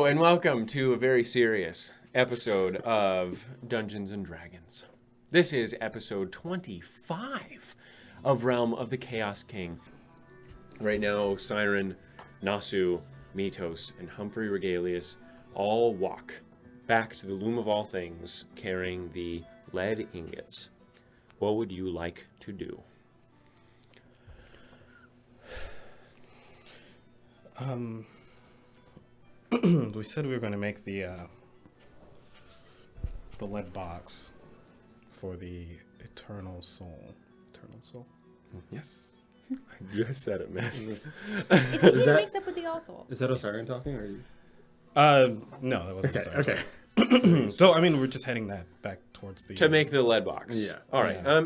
and welcome to a very serious episode of Dungeons and Dragons. This is episode 25 of Realm of the Chaos King. Right now, Siren, Nossew, Metos, and Humphrey Regalius all walk back to the Loom of All Things carrying the lead ingots. What would you like to do? We said we were going to make the lead box for the eternal soul. Eternal soul? Yes. You guys said it, man. It's easy to mix up with the all soul. Is that Osiris talking, or are you? No, that wasn't Osiris. Okay. So, I mean, we're just heading that back towards the... To make the lead box. Yeah. All right. Yeah.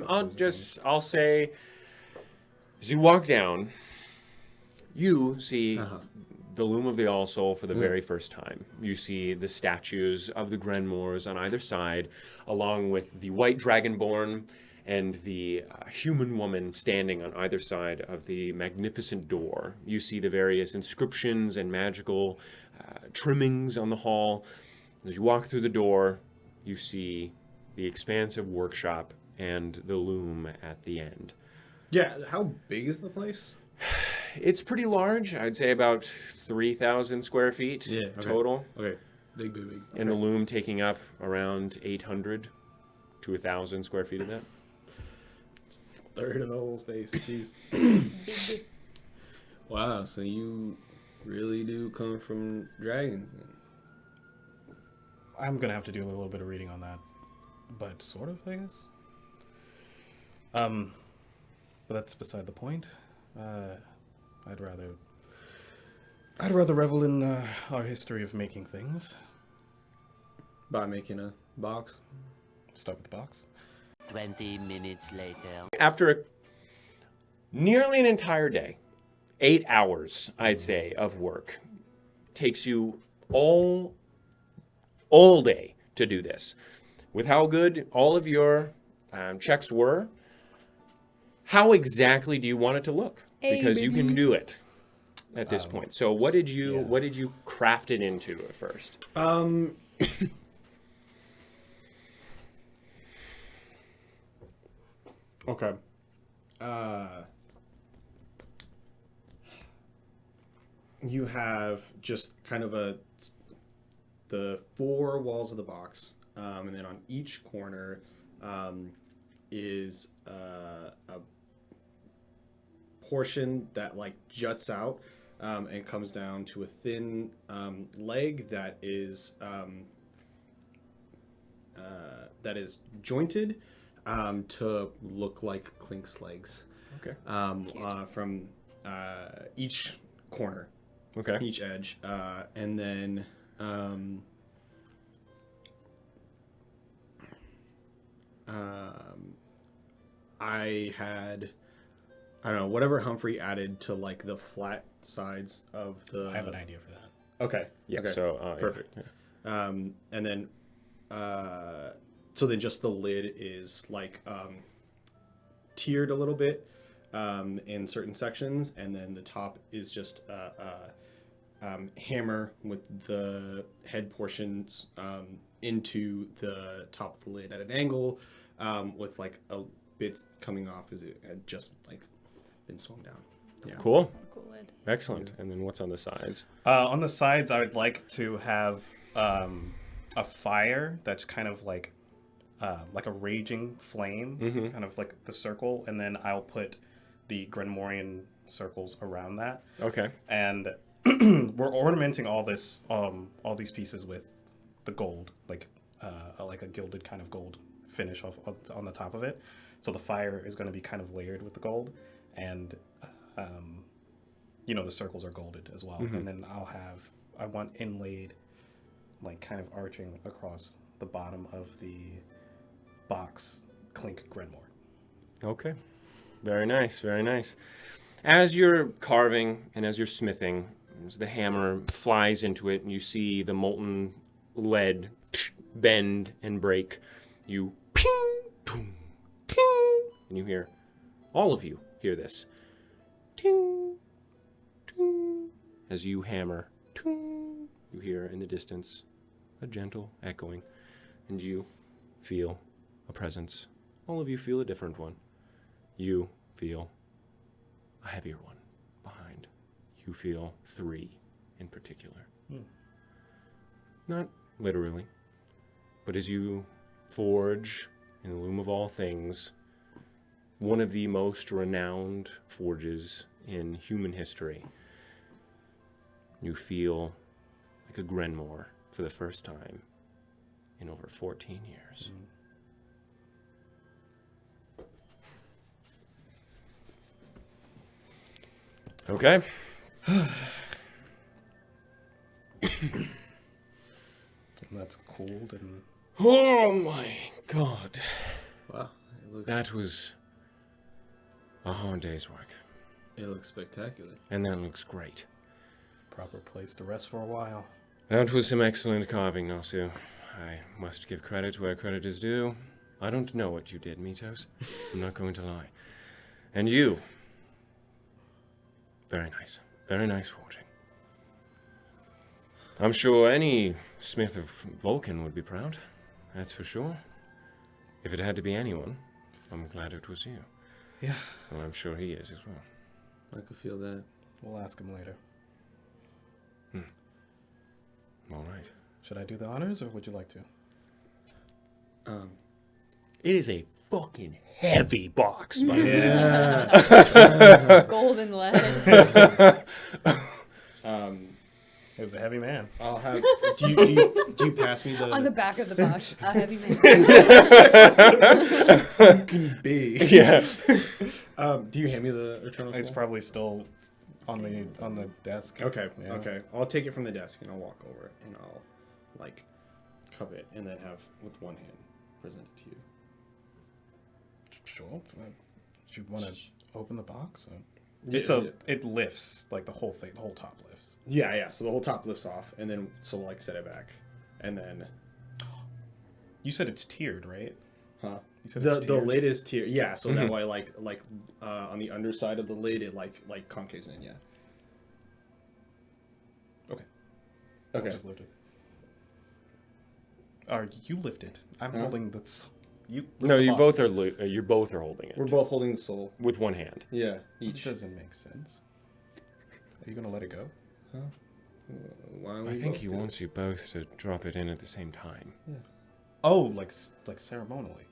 I'll say, as you walk down, you see the Loom of the All Soul for the very first time. You see the statues of the Grenmores on either side, along with the white dragonborn and the human woman standing on either side of the magnificent door. You see the various inscriptions and magical trimmings on the hall. As you walk through the door, you see the expansive workshop and the loom at the end. Yeah. How big is the place? It's pretty large. I'd say about 3,000 square feet total. Okay. Big. And the loom taking up around 800 to 1,000 square feet of that. Third of the whole space. Jeez. Wow. So you really do come from dragons, then? I'm going to have to do a little bit of reading on that. But sort of, I guess. But that's beside the point. I'd rather revel in our history of making things. By making a box. Start with the box. 20 minutes later. After nearly an entire day, 8 hours, I'd say, of work, takes you all day to do this. With how good all of your checks were, how exactly do you want it to look? Because you can do it at this point. So what did you craft it into at first? Okay. You have just kind of the four walls of the box, and then on each corner is a portion that like juts out and comes down to a thin leg that is jointed to look like Clink's legs. Okay. From each corner. Okay. Each edge, and then I don't know, whatever Humphrey added to like the flat sides of the... I have an idea for that. Okay. Yeah, okay. so... Perfect. Yeah. And then... so then just the lid is like tiered a little bit in certain sections, and then the top is just hammer with the head portions into the top of the lid at an angle with like a bits coming off as it had just like been swung down. Yeah. Cool. Cool lid. Excellent. And then what's on the sides? On the sides, I would like to have a fire that's kind of like a raging flame, kind of like the circle, and then I'll put the Grenmorian circles around that. Okay. And we're ornamenting all these pieces with the gold, like a gilded kind of gold finish on the top of it. So the fire is going to be kind of layered with the gold, and the circles are golded as well. And then I want inlaid, like kind of arching across the bottom of the box, Clink Grenmore. Okay. Very nice, very nice. As you're carving and as you're smithing, as the hammer flies into it and you see the molten lead bend and break, you ping, boom, ping, and you hear, all of you hear this, ting, ting, as you hammer, ting, you hear in the distance a gentle echoing, and you feel a presence. All of you feel a different one. You feel a heavier one behind. You feel 3 in particular. Not literally, but as you forge in the loom of all things, one of the most renowned forges in human history, you feel like a Grenmore for the first time in over 14 years. Okay. And that's cooled and... Oh my god. Wow. That was a hard day's work. It looks spectacular. And that looks great. proper place to rest for a while. That was some excellent carving, Nossew. I must give credit where credit is due. I don't know what you did, Metos. I'm not going to lie. And you. Very nice. Very nice forging. I'm sure any smith of Vulcan would be proud. That's for sure. If it had to be anyone, I'm glad it was you. Yeah. Well, I'm sure he is as well. I could feel that. We'll ask him later. All right. Should I do the honors, or would you like to? It is a fucking heavy box, by Golden lead. It was a heavy man. I'll have. Do you pass me the On the back of the box, a heavy man. big? Yeah. Do you hand me the eternal? It's Soul? probably still on the desk. Okay. Yeah. Okay. I'll take it from the desk and I'll walk over it and I'll like cup it and then have with one hand present it to you. Sure. Do you want to open the box? Or? Yeah. It lifts, like the whole thing. The whole top lifts. Yeah. So the whole top lifts off and then we'll like set it back and then. You said it's tiered, right? Huh? You said The it's tiered. lid is tiered. Yeah. So that way like on the underside of the lid it like concaves in. Yeah. Okay. Okay. I'll just lift it. Or you lift it. I'm holding the. You. lift No, the you box. both are you both are holding it We're both holding the soul. with one hand. Yeah. It Each. doesn't make sense. Are you gonna let it go? Why don't I we think both he do it? wants you both to drop it in at the same time. Oh, like ceremonially.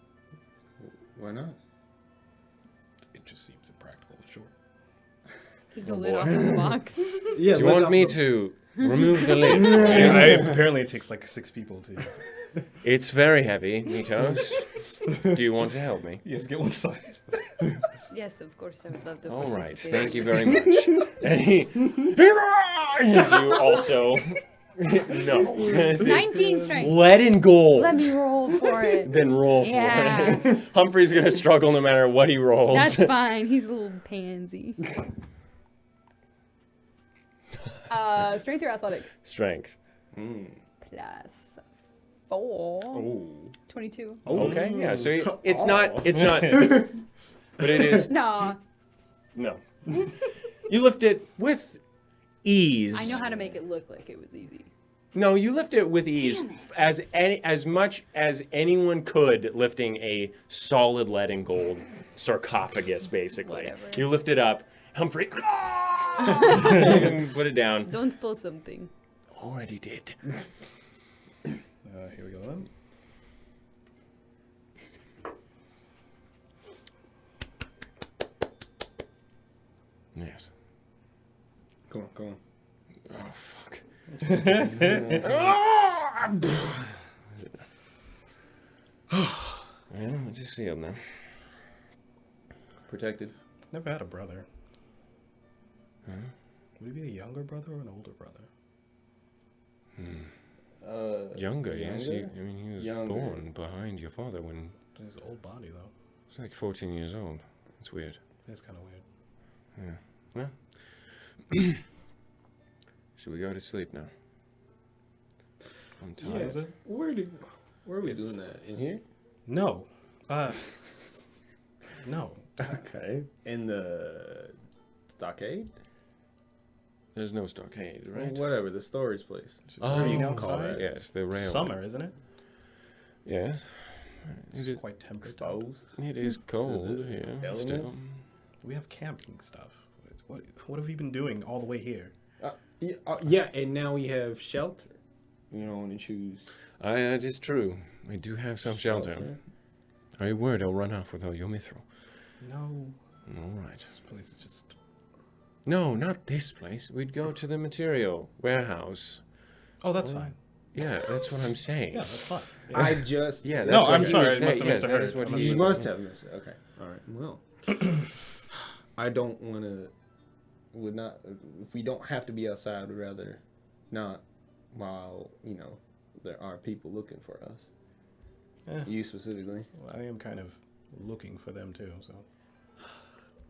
Why not? It just seems impractical. Sure. He's the lid off of the box. Yeah. Do you want me to remove the lid? Apparently, it takes like 6 people to. It's very heavy, Metos. Do you want to help me? Yes, get one side. Yes, of course, I would love to All right, participate. thank you very much. And he, you also, no. 19 strength. Lead and gold. Let me roll for it. Then roll Yeah. for it. Humphrey's gonna struggle no matter what he rolls. That's fine. He's a little pansy. Strength or athletics? Strength. Plus 4. Ooh. 22. Okay, yeah. So it's not, but it is. Nah. No. You lift it with ease. I know how to make it look like it was easy. No, you lift it with ease, as much as anyone could lifting a solid lead and gold sarcophagus, basically. Whatever. You lift it up, Humphrey, put it down. Don't pull something. Already did. Here we go then. Yes. Go on. Oh fuck. Well, I just sealed now. Protected. Never had a brother. Would he be a younger brother or an older brother? Younger, yes. Younger? He was Younger. born behind your father when His old body though. he was like 14 years old. It's weird. It's kind of weird. Yeah. Should we go to sleep now? I'm tired. Is it? Where are we doing that? In here? No. No. Okay. In the stockade? There's no stockade, right? Whatever, the storage place. Oh, you call outside? that? yes, the rail. Summer, isn't it? Yes. It's quite tempered. Exposed. It is cold the here. elements? Still. We have camping stuff. What have you been doing all the way here? Yeah, and now we have shelter. You don't want to choose. It is true. We do have some shelter. Are you worried I'll run off with all your mithril? No, All right. this place is just. No, not this place. We'd go to the material warehouse. Oh, that's fine. Yeah, that's what I'm saying. Yeah, that's fine. Yeah. I just. Yeah, that's No, what I'm he sorry, was I must saying. have Yes, that is misheard. what I he You was must have missed it. Okay. All right. Well, I don't want to. Would not. If we don't have to be outside, would rather not. While there are people looking for us. Eh, You specifically. well, I am kind of looking for them too. So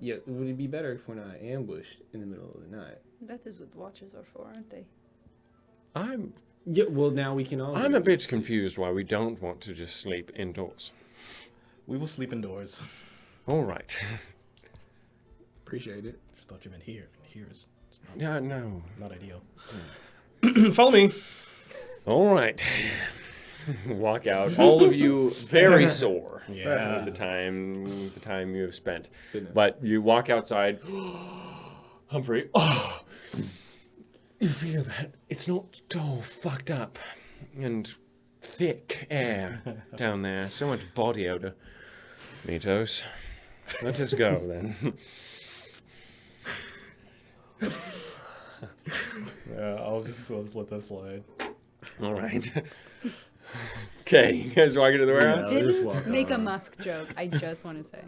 Yeah. Would it be better if we're not ambushed in the middle of the night? That is what watches are for, aren't they? Yeah. Well, now we can all. I'm a bit confused why we don't want to just sleep indoors. we will sleep indoors. All right. Appreciate it. Just thought you meant here. Here is Yeah, no. not ideal. Follow me. All right. Walk out. All of you very sore. Yeah. The time you have spent. Goodness. But you walk outside. Humphrey. Oh, you feel that? It's not so fucked up and thick air down there. So much body odor. Metos. Let us go then. Yeah, I'll just let that slide. All right. Okay, you guys walking to the warehouse? Yeah, just Didn't walk make a on. musk joke. I just want to say.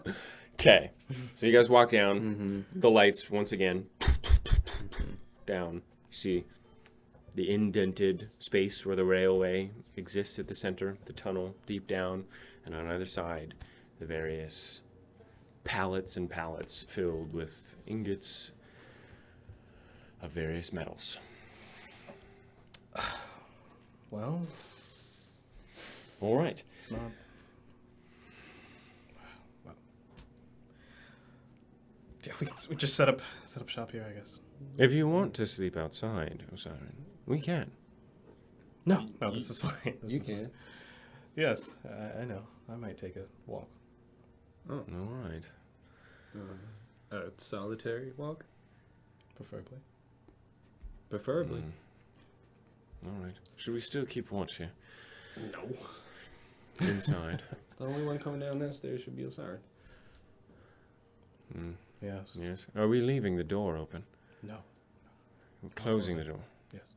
Okay, so you guys walk down. The lights once again down. You see the indented space where the railway exists at the center, the tunnel deep down, and on either side, the various pallets and pallets filled with ingots of various metals. Well, All right. it's not. Well, yeah, we just set up shop here, I guess. If you want to sleep outside, Osiris, we can. No, this is fine. This You is can. fine. Yes, I know. I might take a walk. All right. A solitary walk, Preferably. preferably. All right. Should we still keep watch here? No. Inside. The only one coming down that stairs should be Osiris. Yes. Yes. Are we leaving the door open? No. We're closing the door. Yes.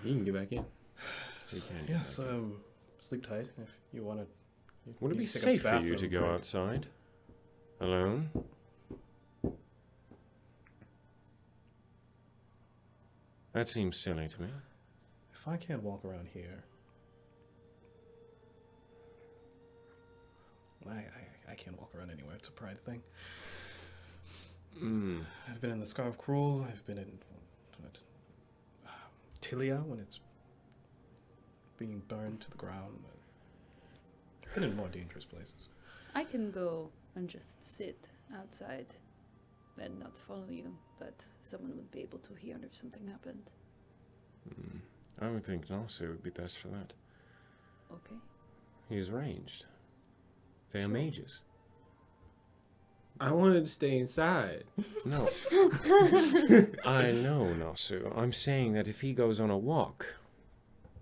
You can get back in. We can. Yes. Sleep tight if you want to. Would it be safe for you to go outside? Alone? That seems silly to me. If I can't walk around here, I can't walk around anywhere. It's a pride thing. I've been in the Scar of Cruel. I've been in Tilia when it's being burned to the ground. I've been in more dangerous places. I can go and just sit outside and not follow you, but someone would be able to hear if something happened. I would think Nossew would be best for that. Okay. He's ranged. They are mages. I wanted to stay inside. No. I know, Nossew. I'm saying that if he goes on a walk,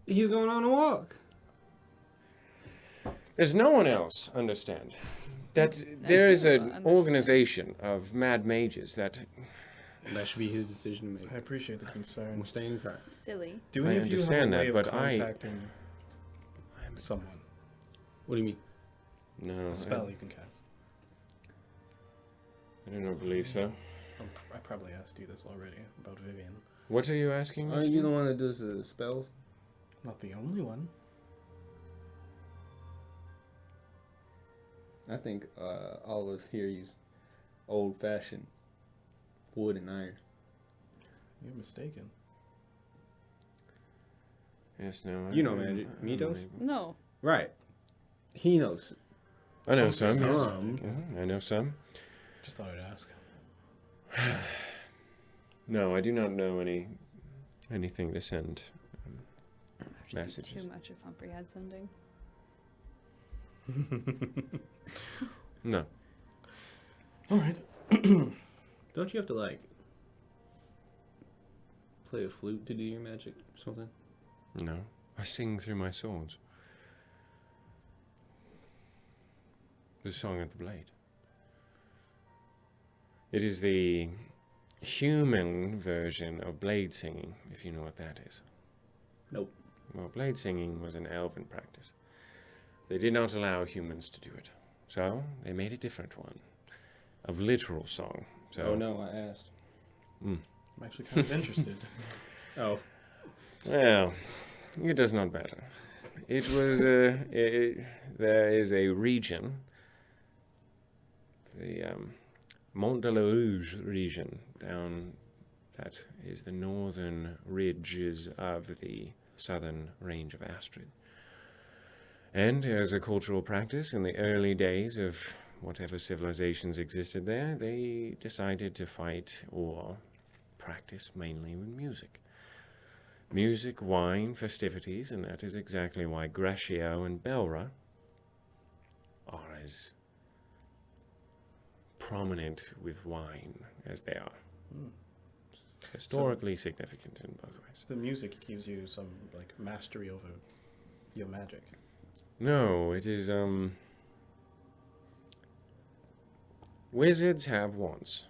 He's going on a walk. there's no one else, understand, that there is an organization of mad mages that... That should be his decision to make. I appreciate the concern. I'm staying inside. Silly. Do I any of you have a understand way that, of but contacting someone? What do you mean? No, A spell you can cast. I don't believe so. I probably asked you this already about Vivian. What are you asking? Are you the one that does the spells? Not the only one. I think all of here is old-fashioned wood and iron. You're mistaken. Yes, no. You know magic. Metos? No. Right. He knows. I know some. Yes. Some. I know some. Just thought I'd ask. No, I do not know anything to send Just messages. too much if Humphrey had sending. No. All right. Don't you have to like play a flute to do your magic or something? No. I sing through my swords. The Song of the Blade. It is the human version of blade singing, if you know what that is. Nope. Well, blade singing was an elven practice. They did not allow humans to do it. So, they made a different one. Of literal song. So, Oh no, I asked. I'm actually kind of interested. Oh. Well, it does not matter. It was there is a region, the Mont de la Rouge region, down that is the northern ridges of the southern range of Astrid. And as a cultural practice in the early days of whatever civilizations existed there, they decided to fight or practice mainly with music. Music, wine, festivities, and that is exactly why Grescio and Belra are as prominent with wine as they are. Historically significant in both ways. The music gives you some like mastery over your magic. No, it is, wizards have wands,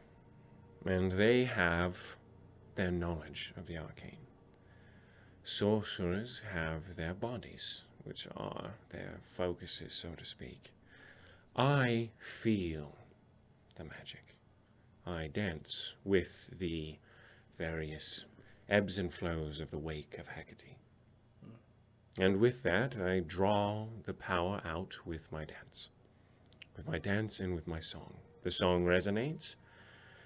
and they have their knowledge of the arcane. Sorcerers have their bodies, which are their focuses, so to speak. I feel the magic. I dance with the various ebbs and flows of the wake of Hecate. And with that, I draw the power out with my dance. With my dance and with my song. The song resonates,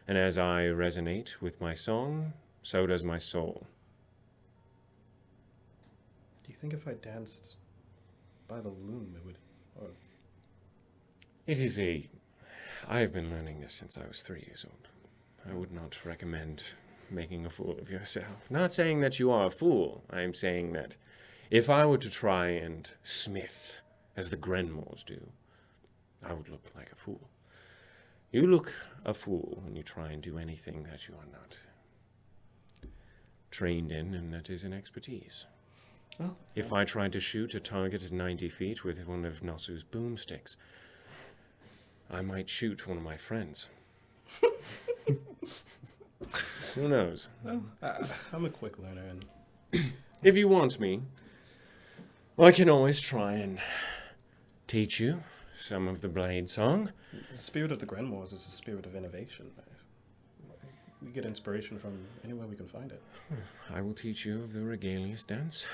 and as I resonate with my song, so does my soul. Do you think if I danced by the loom, it would? Or It is I have been learning this since I was 3 years old. I would not recommend making a fool of yourself. Not saying that you are a fool. I am saying that if I were to try and smith, as the Grenmores do, I would look like a fool. You look a fool when you try and do anything that you are not trained in, and that is an expertise. well, If I tried to shoot a target at 90 feet with one of Nossew's boomsticks, I might shoot one of my friends. Who knows? I'm a quick learner, and If you want me, I can always try and teach you some of the blade song. the spirit of the Grenmores is a spirit of innovation. We get inspiration from anywhere we can find it. I will teach you of the regalious dance.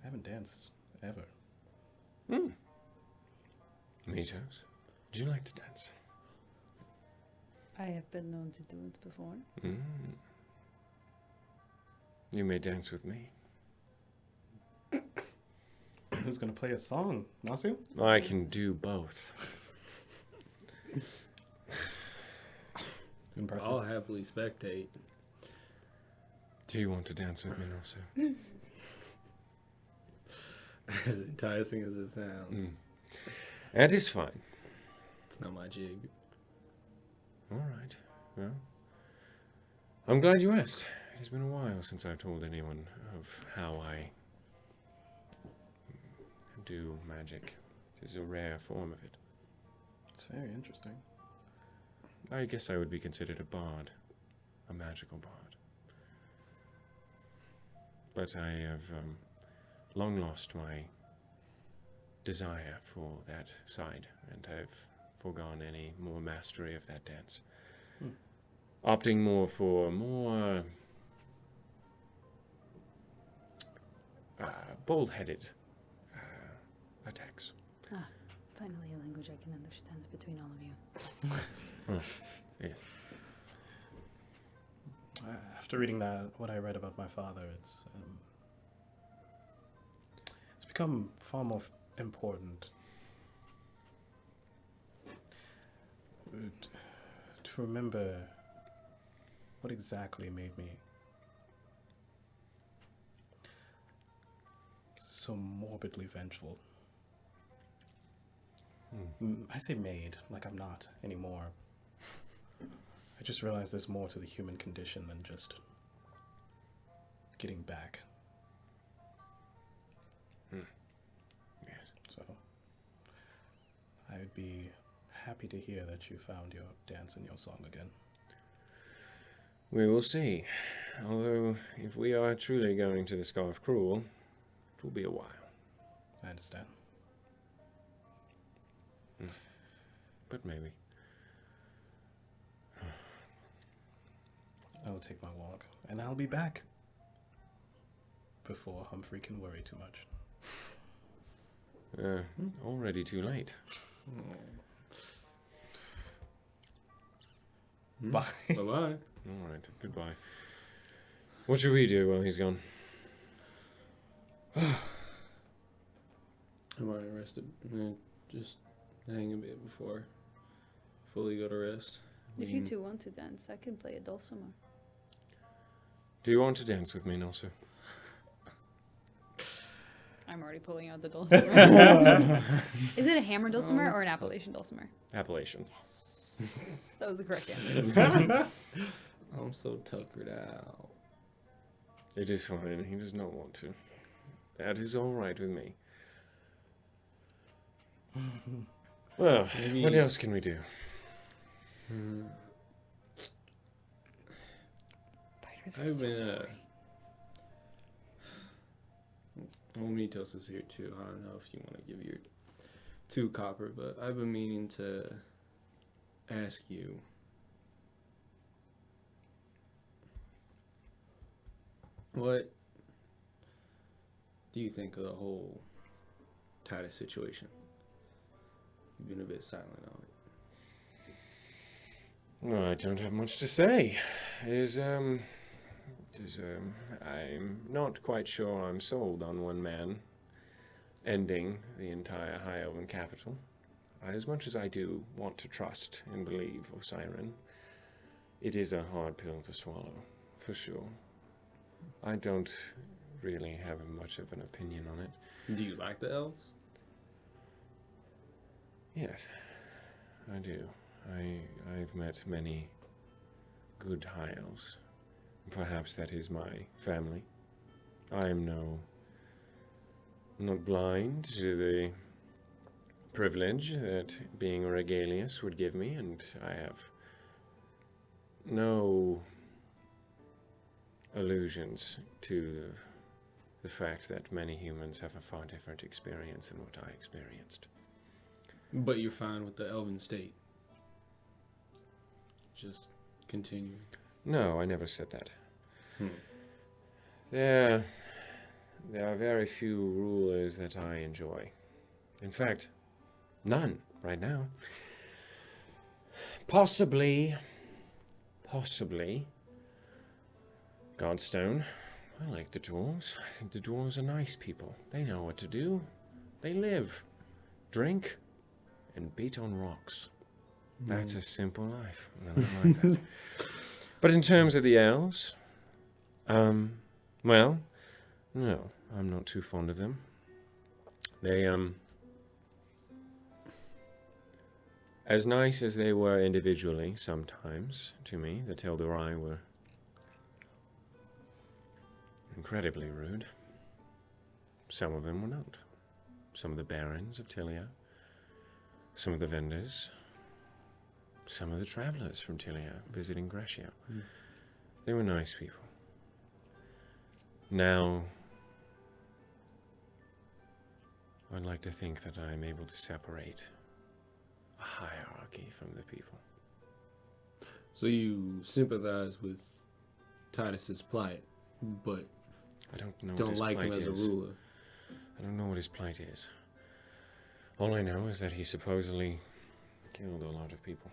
I haven't danced ever. Metos, would you like to dance? I have been known to do it before. You may dance with me. Who's gonna play a song? Nossew? I can do both. Impressive. I'll happily spectate. Do you want to dance with me, Nossew? As enticing as it sounds. That is fine. It's not my jig. All right. Well, I'm glad you asked. It's been a while since I've told anyone of how I do magic. It is a rare form of it. It's very interesting. I guess I would be considered a bard, a magical bard. But I have long lost my desire for that side, and I've foregone any more mastery of that dance. Opting more for more bull-headed attacks. Finally, a language I can understand between all of you. Yes. After reading what I read about my father, it's become far more important to remember What exactly made me so morbidly vengeful? I say made, like I'm not anymore. I just realized there's more to the human condition than just getting back. Yes. So, I'd be happy to hear that you found your dance and your song again. We will see. Although, if we are truly going to the Scarf Cruel, it will be a while. I understand. But maybe. I will take my walk, and I'll be back before Humphrey can worry too much. Already too late. Bye. Bye-bye. All right, goodbye. What should we do while he's gone? I'm already rested. I'm gonna just hang a bit before fully go to rest. If you two want to dance, I can play a dulcimer. Do you want to dance with me, Nossew? I'm already pulling out the dulcimer. Is it a hammer dulcimer or an Appalachian dulcimer? Appellation. That was the correct answer. I'm so tuckered out. It is fine. He does not want to. That is all right with me. Well, Maybe- what else can we do? Fighters are I've so been, boring. well, Metos is here too. I don't know if you want to give your 2 copper, but I've been meaning to ask you. What do you think of the whole Titus situation? You've been a bit silent on it. Well, I don't have much to say. I'm not quite sure I'm sold on one man ending the entire High Elven capital. As much as I do want to trust and believe Osiren, it is a hard pill to swallow, for sure. I don't really have much of an opinion on it. Do you like the elves? Yes, I do. I've met many good high elves. Perhaps that is my family. I'm not blind to the privilege that being a Regalius would give me, and I have no allusions to the fact that many humans have a far different experience than what I experienced. But you're fine with the elven state. Just continue. No, I never said that. Hmm. There are very few rulers that I enjoy. In fact, none right now. Possibly, Godstone. I like the dwarves. I think the dwarves are nice people. They know what to do. They live, drink, and beat on rocks. That's a simple life. And I don't like that. But in terms of the elves, well, no, I'm not too fond of them. They, as nice as they were individually sometimes to me, the Tel'Dorai were incredibly rude. Some of them were not. Some of the barons of Tilia, some of the vendors, some of the travelers from Tilia visiting Grecia. They were nice people. Now, I'd like to think that I'm able to separate a hierarchy from the people. So you sympathize with Titus's plight, but I don't know what don't his like him plight as a is. ruler. I don't know what his plight is. All I know is that he supposedly killed a lot of people.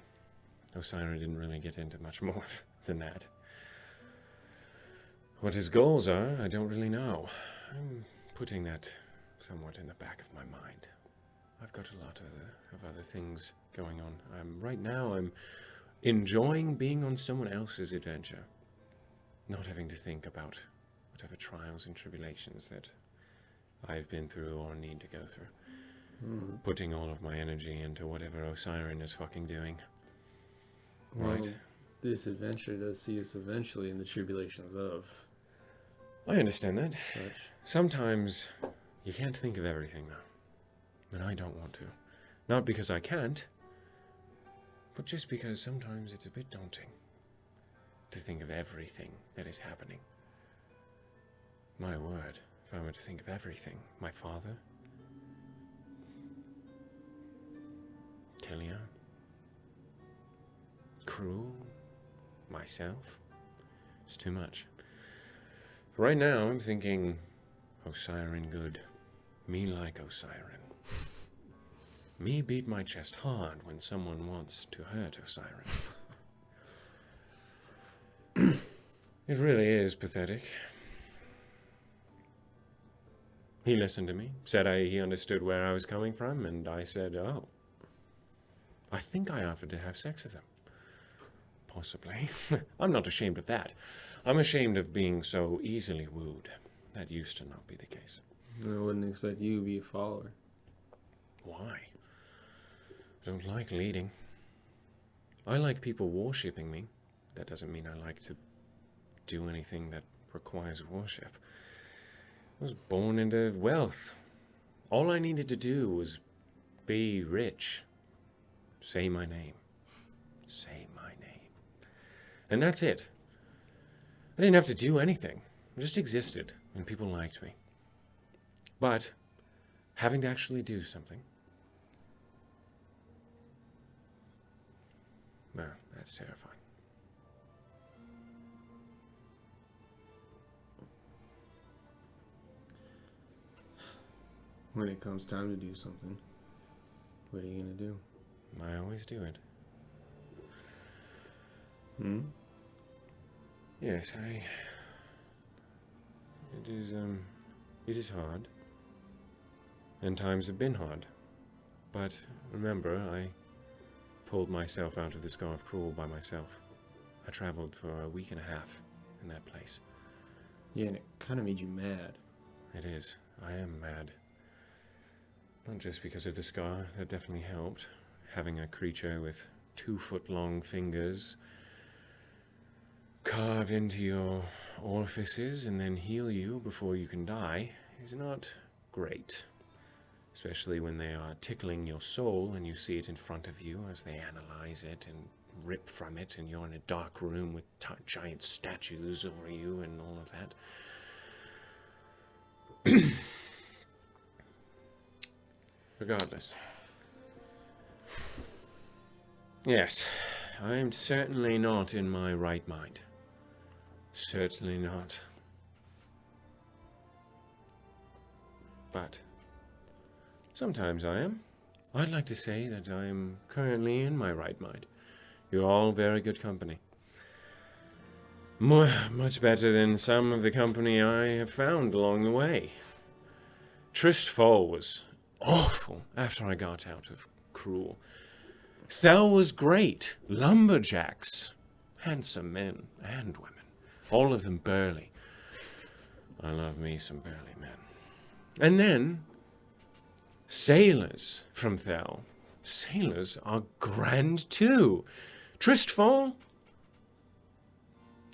Osiren didn't really get into much more than that. What his goals are, I don't really know. I'm putting that somewhat in the back of my mind. I've got a lot of other things going on. Right now I'm enjoying being on someone else's adventure. not having to think about whatever trials and tribulations that I've been through or need to go through. Putting all of my energy into whatever Osiris is fucking doing. Right? Well, this adventure does see us eventually in the tribulations of I understand that. such. Sometimes you can't think of everything, though. And I don't want to. Not because I can't, but just because sometimes it's a bit daunting to think of everything that is happening. My word, if I were to think of everything, my father, Telia, Cruel, myself, it's too much. Right now, I'm thinking Osiris good. Me like Osiris. Me beat my chest hard when someone wants to hurt Osiris. It really is pathetic. He listened to me, said he understood where I was coming from, and I said, oh. I think I offered to have sex with him. Possibly. I'm not ashamed of that. I'm ashamed of being so easily wooed. That used to not be the case. I wouldn't expect you to be a follower. Why? I don't like leading. I like people worshipping me. That doesn't mean I like to do anything that requires worship. I was born into wealth. All I needed to do was be rich. Say my name. Say my name. And that's it. I didn't have to do anything. I just existed, and people liked me. But having to actually do something, no, that's terrifying. When it comes time to do something, what are you gonna do? I always do it. Yes, it is hard. And times have been hard. But remember, I pulled myself out of the Scar of Cruel by myself. I traveled for a week and a half in that place. Yeah, and it kind of made you mad. It is. I am mad. Not just because of the scar, that definitely helped. Having a creature with 2-foot-long fingers carve into your orifices and then heal you before you can die is not great. Especially when they are tickling your soul and you see it in front of you as they analyze it and rip from it, and you're in a dark room with giant statues over you and all of that. Regardless. Yes, I am certainly not in my right mind. Certainly not. But sometimes I am. I'd like to say that I am currently in my right mind. You're all very good company. Much better than some of the company I have found along the way. Tristfall was awful after I got out of Cruel. Thel was great. Lumberjacks. Handsome men and women. All of them burly. I love me some burly men. And then, sailors from Thel. Sailors are grand too. Tristfall?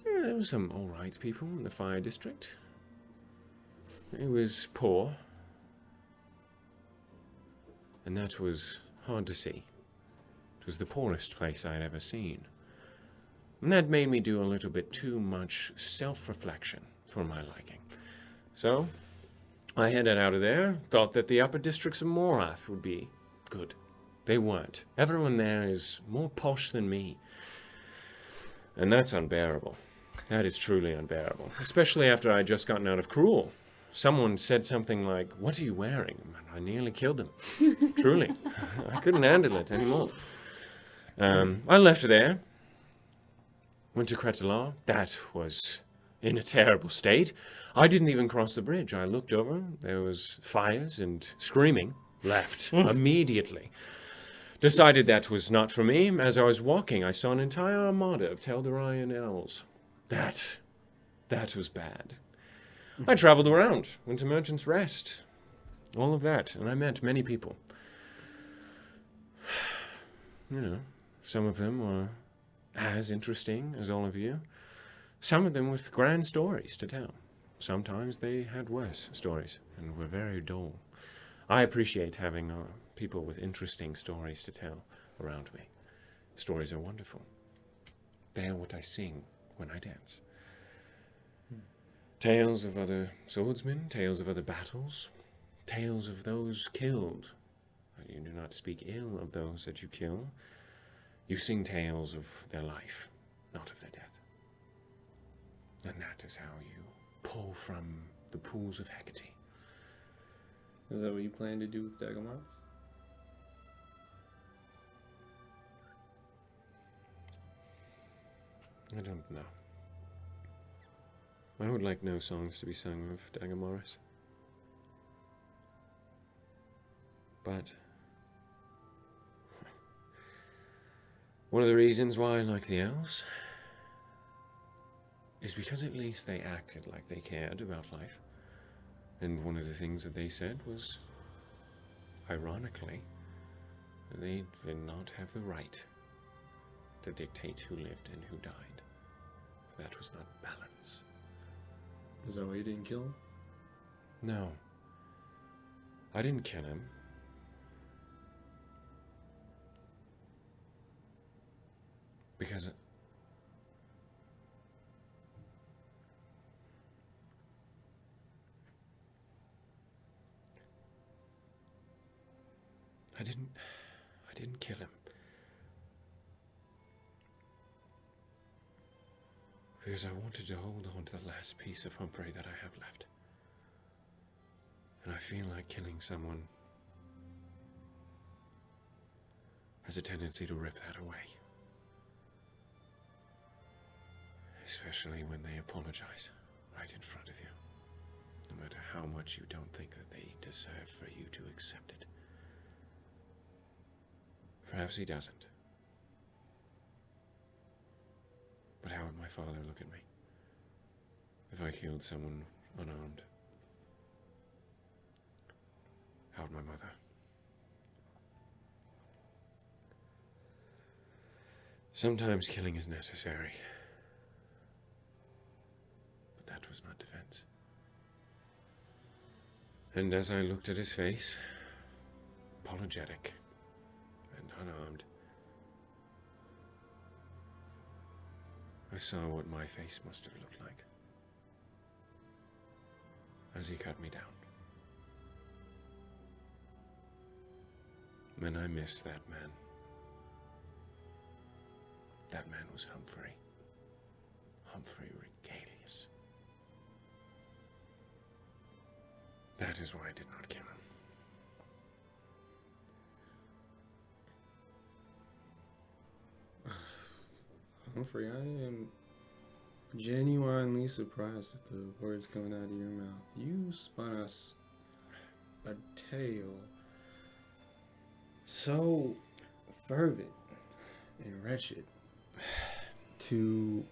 Yeah, there were some alright people in the fire district. It was poor. And that was hard to see. It was the poorest place I had ever seen. And that made me do a little bit too much self-reflection for my liking. So, I headed out of there, thought that the upper districts of Morath would be good. They weren't. Everyone there is more posh than me. And that's unbearable. That is truly unbearable. Especially after I had just gotten out of Cruel. Someone said something like, "What are you wearing?" I nearly killed them. Truly. I couldn't handle it anymore. I left there. Went to Cretelar. That was in a terrible state. I didn't even cross the bridge. I looked over. There was fires and screaming. Left immediately. Decided that was not for me. As I was walking, I saw an entire armada of Teldarian elves. That That was bad. I traveled around, went to Merchant's Rest, all of that, and I met many people. You know, some of them were as interesting as all of you. Some of them with grand stories to tell. Sometimes they had worse stories and were very dull. I appreciate having people with interesting stories to tell around me. Stories are wonderful. They are what I sing when I dance. Tales of other swordsmen, tales of other battles, tales of those killed. You do not speak ill of those that you kill. You sing tales of their life, not of their death. And that is how you pull from the pools of Hecate. Is that what you plan to do with Dagomar? I don't know. I would like no songs to be sung of Dagomaris. But one of the reasons why I like the elves is because at least they acted like they cared about life. And one of the things that they said was, ironically, they did not have the right to dictate who lived and who died. That was not balance. Is that why you didn't kill him? No. I didn't kill him. Because I didn't kill him. Because I wanted to hold on to the last piece of Humphrey that I have left. And I feel like killing someone has a tendency to rip that away. Especially when they apologize right in front of you. No matter how much you don't think that they deserve for you to accept it. Perhaps he doesn't. But how would my father look at me if I killed someone unarmed? How would my mother? Sometimes killing is necessary. But that was not defense. And as I looked at his face, apologetic and unarmed, I saw what my face must have looked like as he cut me down. And I miss that man. That man was Humphrey. Humphrey Regalius. That is why I did not kill him. Humphrey, I am genuinely surprised at the words coming out of your mouth. You spun us a tale so fervent and wretched to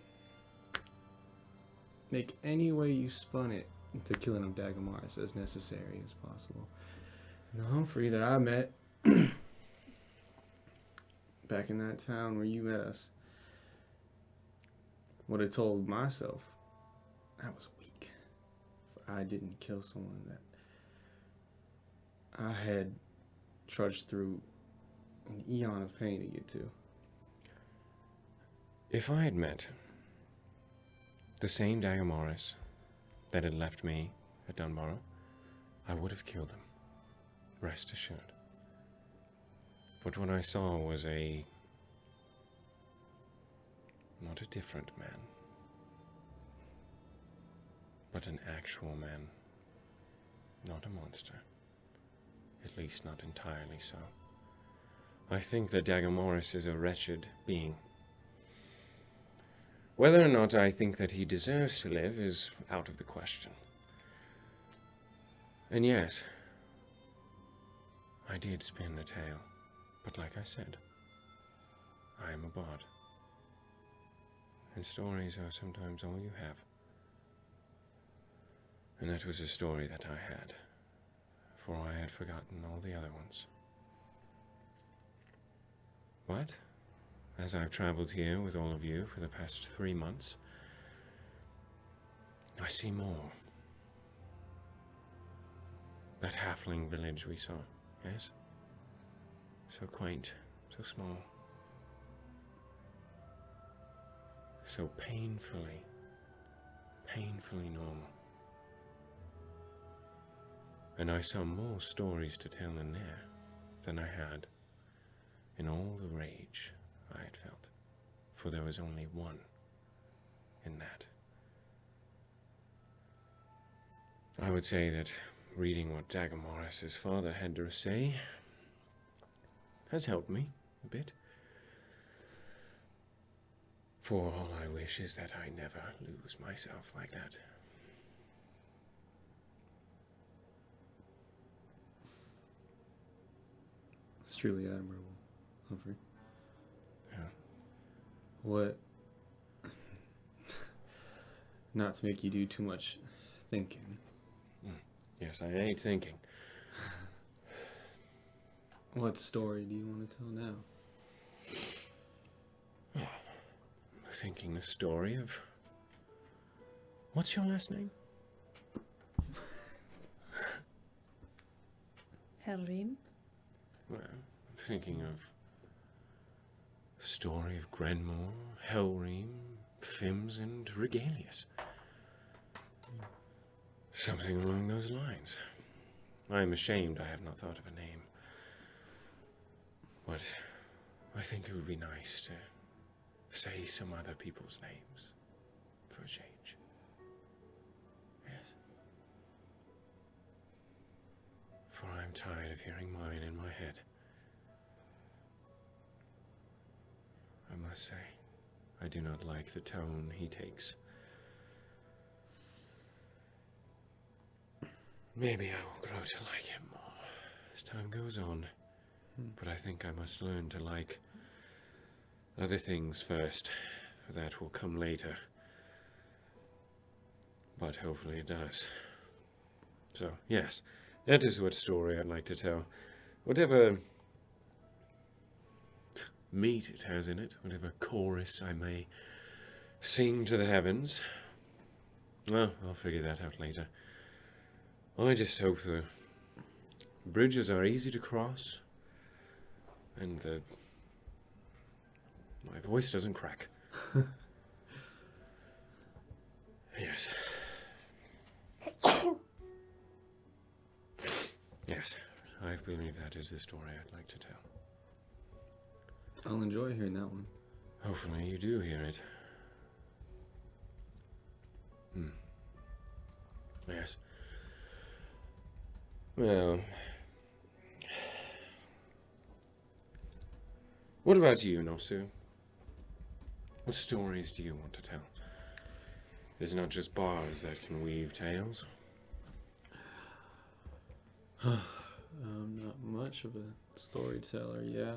make any way you spun it the killing of Dagomaris as necessary as possible. And the Humphrey that I met back in that town where you met us would have told myself I was weak if I didn't kill someone that I had trudged through an eon of pain to get to. If I had met the same Dagomaris that had left me at Dunbarrow, I would have killed him. Rest assured. But what I saw was not a different man, but an actual man, not a monster. At least not entirely so. I think that Dagomaris is a wretched being. Whether or not I think that he deserves to live is out of the question. And yes, I did spin a tale, but like I said, I am a bard. And stories are sometimes all you have And that was a story that I had, for I had forgotten all the other ones. But, as I've traveled here with all of you for the past 3 months, I see more. That halfling village we saw, yes? So quaint, so small. So painfully normal. And I saw more stories to tell in there than I had in all the rage I had felt, for there was only one in that. I would say that reading what Dagamoris's father had to say has helped me a bit. For all I wish is that I never lose myself like that. It's truly admirable, Humphrey. Yeah. What? Not to make you do too much thinking. Yes, I ain't thinking. What story do you want to tell now? Thinking the story of... What's your last name? Helrim? Well, I'm thinking of... Story of Grenmore, Helrim, Fims, and Regalius. Something along those lines. I am ashamed I have not thought of a name. But I think it would be nice to say some other people's names for a change. Yes. For I am tired of hearing mine in my head. I must say, I do not like the tone he takes. Maybe I will grow to like him more as time goes on. But I think I must learn to like other things first, for that will come later. But hopefully it does. So, yes, that is what story I'd like to tell. Whatever meat it has in it, whatever chorus I may sing to the heavens. Well, I'll figure that out later. I just hope the bridges are easy to cross, and my voice doesn't crack. Yes. Yes, I believe that is the story I'd like to tell. I'll enjoy hearing that one. Hopefully you do hear it. Yes. Well, what about you, Nossew? What stories do you want to tell? It's not just bars that can weave tales. I'm not much of a storyteller, yeah.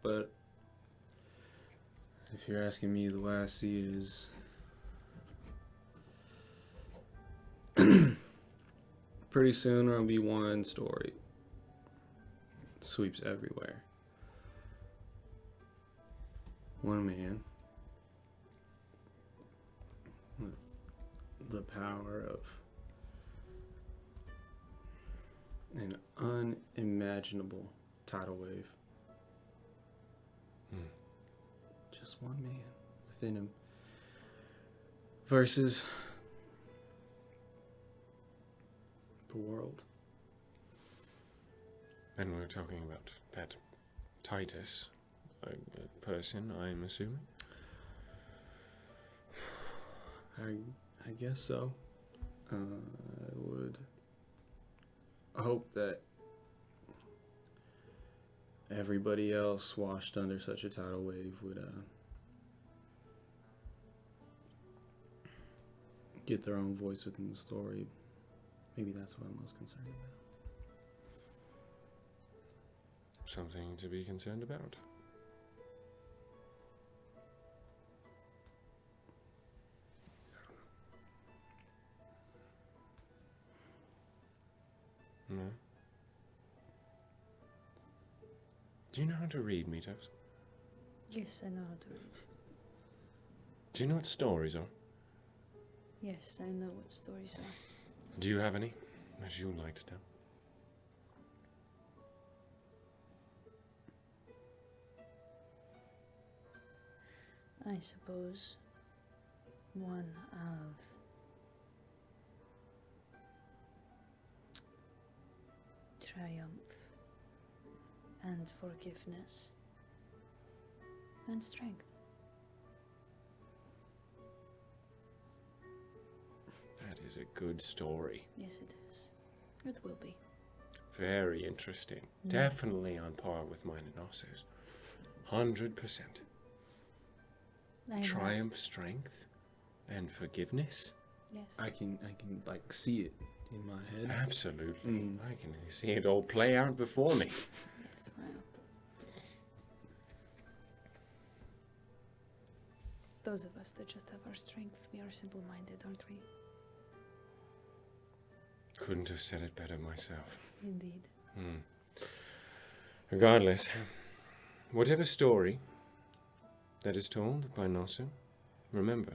But if you're asking me, the way I see it is pretty soon there'll be one story. It sweeps everywhere. One man with the power of an unimaginable tidal wave. Just one man within him versus the world. And we're talking about that Titus person, I'm assuming? I guess so. I would hope that everybody else washed under such a tidal wave would get their own voice within the story. Maybe that's what I'm most concerned about. Something to be concerned about. Do you know how to read, Metos? Yes, I know how to read. Do you know what stories are? Yes, I know what stories are. Do you have any that you would like to tell? I suppose one of triumph and forgiveness and strength. That is a good story. Yes, it is. It will be. Very interesting. Definitely on par with mine and Nossew's. 100%. I love- Triumph, strength, and forgiveness? Yes. I can like see it in my head. Absolutely. I can see it all play out before me. Yes, well. Those of us that just have our strength, we are simple-minded, aren't we? Couldn't have said it better myself. Indeed. Regardless, whatever story that is told by Nossew, remember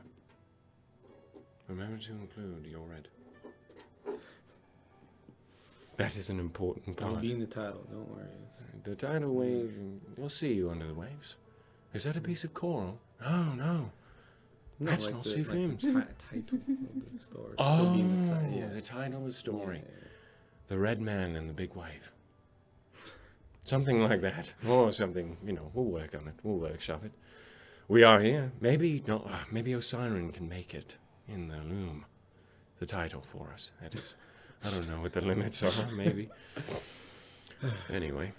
to include your red. That is an important It'll part. be in the title. Don't worry. It's The tidal wave, you'll see you under the waves. Is that a piece of coral? Oh, no. That's like not the, Sea Films. Like the title of the story. Oh, It'll be in the title, yeah. the title of the story. Yeah. The Red Man and the Big Wave. Something like that. Or something, we'll work on it. We'll workshop it. We are here. Maybe Osiren can make it in the loom. The title for us, that is. I don't know what the limits are, maybe. Anyway.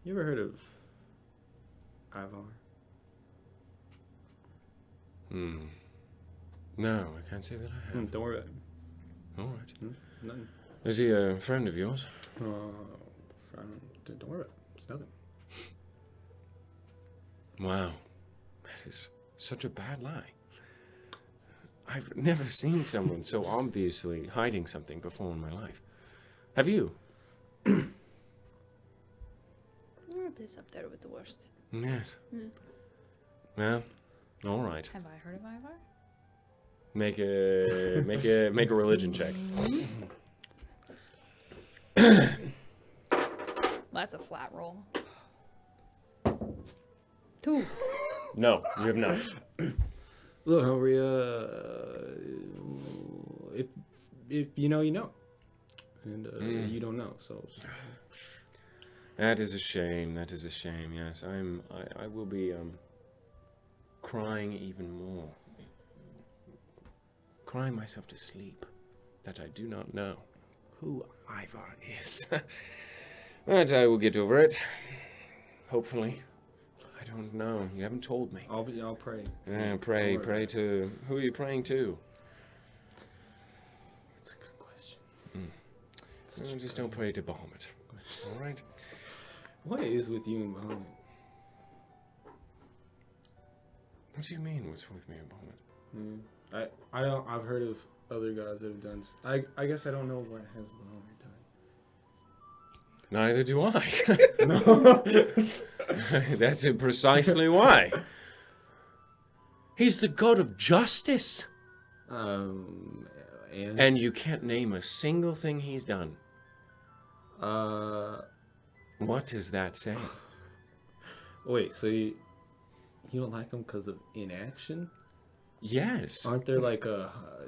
You ever heard of Ivar? No, I can't say that I have. Don't worry about it. All right. Nothing. Is he a friend of yours? Don't worry about it. It's nothing. Wow. That is such a bad lie. I've never seen someone so obviously hiding something before in my life. Have you? It is up there with the worst. Yes. Well, all right. Have I heard of Ivar? Make a religion check. That's a flat roll. 2. No, you have not. Look, Humphrey, if you know, you know. And you don't know, so. That is a shame. That is a shame. Yes, I will be crying even more, crying myself to sleep that I do not know who Ivar is. But I will get over it. Hopefully. I don't know. You haven't told me. I'll pray. Yeah, pray to. Who are you praying to? That's a good question. Just don't pray to Bahamut. All right. What is with you and Bahamut? What do you mean? What's with me and Bahamut? I don't. I've heard of other guys that have done. I guess I don't know what has Bahamut done. Neither do I. No. That's precisely why. He's the god of justice. And you can't name a single thing he's done. What does that say? Wait. So you don't like him because of inaction? Yes. Aren't there like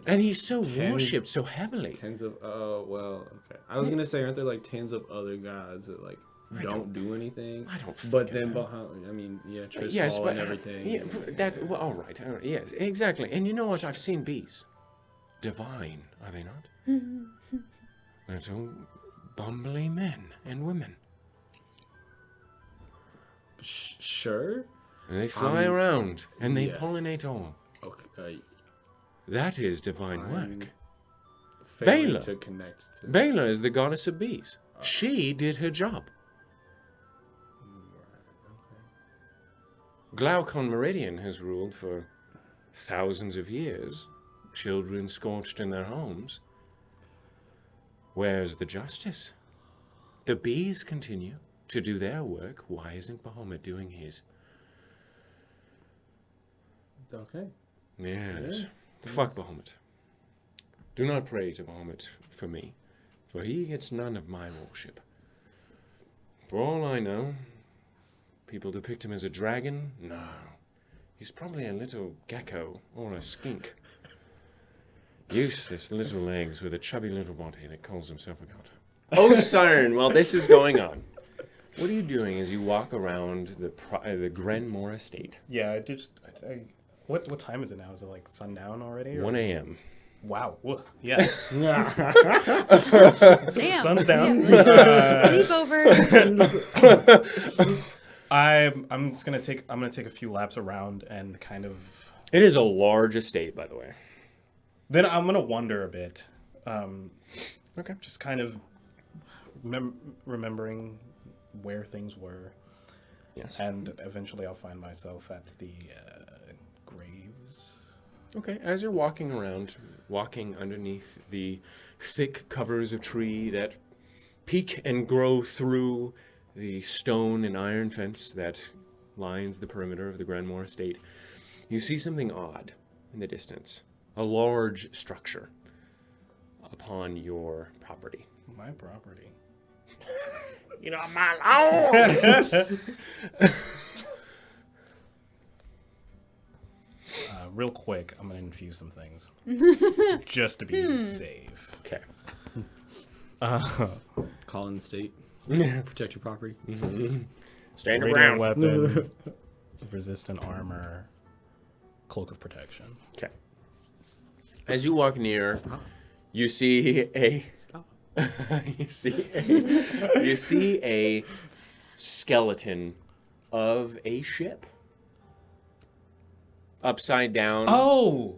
And he's so worshipped so heavily. tens of? Oh well. Okay. I was gonna say, aren't there like tens of other gods that like don't do anything? I don't. But then Bahamut, I mean, yeah, Trisfall and everything. Yeah, that's well, all right. Yes, exactly. And you know what? I've seen bees. Divine, are they not? Little bumbly men and women. Sure. And they fly around and they yes. pollinate all. Okay. That is divine work. Failing Bela. to connect to. Bela is the goddess of bees. She did her job. Glaucon Meridian has ruled for thousands of years children scorched in their homes. Where's the justice? The bees continue to do their work. Why isn't Bahamut doing his? Okay. Yes. Yeah. Fuck Bahamut. Do not pray to Bahamut for me, for he gets none of my worship. For all I know, people depict him as a dragon. No. He's probably a little gecko or a skink. Useless little legs with a chubby little body that calls himself a god. Oh, Siren, while this is going on, what are you doing as you walk around the Grenmore estate? Yeah, what time is it now? Is it like sundown already? Or? 1 a.m. Wow. Whoa. Yeah. Damn. Sun's down. Sleepover. I'm gonna take a few laps around and kind of. It is a large estate, by the way. Then I'm gonna wander a bit. Okay. Just kind of remembering where things were. Yes. And eventually I'll find myself at the graves. Okay, as you're walking around, walking underneath the thick covers of tree that peek and grow through the stone and iron fence that lines the perimeter of the Grenmore estate, you see something odd in the distance. A large structure upon your property. My property. You know, my lawn! Real quick, I'm gonna infuse some things. Just to be safe. Okay. Call in the state. Protect your property. Stand Radiant around. weapon, resistant armor, cloak of protection. Okay. As you walk near, you see a you see a skeleton of a ship upside down. Oh,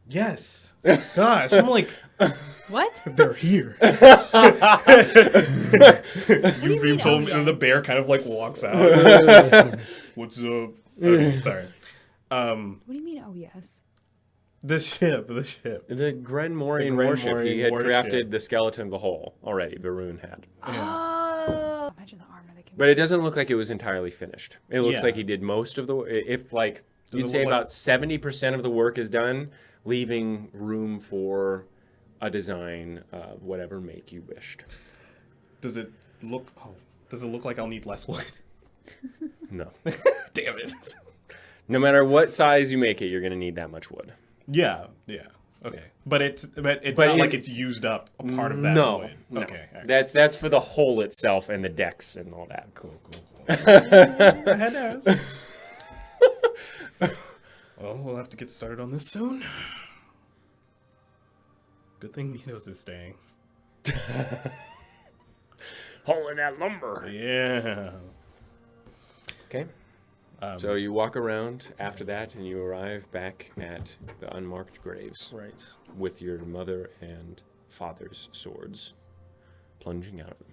yes. Gosh, I'm like, What? they're here. You You told me, yes? and the bear kind of like walks out. What's up? Okay, sorry. What do you mean, oh yes? The ship. The Grenmorian warship. He had Grenmorian crafted warship. the skeleton of the whole already. Varun had. Oh. Imagine the armor they can But it doesn't look like it was entirely finished. It looks Yeah. like he did most of the if like Does you'd it say look like- about 70% of the work is done, leaving room for a design of whatever make you wished. Does it look? Oh, does it look like I'll need less wood? No. Damn it. No matter what size you make it, you're going to need that much wood. Yeah. Okay, but it's not it- like it's used up a part of that No. wood. No. Okay. all right. That's for the hole itself and the decks and all that. Cool. I had to ask. Well, we'll have to get started on this soon. Good thing Metos is staying. Hauling that lumber. Yeah. Okay. So you walk around after that and you arrive back at the unmarked graves Right. with your mother and father's swords plunging out of them.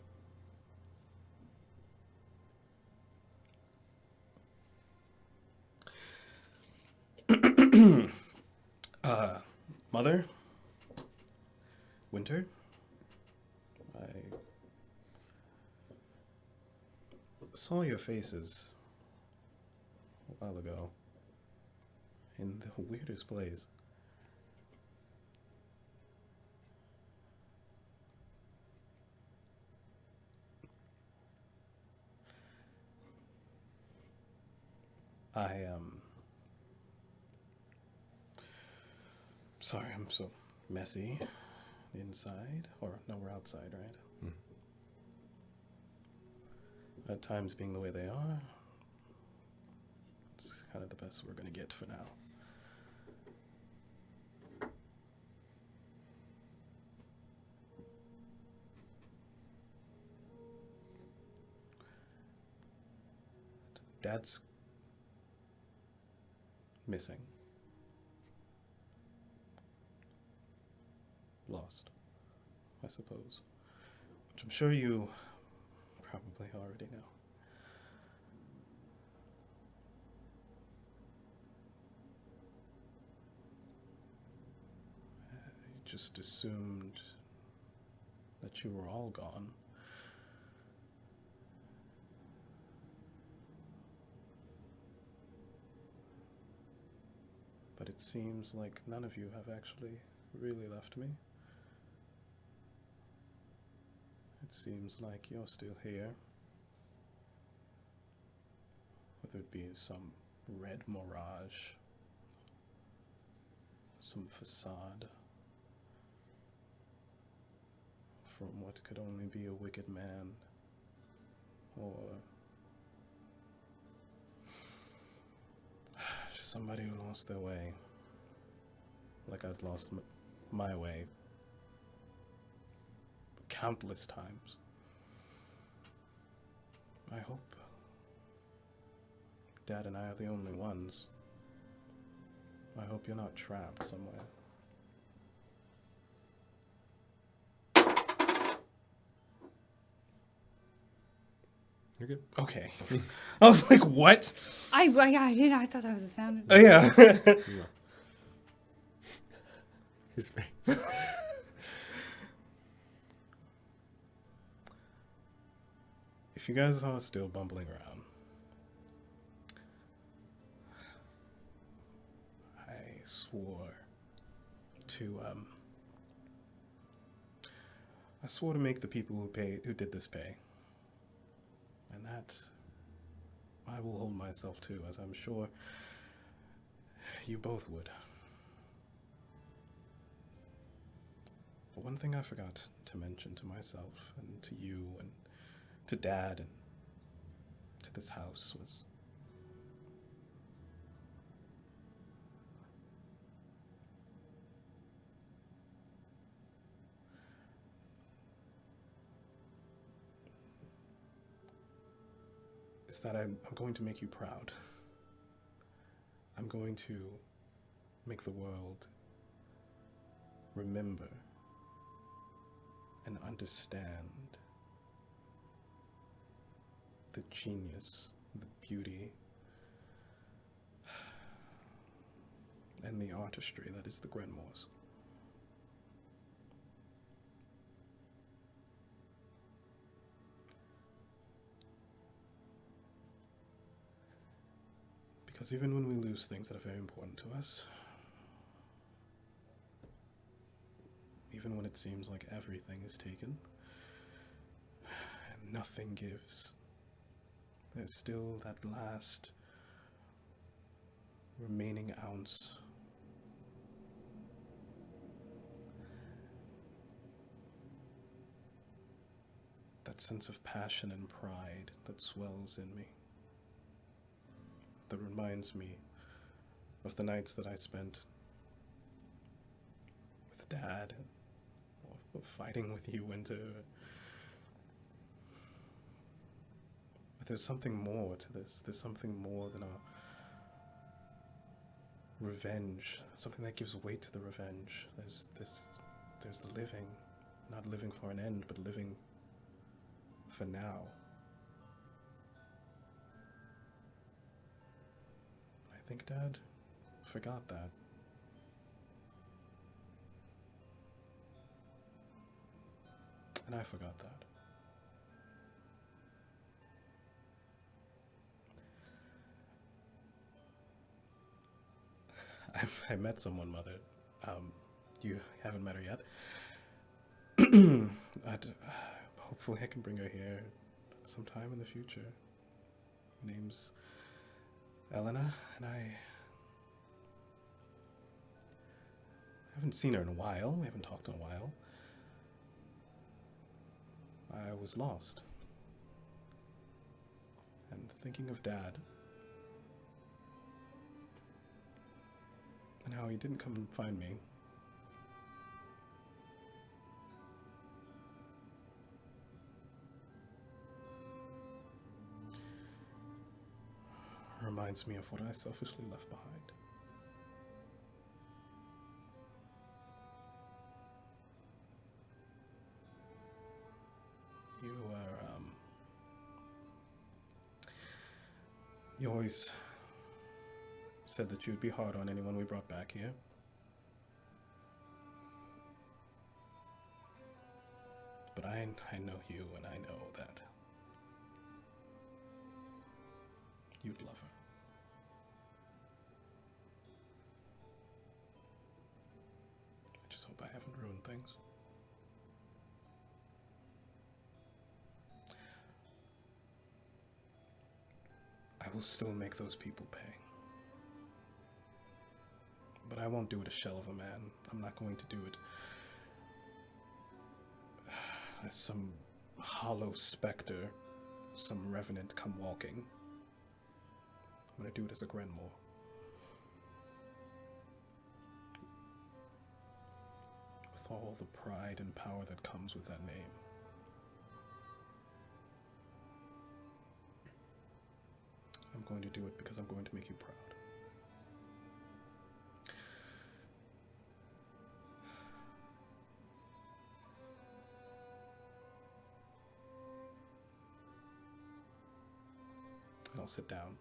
Mother? Winter? I saw your faces a while ago in the weirdest place. Sorry, I'm so messy inside. Or, no, we're outside, right? At times being the way they are, it's kind of the best we're going to get for now. Dad's missing. Lost, I suppose. Which I'm sure you probably already know. just assumed that you were all gone. But it seems like none of you have actually really left me. It seems like you're still here. Whether it be some red mirage, some facade, from what could only be a wicked man, or just somebody who lost their way, like I'd lost my way countless times. I hope Dad and I are the only ones. I hope you're not trapped somewhere. You're good. Okay. I was like, what? I thought that was a sound. Oh, yeah. No. His face. If you guys are still bumbling around, I swore to make the people who did this pay. And that I will hold myself to, as I'm sure you both would. But one thing I forgot to mention to myself and to you and to Dad and to this house was that I'm going to make you proud. I'm going to make the world remember and understand the genius, the beauty, and the artistry that is the Grenmores. Because even when we lose things that are very important to us, even when it seems like everything is taken and nothing gives, there's still that last remaining ounce that sense of passion and pride that swells in me, that reminds me of the nights that I spent with Dad, or fighting with you, Winter. But there's something more to this. There's something more than a revenge, something that gives weight to the revenge. There's living, not living for an end, but living for now. I think Dad forgot that. And I forgot that. I met someone, Mother. You haven't met her yet. Hopefully I can bring her here sometime in the future. Her name's Elena, and I haven't seen her in a while. We haven't talked in a while. I was lost. And thinking of Dad, and how he didn't come and find me. Reminds me of what I selfishly left behind. You always said that you'd be hard on anyone we brought back here. but I know you, and I know that you'd love her. I just hope I haven't ruined things. I will still make those people pay. But I won't do it a shell of a man. I'm not going to do it as some hollow specter, some revenant come walking. I'm going to do it as a Grenmore. With all the pride and power that comes with that name. I'm going to do it because I'm going to make you proud. And I'll sit down.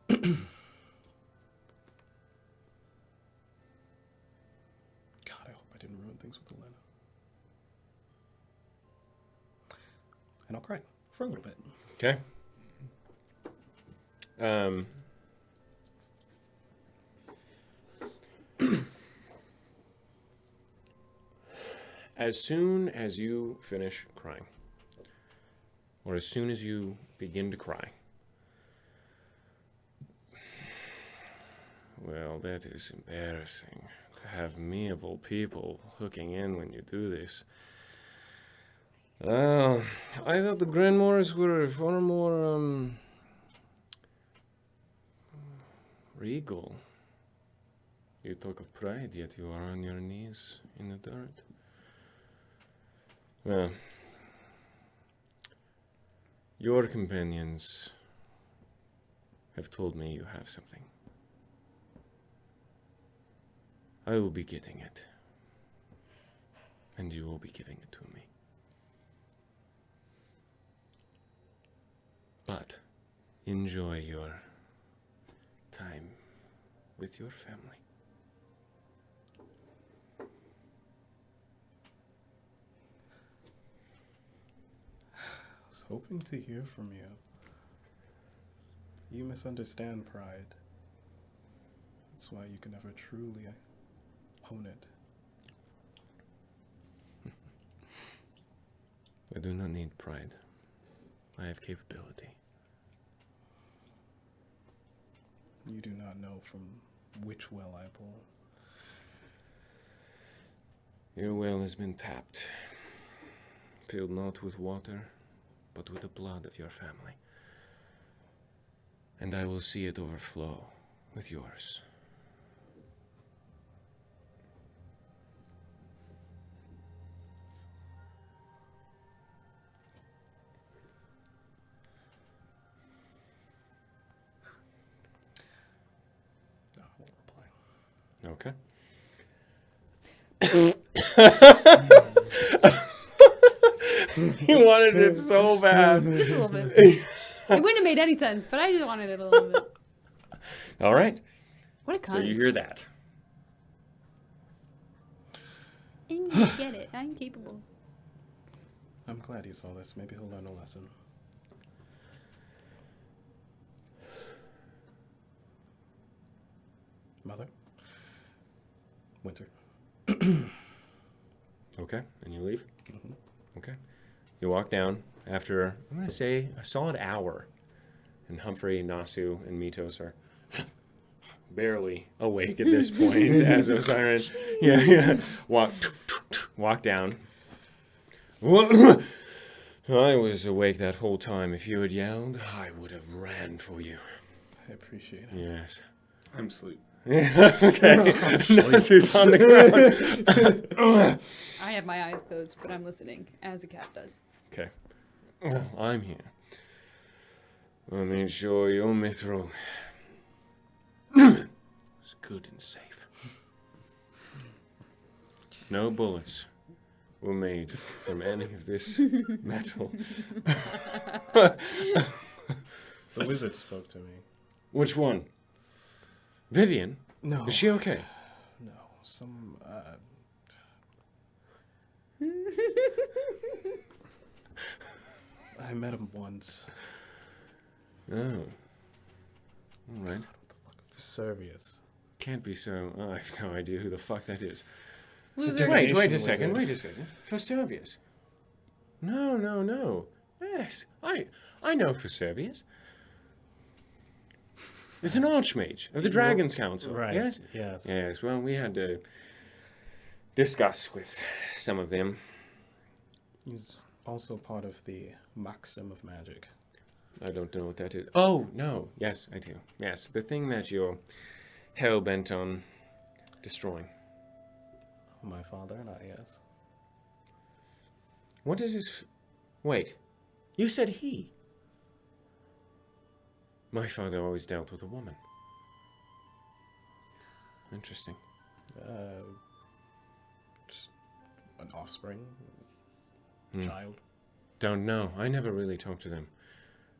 God, I hope I didn't ruin things with Elena. And I'll cry for a little bit. Okay. As soon as you finish crying, or as soon as you begin to cry, well, that is embarrassing to have me of all people hooking in when you do this. I thought the Grenmores were far more, regal. You talk of pride, yet you are on your knees in the dirt. Well, your companions have told me you have something. I will be getting it, and you will be giving it to me. But enjoy your time with your family. I was hoping to hear from you. You misunderstand pride. That's why you can never truly own it. I do not need pride. I have capability. You do not know from which well I pull. Your well has been tapped, filled not with water, but with the blood of your family. And I will see it overflow with yours. No, I won't reply. Okay. You wanted it so bad. Just a little bit. It wouldn't have made any sense, but I just wanted it a little bit. All right. What a cunt. So you hear that. And you get it. I'm capable. I'm glad you saw this. Maybe he'll learn a lesson. Mother? Winter. Okay. And you leave? Mhm. Okay. You walk down after, I'm going to say, a solid hour. And Humphrey, Nossew, and Metos are barely awake at this point as Osiris walk down. I was awake that whole time. If you had yelled, I would have ran for you. I appreciate it. Yes. I'm asleep. Yeah, okay. Nossew's on the ground. I have my eyes closed, but I'm listening, as a cat does. Okay. Well, I'm here. Let me show you Mithril. It's good and safe. No bullets were made from any of this metal. The wizard spoke to me. Which one? Vivian? No. Is she okay? No. Some, I met him once. Oh. All right. Servius. Can't be so. Oh, I have no idea who the fuck that is. It's a Wait divination a second. wizard. Wait a second. Vesuvius. No. Yes, I know Vesuvius. It's an archmage of the Dragon's Council. Right. Yes. Yes. Yes. Well, we had to discuss with some of them. He's also part of the Maxim of Magic. I don't know what that is. Oh no. Yes, I do. Yes, the thing that you're hell bent on destroying. My father and I, yes. What is his... Wait. You said he. My father always dealt with a woman. Interesting. Just an offspring, Hmm. child. Don't know. I never really talked to them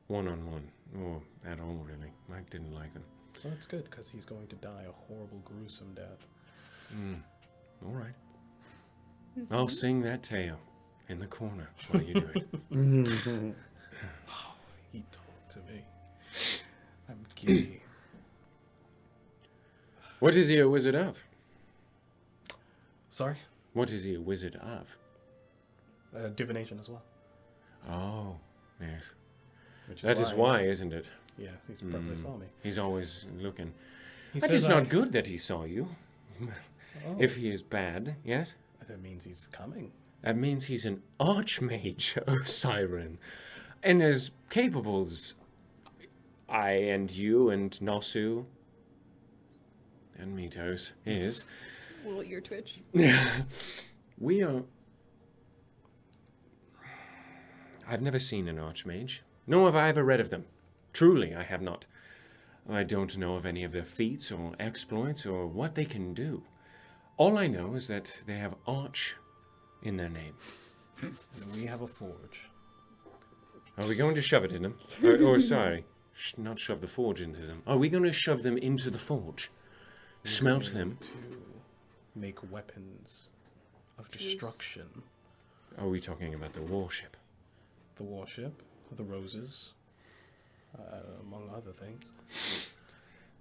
one-on-one. Or at all, really. I didn't like them. Well, it's good, because he's going to die a horrible, gruesome death. All right. I'll sing that tale in the corner while you do it. He talked to me. I'm giddy. What is he a wizard of? Sorry? What is he a wizard of? Divination as well. Oh, yes. Which That is why, isn't it? Yeah, he's probably saw me. He's always looking. He That says is not good that he saw you. Oh, If he is bad, yes? that means he's coming. That means he's an archmage, oh Siren. And as capable as I and you and Nossew and Metos is, Will your Twitch? we are... I've never seen an archmage, nor have I ever read of them. Truly, I have not. I don't know of any of their feats or exploits or what they can do. All I know is that they have arch in their name. And we have a forge. Are we going to shove it in them? Or sorry, not shove the forge into them. Are we going to shove them into the forge? Smelt them? To make weapons of destruction. Are we talking about the warship? The warship, the roses, among other things.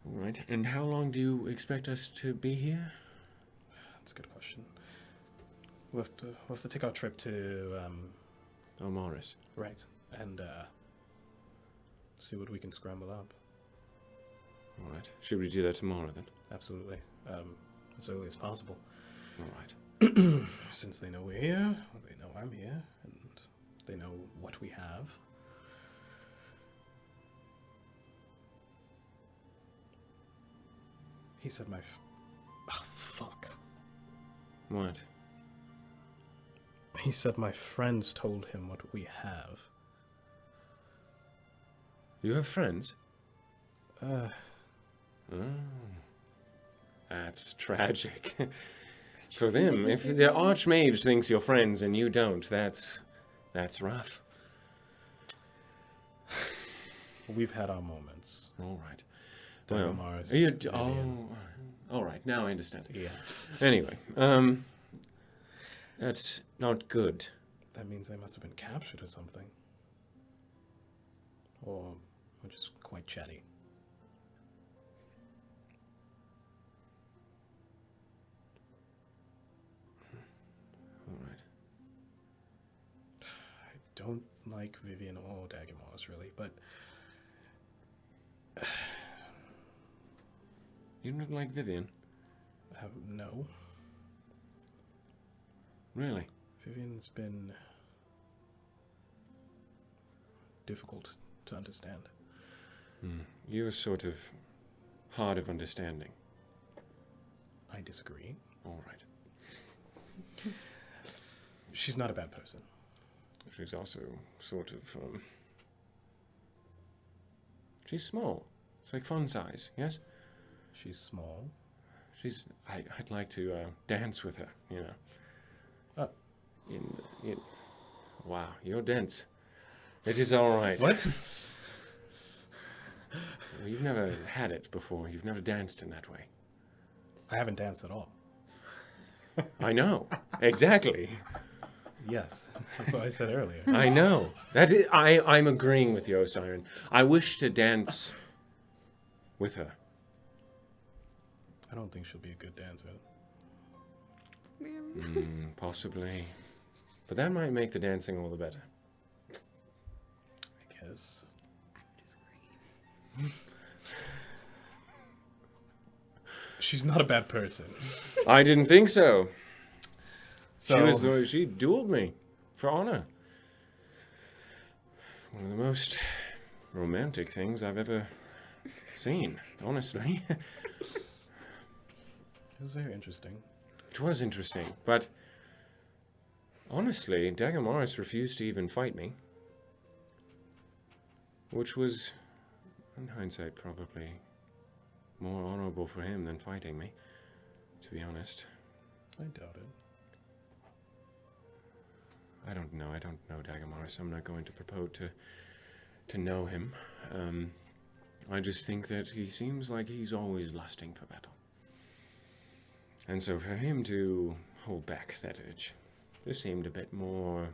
All right. And how long do you expect us to be here? That's a good question. We'll have to take our trip to, Morris. right, and see what we can scramble up. All right. Should we do that tomorrow then? Absolutely. As early as possible. All right. Since they know we're here, they know I'm here, and they know what we have. He said oh, fuck. What? He said my friends told him what we have. You have friends? Uh, Oh. That's tragic. For them, if the archmage thinks you're friends and you don't, that's rough. we've had our moments. All right. Dr. Well, Mars, are you Vivian. all right. Now I understand. Yeah. Anyway, that's not good. That means they must have been captured or something. Or just quite chatty. All right. I don't like Vivian or Dagomars, really, but You don't like Vivian? no. Really? Vivian's been difficult to understand. You're sort of hard of understanding. I disagree. All right. She's not a bad person. She's also sort of, she's small. It's like fun size, yes? She's small. I'd like to dance with her, you know. Wow, you're dense. It is all right. What? Well, you've never had it before. You've never danced in that way. I haven't danced at all. I know. Exactly. Yes, that's what I said earlier. I know. I'm agreeing with you, Osiren. I wish to dance with her. I don't think she'll be a good dancer. Possibly. But that might make the dancing all the better. I guess. She's not a bad person. I didn't think so. So She dueled me for honor. One of the most romantic things I've ever seen, honestly. it was very interesting. It was interesting, but honestly, Dagamaris refused to even fight me. Which was, in hindsight, probably more honorable for him than fighting me, to be honest. I doubt it. I don't know Dagamaris. I'm not going to purport to know him. I just think that he seems like he's always lusting for battle. And so for him to hold back that urge, this seemed a bit more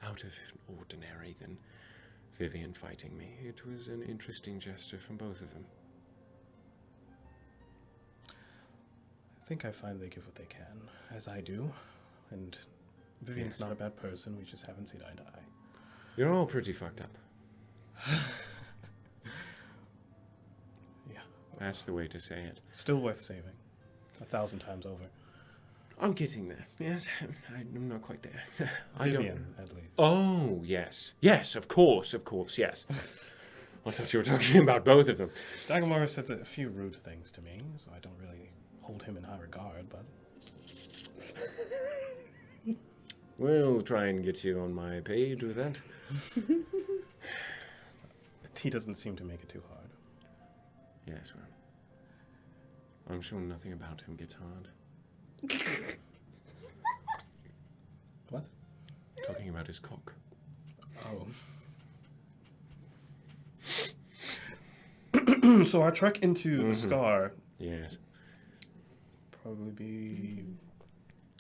out of ordinary than Vivian fighting me. It was an interesting gesture from both of them. I think I find they give what they can, as I do. And Vivian's Yes. not a bad person, we just haven't seen eye to eye. You're all pretty fucked up. Yeah. That's the way to say it. Still worth saving. 1,000 times over. I'm getting there. Yes, I'm not quite there. Vivian, at least. Oh, yes. Yes, of course, yes. I thought you were talking about both of them. Dagomar said a few rude things to me, so I don't really hold him in high regard, but... We'll try and get you on my page with that. He doesn't seem to make it too hard. Yes, well, I'm sure nothing about him gets hard. What? Talking about his cock. Oh. So our trek into the Scar Yes. probably be...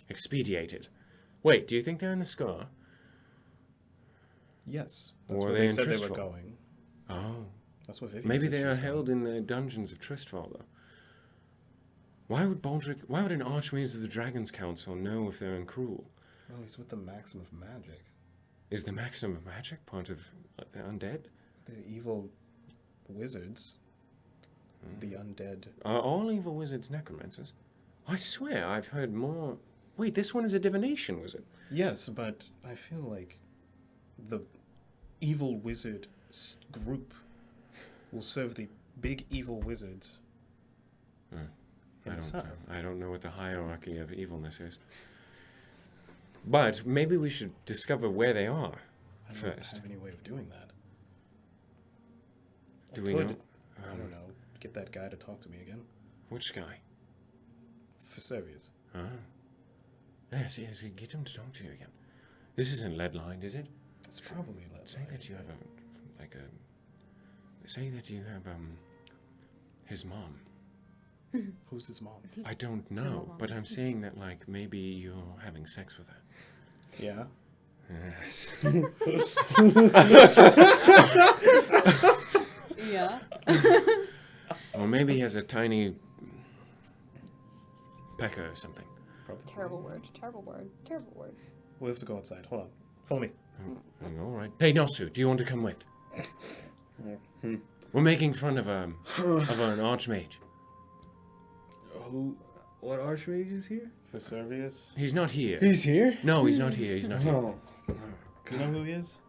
Expedited. Wait, do you think they're in the Scar? Yes. Or That's are where they they in said they were Tristfall? going. Oh. That's what Vivian Maybe said they she are was held going. in the dungeons of Tristfall, though. Why would an Archmage of the Dragon's Council know if they're in Cruel? Well, he's with the Maxim of Magic. Is the Maxim of Magic part of the undead? They're evil wizards. The undead. Are all evil wizards necromancers? I swear I've heard more... Wait, this one is a divination wizard. Yes, but I feel like the evil wizard group will serve the big evil wizards. In the south. I don't know what the hierarchy of evilness is. But maybe we should discover where they are I don't first. have any way of doing that. Do I we could, know? I don't know. Get that guy to talk to me again. Which guy? For Servius. Ah. Yes, get him to talk to you again. This isn't lead-lined, is it? It's probably Say that you have Say that you have, his mom. Who's his mom? I don't know, but I'm saying that, like, maybe you're having sex with her. Yeah. Yes. Yeah. Or maybe he has a tiny pecker or something. Probably. Terrible word. Terrible word. Terrible word. We'll have to go outside. Hold on. Follow me. All right. Hey, Nossew, do you want to come with? We're making fun of an archmage. Who? What Archmage is here? For Servius. He's not here. He's here? No, he's not here. He's not here. Oh. You know who he is?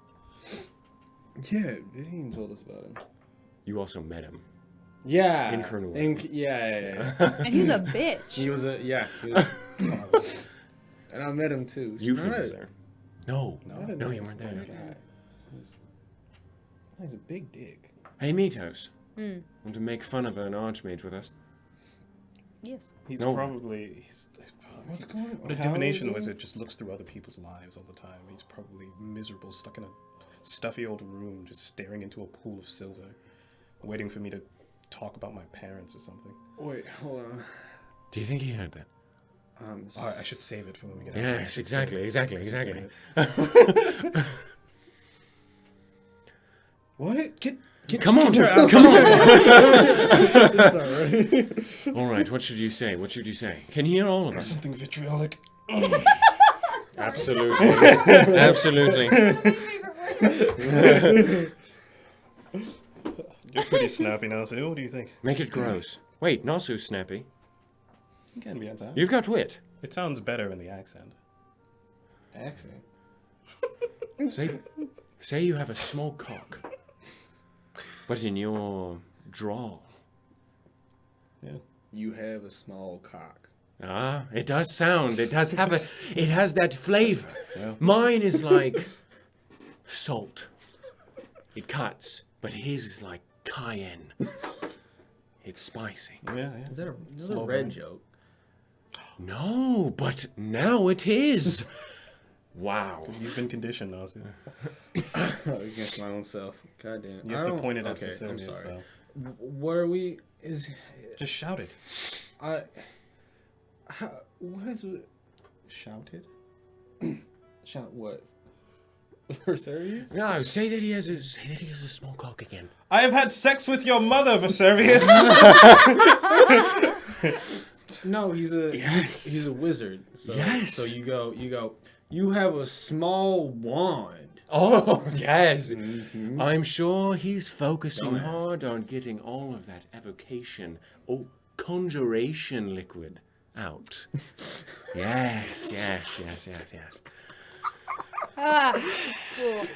Yeah, Vivian told us about him. You also met him. Yeah. In Colonel. Yeah. And he's a bitch. He was a, yeah. He was, and I met him too. You Right. was there. No. No. Not a No, you nice weren't there. guy. He's a big dick. Hey, Metos. Mm. Want to make fun of an archmage with us? Yes. He's No. probably... What's going on? But a divination wizard just looks through other people's lives all the time. He's probably miserable, stuck in a stuffy old room, just staring into a pool of silver, waiting for me to talk about my parents or something. Wait, hold on. Do you think he heard that? All right, I should save it for when we get out. Yes, exactly. What? Come on, your ass come on. It's not right. All right, what should you say? Can you hear all of us? Something vitriolic. Absolutely. Absolutely. You're pretty snappy now, Sue. What do you think? Make it gross. Wait, Nossew's snappy. You can be on time. You've got wit. It sounds better in the accent. Accent. Say you have a small cock, but in your drawl. Yeah. You have a small cock. Ah, it does sound. It does have it has that flavor. Yeah. Mine is like salt. It cuts, but his is like cayenne. It's spicy. Yeah. Is that a Slow red burn. joke? No, but now it is. Wow. You've been conditioned, Nossew. Against my own self. God damn it. You have to point it at okay, I'm Vesuvius, sorry. though. What are we? Just shout it. What is it? Shout it? Shout what? For serious? No, say that he has a small cock again. I have had sex with your mother, Vesuvius. No, he's a Yes. he's a wizard. So, Yes. So you go. You have a small wand. Oh, yes. Mhm. I'm sure he's focusing Dumbass. hard on getting all of that evocation, conjuration liquid out. Yes. Ah, cool.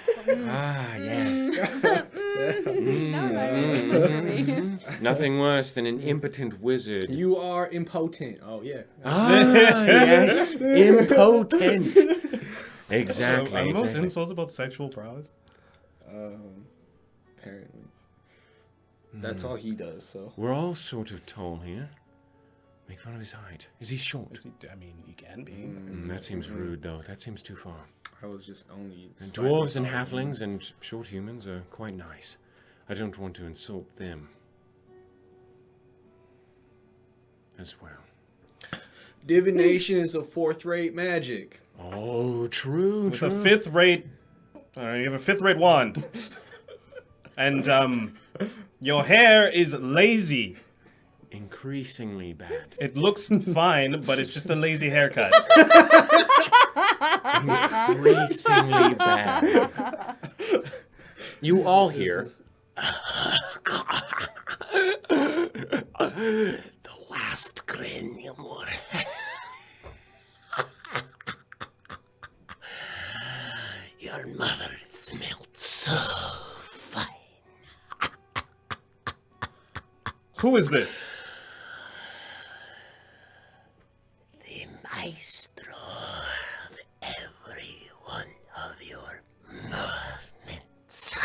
Ah, yes. Now that works for me. Nothing worse than an impotent wizard. You are impotent. Oh yeah. Ah, yes. Impotent. Exactly. Are most exactly. insults about sexual prowess? Apparently. That's all he does. So. We're all sort of tall here. Make fun of his height. Is he short? I mean, he can be. That seems rude, though. That seems too far. I was just only. And dwarves and halflings and short humans are quite nice. I don't want to insult them as well. Divination is a fourth-rate magic. Oh, true, With true. a fifth-rate... you have a fifth-rate wand. And, your hair is lazy. Increasingly bad. It looks fine, but it's just a lazy haircut. Increasingly bad. You all hear. The last cranium. Your mother smelled so fine. Who is this? The maestro of every one of your movements.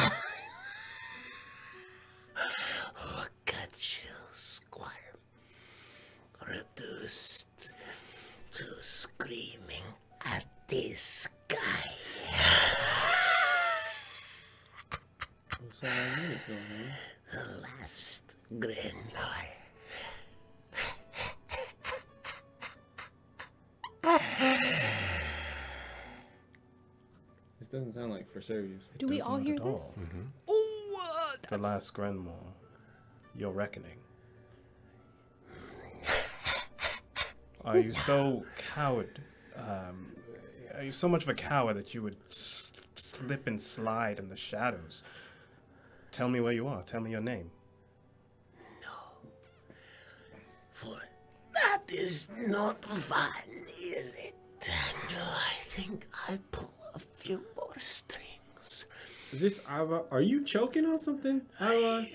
Look at you, Squire. Reduced to screaming at the sky. What's all that minutes going on? The last Grendor. This doesn't sound like for serious. Do we all Doesn't hear at all. this? The last Grenmore. Your reckoning. Are you so coward? Are you so much of a coward that you would slip and slide in the shadows? Tell me where you are. Tell me your name. For that is not fun, is it? No, I think I'll pull a few more strings. Is this Ava? Are you choking on something, Ava?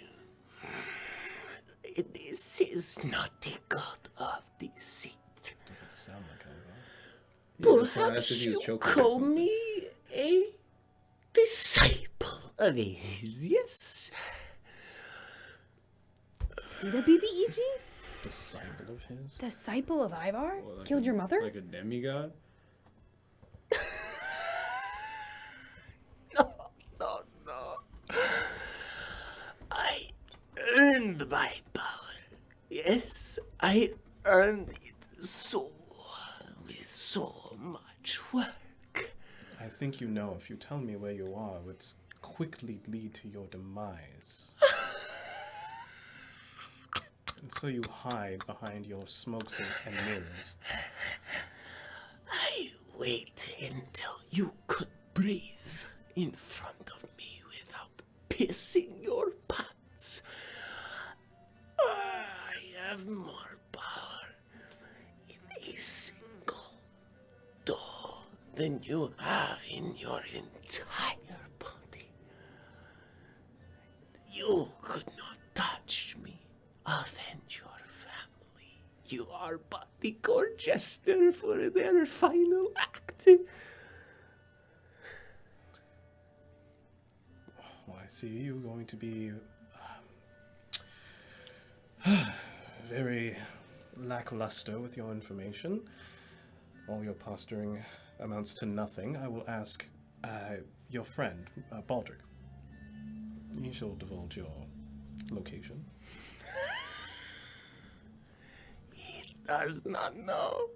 This is not the god of deceit. Doesn't sound like I That's Perhaps if he was you choking or call something. me a disciple of his, yes? The BBEG? Disciple of his? Disciple of Ivar? Well, like Killed your mother? Like a demigod? No. I earned my power. Yes, I earned it so so much work. I think you know if you tell me where you are, it would quickly lead to your demise. And so you hide behind your smokes and mirrors. I wait until you could breathe in front of me without pissing your pants. I have more power in a single door than you have in your entire body. You could not touch me, offend your family. You are but the court jester for their final act. Well, I see you're going to be very lackluster with your information. All your posturing amounts to nothing. I will ask your friend, Baldric. He shall divulge your location. He does not know.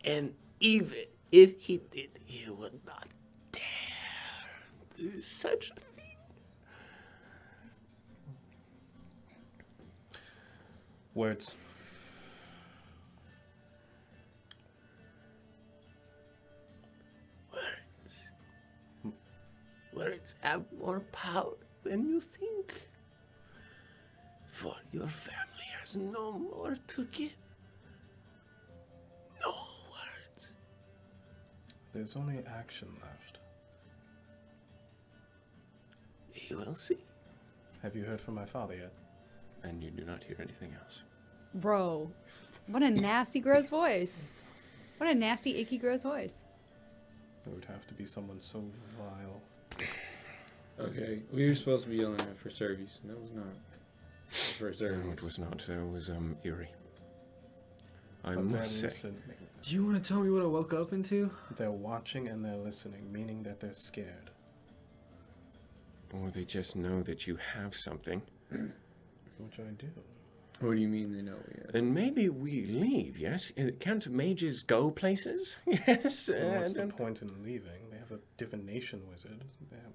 And even if he did, he would not dare do such a thing. Words. Words. Words have more power than you think. For your family has no more to give. No words. There's only action left. You will see. Have you heard from my father yet? And you do not hear anything else. Bro, what a nasty, gross voice. What a nasty, icky, gross voice. It would have to be someone so vile. Okay, we were supposed to be yelling at for service. That was not for No, service. it was not. It was eerie. I But they're must say. listening. Do you want to tell me what I woke up into? They're watching and they're listening, meaning that they're scared. Or they just know that you have something. Which I do. What do you mean they know we have? Then maybe we leave, yes? Can't mages go places? Yes. Well, what's the don't- point in leaving? They have a divination wizard.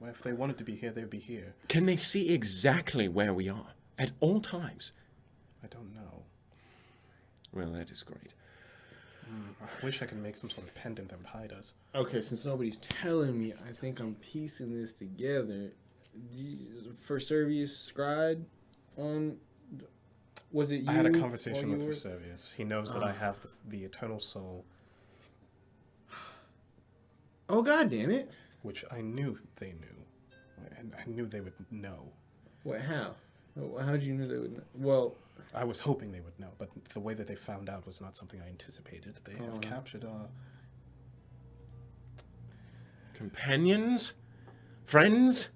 If they wanted to be here, they'd be here. Can they see exactly where we are at all times? I don't know. Well, that is great. I wish I could make some sort of pendant that would hide us. Okay, since nobody's telling me, I think I'm piecing this together. For Servius Scribe, was it you? I had a conversation while with you were- Vesuvius. He knows that I have the eternal soul, Oh, god damn it. which I knew they knew. And I knew they would know. What, how? How did you know they would know? Well, I was hoping they would know, but the way that they found out was not something I anticipated. They have captured our... Companions? Friends?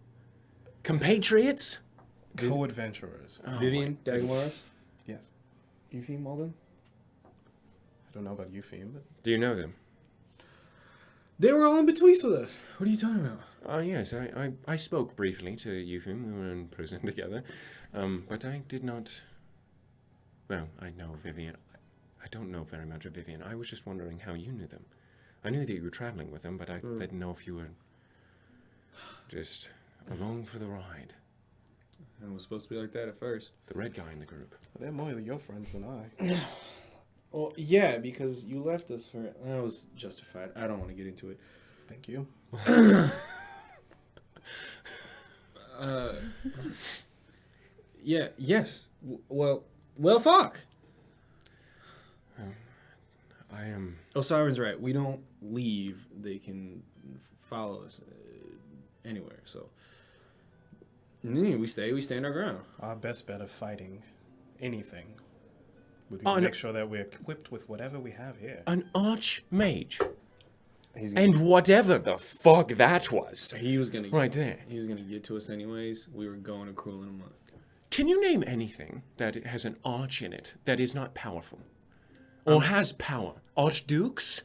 Compatriots? co-adventurers. Oh, Vivian, my Dagmaras, Yes. Eugene Malden. I don't know about Eupheme, but Do you know them? They were all in Betwixt with us. What are you talking about? Oh, yes. I spoke briefly to Eupheme. We were in prison together. But I did not... Well, I know Vivian. I don't know very much of Vivian. I was just wondering how you knew them. I knew that you were traveling with them, but I didn't know if you were just along for the ride. It was supposed to be like that at first. The red guy in the group. they're more your friends than I. Well, yeah, because you left us for... That was justified. I don't want to get into it. Thank you. Yeah, yes. Well, fuck. I am... Osiris right. We don't leave. They can follow us anywhere, so... We stand our ground. Our best bet of fighting anything would be Oh, to no. make sure that we're equipped with whatever we have here. An archmage. He's And whatever the fuck that was. he was gonna Right there. He was gonna get to us anyways. We were going to Cruel in a month. Can you name anything that has an arch in it that is not powerful? Or has power? Archdukes?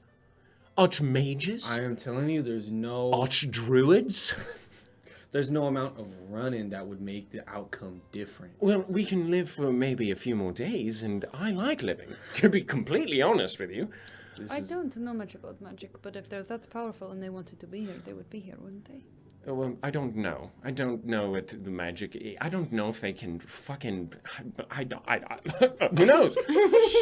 Archmages? I am telling you, there's no Archdruids? amount of running that would make the outcome different. Well, we can live for maybe a few more days, and I like living, to be completely honest with you. I don't know much about magic, but if they're that powerful and they wanted to be here, they would be here, wouldn't they? Well, I don't know. I don't know what the magic. I don't know if they can fucking. Who knows?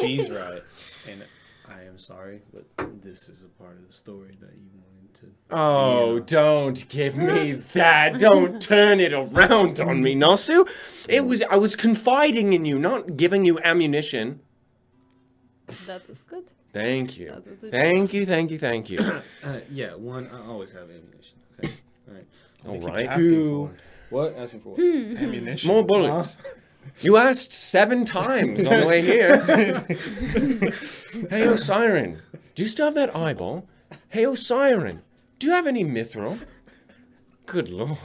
She's right, and I am sorry, but this is a part of the story that you wanted to. Oh, don't give me that. Don't turn it around on me, Nossew. I was confiding in you, not giving you ammunition. That was good. Thank you. That was good. Thank you. Yeah, one. I always have ammunition. Okay, all right. All Keep right. asking Two. for What? Asking for what? ammunition. More bullets. You asked 7 times on the way here. Hey, Siren, do you still have that eyeball? Hey, Siren, do you have any mithril? Good lord.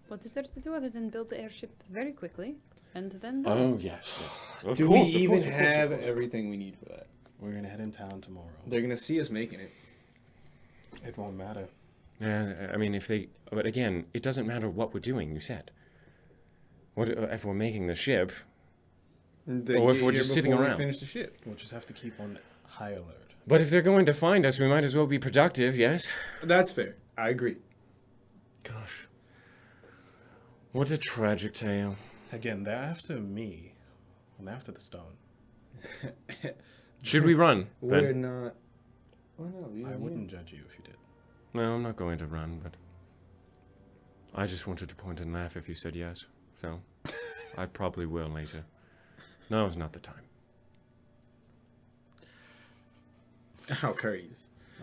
What is there to do other than build the airship very quickly and then? Oh, yes. Of Do course, we of even course, of course, of have course. everything we need for that? We're gonna head in town tomorrow. They're gonna see us making it. It won't matter. Yeah, I mean, but again, it doesn't matter what we're doing, you said. What if we're making the ship? Or if we're just sitting around. Finish the ship. We'll just have to keep on high alert. But if they're going to find us, we might as well be productive, yes? That's fair. I agree. Gosh. What a tragic tale. Again, they're after me. I'm after the stone. Should we run, We're Ben? not. Oh no, I wouldn't judge you if you did. No, I'm not going to run, but I just wanted to point and laugh if you said yes. So I probably will later. Now is not the time. How courteous.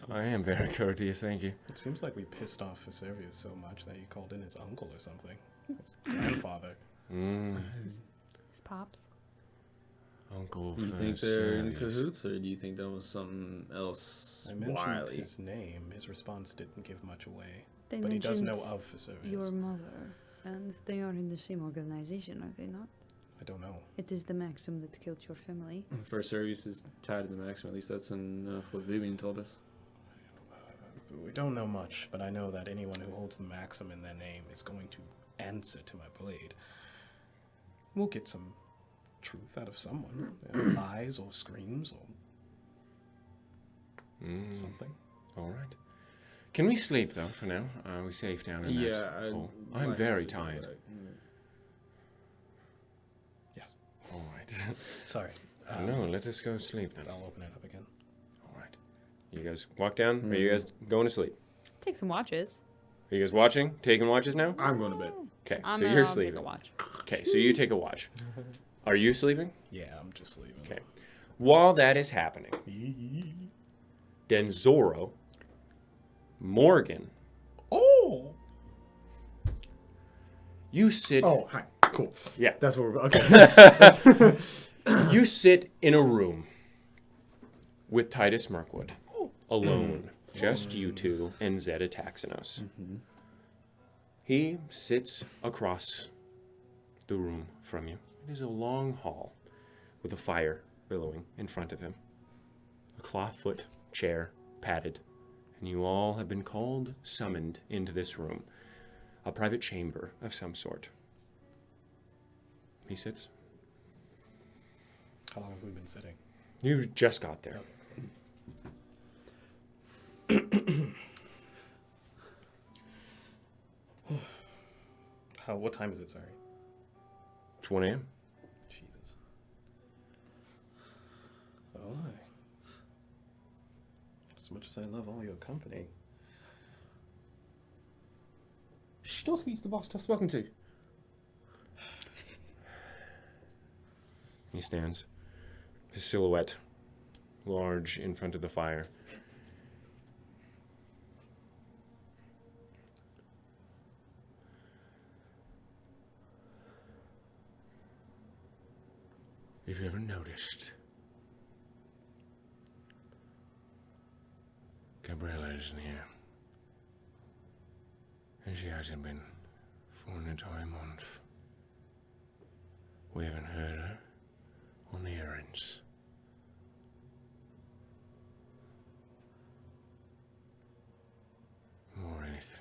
I am very courteous, thank you. It seems like we pissed off Vesuvius so much that you called in his uncle or something. His grandfather. His pops. Uncle. Do you think they're in Vesuvius. cahoots, or do you think that was something else? I mentioned wily? his name. His response didn't give much away. They But he does know mentioned of Vesuvius. your mother, and they are in the same organization, are they not? I don't know. It is the Maxim that killed your family. First service is tied to the Maxim. At least that's enough what Vivian told us. We don't know much, but I know that anyone who holds the Maxim in their name is going to answer to my blade. We'll get some truth out of someone. Lies or screams or something. All right. Can we sleep, though, for now? Are we safe down in that hole? I'm very tired. Yes. All right. Sorry. No, let us go sleep then. I'll open it up again. All right. You guys walk down? Or are you guys going to sleep? Take some watches. Are you guys watching? Taking watches now? I'm going to bed. Okay, I'm so gonna you're take sleeping. a watch. Okay, so you take a watch. Are you sleeping? Yeah, I'm just leaving. Okay. While that is happening, Denzoro, Morgan, Oh! you sit. Oh, hi. Cool. Yeah. That's what we're. Okay. You sit in a room with Titus Mirkwood, alone, just you two and Zeta Taxinos. He sits across the room from you. It is a long hall with a fire billowing in front of him. A clawfoot chair, padded, and you all have been called, summoned into this room. A private chamber of some sort. He sits. How long have we been sitting? You just got there. What time is it, sorry? It's 1 a.m. Jesus. Oh, as much as I love all your company. Shh, don't speak to the boss. I've spoken to. He stands, his silhouette large in front of the fire. If you ever noticed, Gabriella isn't here. And she hasn't been for an entire month. We haven't heard her on the errands. Or anything.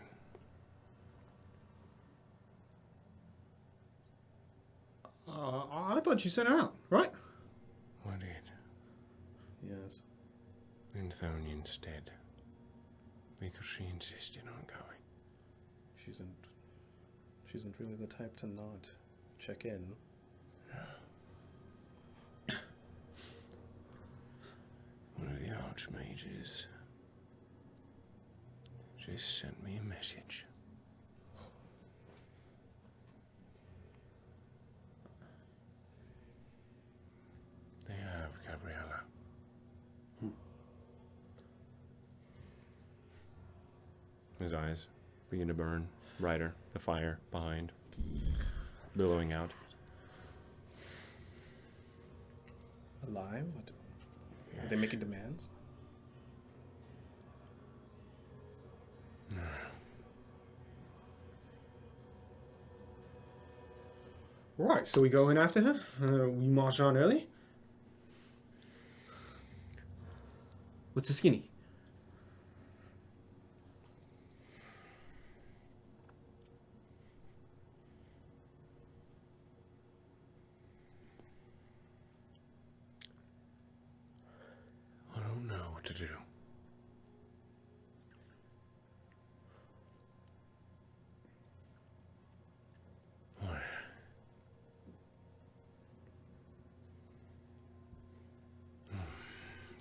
I thought you sent her out, right? What did? Anthony instead. Because she insisted on going. She isn't really the type to not check in. One of the archmages just sent me a message. They have, Gabriella. His eyes begin to burn brighter, the fire behind, billowing out. Alive? What? Are they making demands? Right, so we go in after her. We march on early. What's the skinny? I don't know what to do.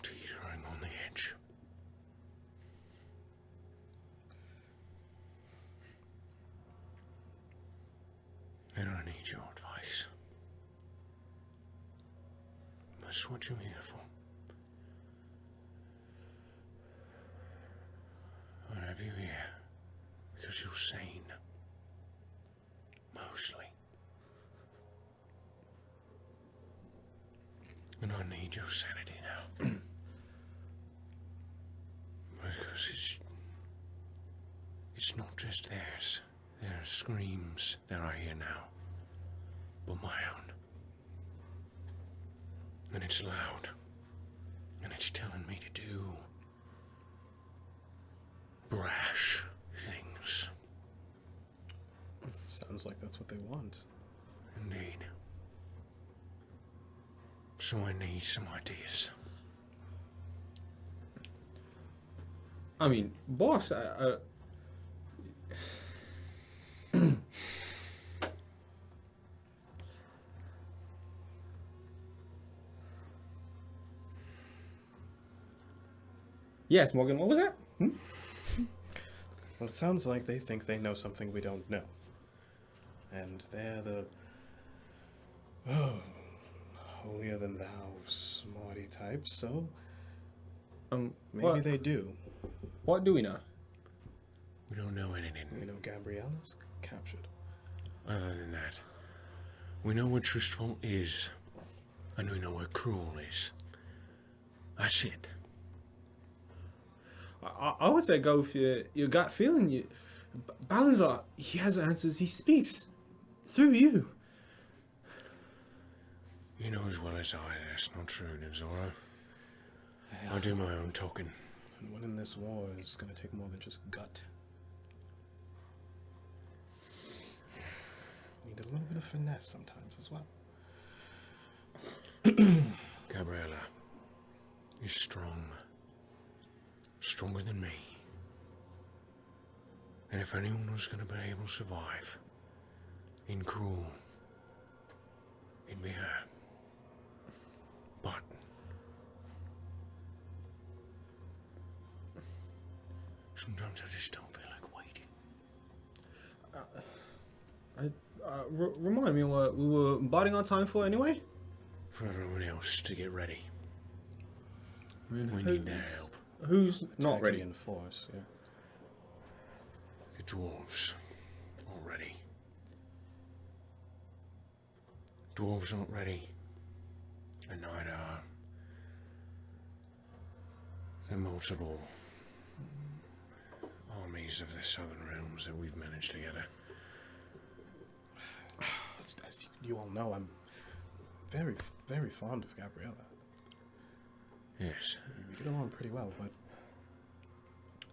Teetering on the edge. And I need your advice. That's what you're here for. I have you here because you're sane. Mostly. And I need your sanity now. Because it's not just theirs. There are screams that I hear now. But my own. And it's loud. And it's telling me to do brash things. Sounds like that's what they want. Indeed. So I need some ideas. I mean, boss, yes, Morgan, what was that? Well, it sounds like they think they know something we don't know. And they're the... holier than thou smarty types, so... maybe they do. What do we know? We don't know anything. We know Gabriella's captured. Other than that, we know what Tristful is, and we know what Cruel is. That's it. I would say go with your gut feeling. Balazar, he has answers. He speaks through you. You know as well as I that's not true, Nizora. I do my own talking. And winning this war is going to take more than just gut. Need a little bit of finesse sometimes as well. Gabriella is strong. Stronger than me. And if anyone was going to be able to survive in Cruel, it'd be her. But sometimes I just don't feel like waiting. Remind me what we were biding our time for anyway? For everyone else to get ready. We need their help. Who's not Attacking ready? in force, yeah. The dwarves aren't ready. Dwarves aren't ready. And neither are the multiple armies of the southern realms that we've managed together. As you all know, I'm very, very fond of Gabriella. Yes. We get along pretty well, but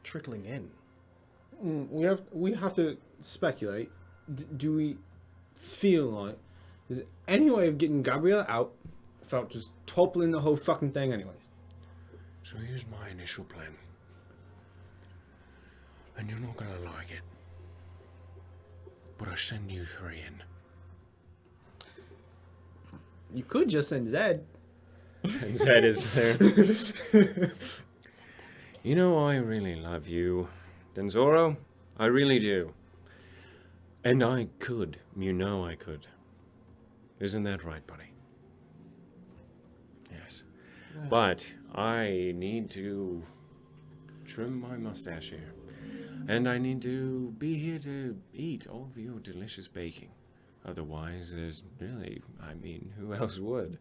trickling in. We have to speculate. Do we feel like there's any way of getting Gabriella out without just toppling the whole fucking thing anyways? So here's my initial plan. And you're not gonna like it. But I send you 3 in. You could just send Zed. And Zed is there. You know, I really love you, Denzoro. I really do. And I could. You know I could. Isn't that right, buddy? Yes. But I need to trim my mustache here. And I need to be here to eat all of your delicious baking. Otherwise, there's really, I mean, who else would?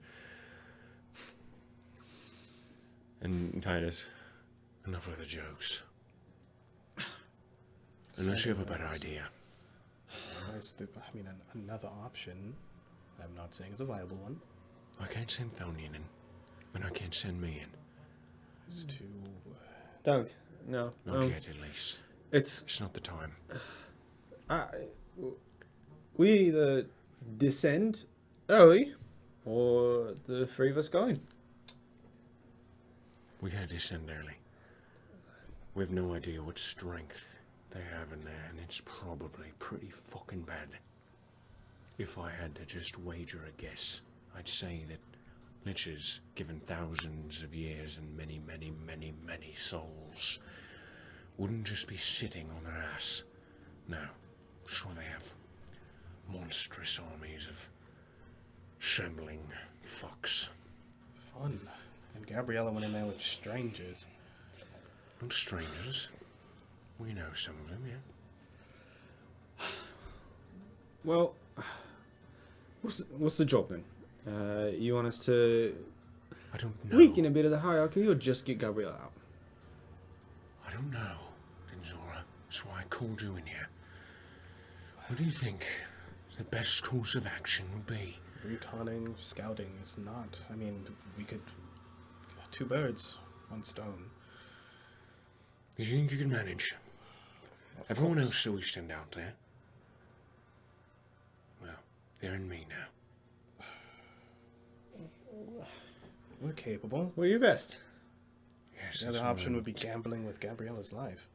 And Titus, enough of the jokes. Unless you have a better idea. Another option. I'm not saying it's a viable one. I can't send Thonian in, and I can't send me in. It's too. Don't. No. Not yet, at least. It's not the time. We either descend early, or the 3 of us going. We gotta descend early. We have no idea what strength they have in there, and it's probably pretty fucking bad. If I had to just wager a guess, I'd say that liches, given thousands of years and many, many, many, many souls, wouldn't just be sitting on their ass. No, sure they have monstrous armies of shambling fucks. Fun. And Gabriella went in there with strangers. Not strangers. We know some of them, yeah. Well, what's the job then? You want us to I don't know. weaken a bit of the hierarchy, or just get Gabriel out? I don't know, Denzora. That's why I called you in here. What do you think the best course of action would be? Reconning, scouting is not. We could. 2 birds, 1 stone. Do you think you can manage? Everyone else that we send out there? Well, they're in me now. We're capable. Well, your best. Yes, The that's other option what would be gambling with Gabriella's life.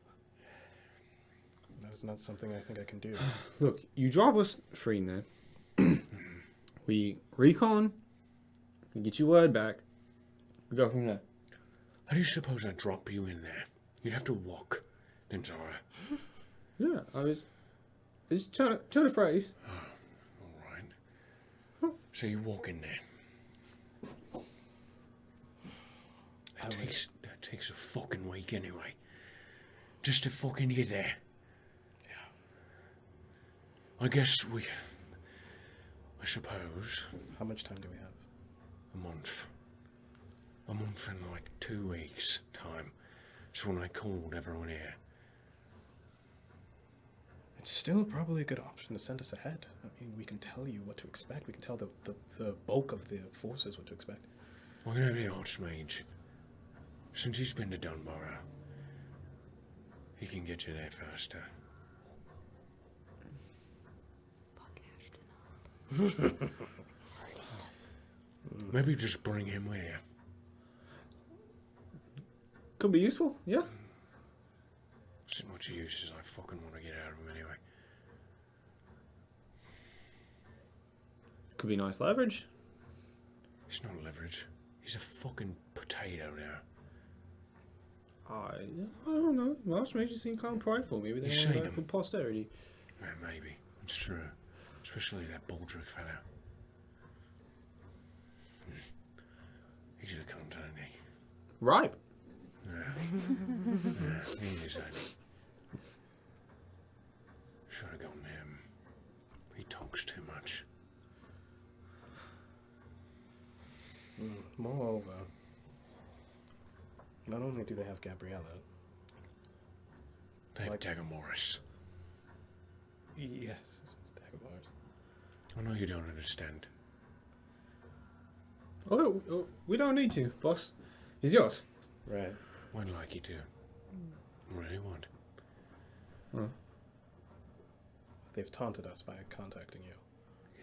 That is not something I think I can do. Look, you drop us 3 in there. We recon. We get your word back. We go from there. How do you suppose I drop you in there? You'd have to walk, Denzora. Yeah, I was. It's turn a phrase. All right. So you walk in there. That takes a fucking week anyway. Just to fucking get there. Yeah. I guess I suppose. How much time do we have? A month. A month in like 2 weeks' time. It's when I called everyone here. It's still probably a good option to send us ahead. We can tell you what to expect. We can tell the bulk of the forces what to expect. We're gonna have the Archmage. Since he's been to Dunborough, he can get you there faster. Maybe just bring him with you. Could be useful, yeah. As much use as I fucking want to get out of him anyway. Could be nice leverage. He's not leverage. He's a fucking potato now. I don't know. Last makes you seem kind of prideful. Maybe they You've want seen that him. for posterity. Yeah, maybe. It's true. Especially that Baldric fellow. He's a cunt, isn't he? Ripe. Yeah, he is, ain't he? Should have gone him. He talks too much. Moreover, not only do they have Gabriella. They have Dagger Morris. Yes, Dagobars. I know you don't understand. Oh, we don't need to, boss. He's yours. Right. I'd like you to. Really would. Huh. They've taunted us by contacting you.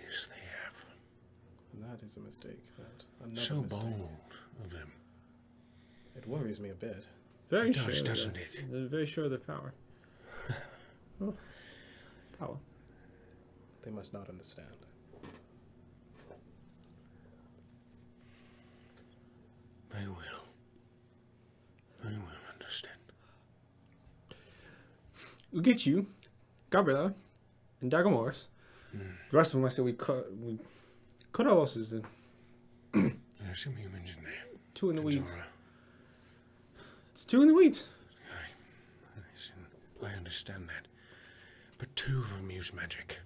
Yes, they have. And that is a mistake. That another So mistake. bold of them. It worries me a bit. Very It does, sure, doesn't it? They're very sure of their power. Oh, power. They must not understand. They will. They will understand. We'll get you, Gabriella, and Dagomorris. The rest of them, I said we cut our losses in. There's some humans in there. 2 in the weeds. Zora. It's 2 in the weeds. Listen, I understand that. But 2 of them use magic.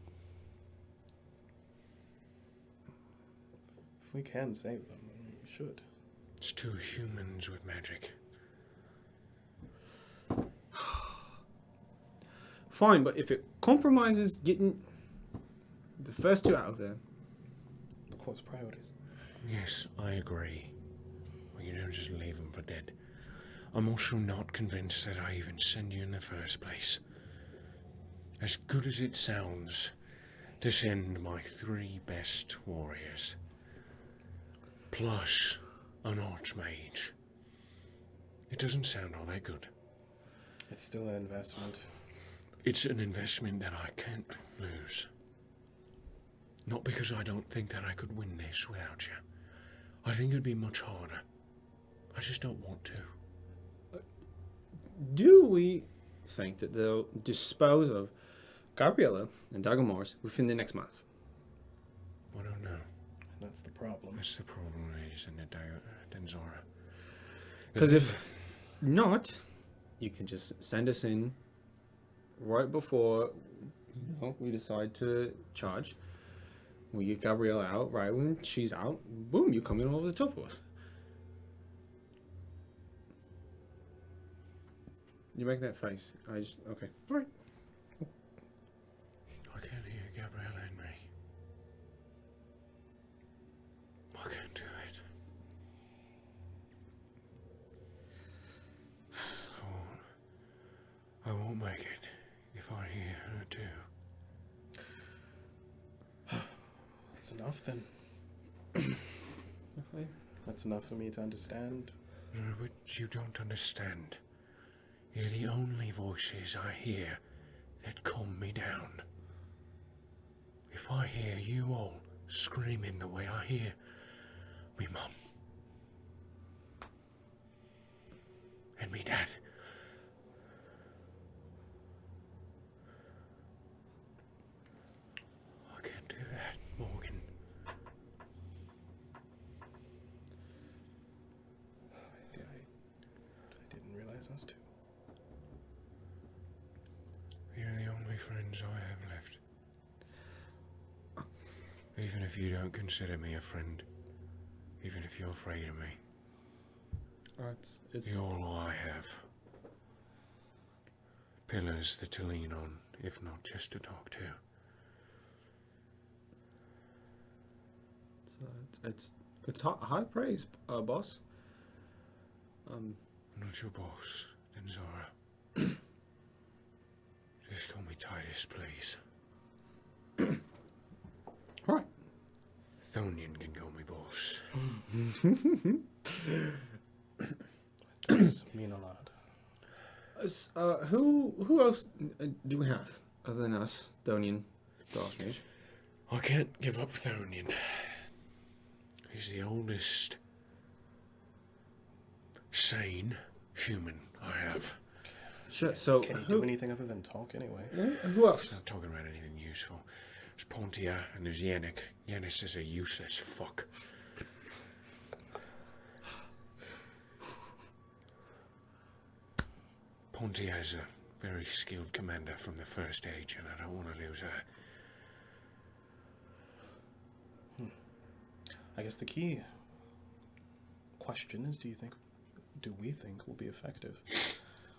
If we can save them, then we should. It's 2 humans with magic. Fine, but if it compromises getting the first 2 out of there. Of course, priorities. Yes, I agree. Well, you don't just leave them for dead. I'm also not convinced that I even send you in the first place. As good as it sounds to send my 3 best warriors, plus an archmage, it doesn't sound all that good. It's still an investment. It's an investment that I can't lose. Not because I don't think that I could win this without you. I think it'd be much harder. I just don't want to. Do we think that they'll dispose of Gabriella and Dagomorris within the next month? I don't know. That's the problem. That's the problem, ladies and Denzora. Because if not, you can just send us in right before we decide to charge. We get Gabriella out right when she's out. Boom, you come in over the top of us. You make that face. Okay. All right. I can't hear Gabriella in me. I can't do it. I won't make it if I hear her too. That's enough then. Okay. That's enough for me to understand. No, but you don't understand. You're the only voices I hear that calm me down. If I hear you all screaming the way I hear me mum and me dad, I can't do that, Morgan. I didn't realize us two. You're the only friends I have left. Even if you don't consider me a friend, even if you're afraid of me, It's you're all I have. Pillars that to lean on, if not just to talk to. it's high praise, boss. I'm not your boss, Denzora. Just call me Titus, please. All right. Thonian can call me boss. Does mean a lot. Who else do we have other than us, Donian, Darkmage? I can't give up Thonian. He's the oldest sane human I have. Sure. So Can he do anything other than talk anyway? who else? He's not talking about anything useful. There's Pontia and there's Yannick. Yannis is a useless fuck. Pontia is a very skilled commander from the first age, and I don't want to lose her. I guess the key question is, do we think we'll be effective?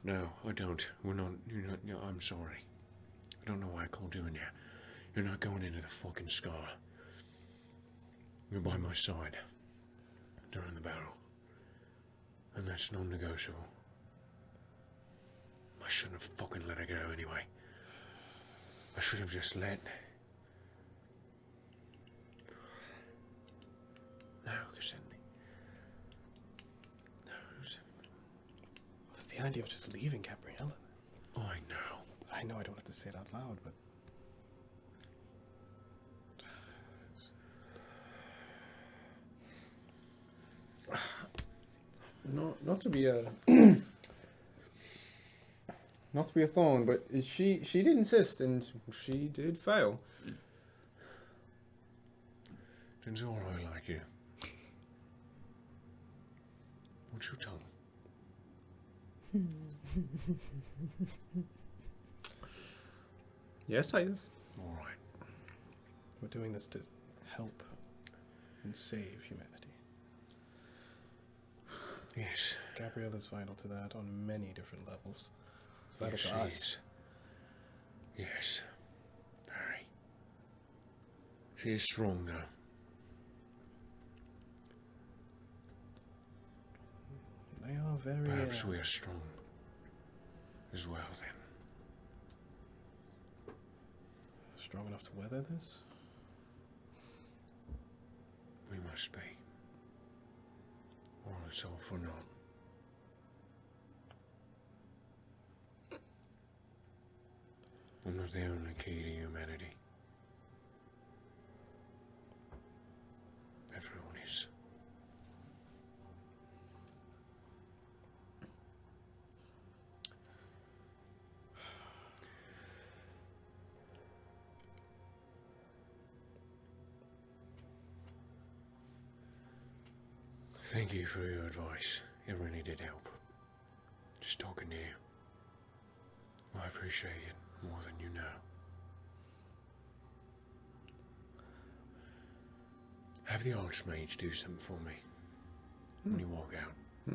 No, I don't. We're not. You're not. No, I'm sorry. I don't know why I called you in here. You're not going into the fucking scar. You're by my side during the battle, and that's non-negotiable. I shouldn't have fucking let her go anyway. I should have just let. No, Cassandra. No, the idea of just leaving Gabriella? Oh, I know. I know I don't have to say it out loud, but... Not to be a not to be a thorn, but she did insist, and she did fail. It's all right like you. What's your tongue? Yes, Titus. All right. We're doing this to help and save humanity. Yes. Gabriella's vital to that on many different levels. It's vital Yes, to she us. is. Yes. Very. She is strong, though. They are very... Perhaps we are strong as well, then. strong enough to weather this? We must be. Or it's all for naught. I'm not the only key to humanity. Everyone is. Thank you for your advice. It really did help. Just talking to you. I appreciate it more than you know. Have the Archmage do something for me when you walk out.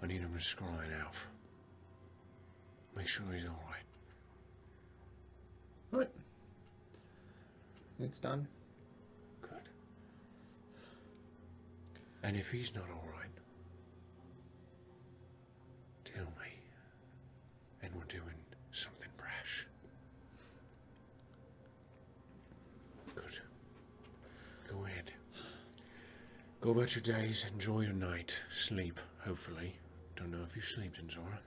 I need him to scry an elf. Make sure he's alright. Right. It's done. Good. And if he's not alright, tell me. And we're doing something brash. Good. Go ahead. Go about your days, enjoy your night, sleep, hopefully. Don't know if you slept in Zora.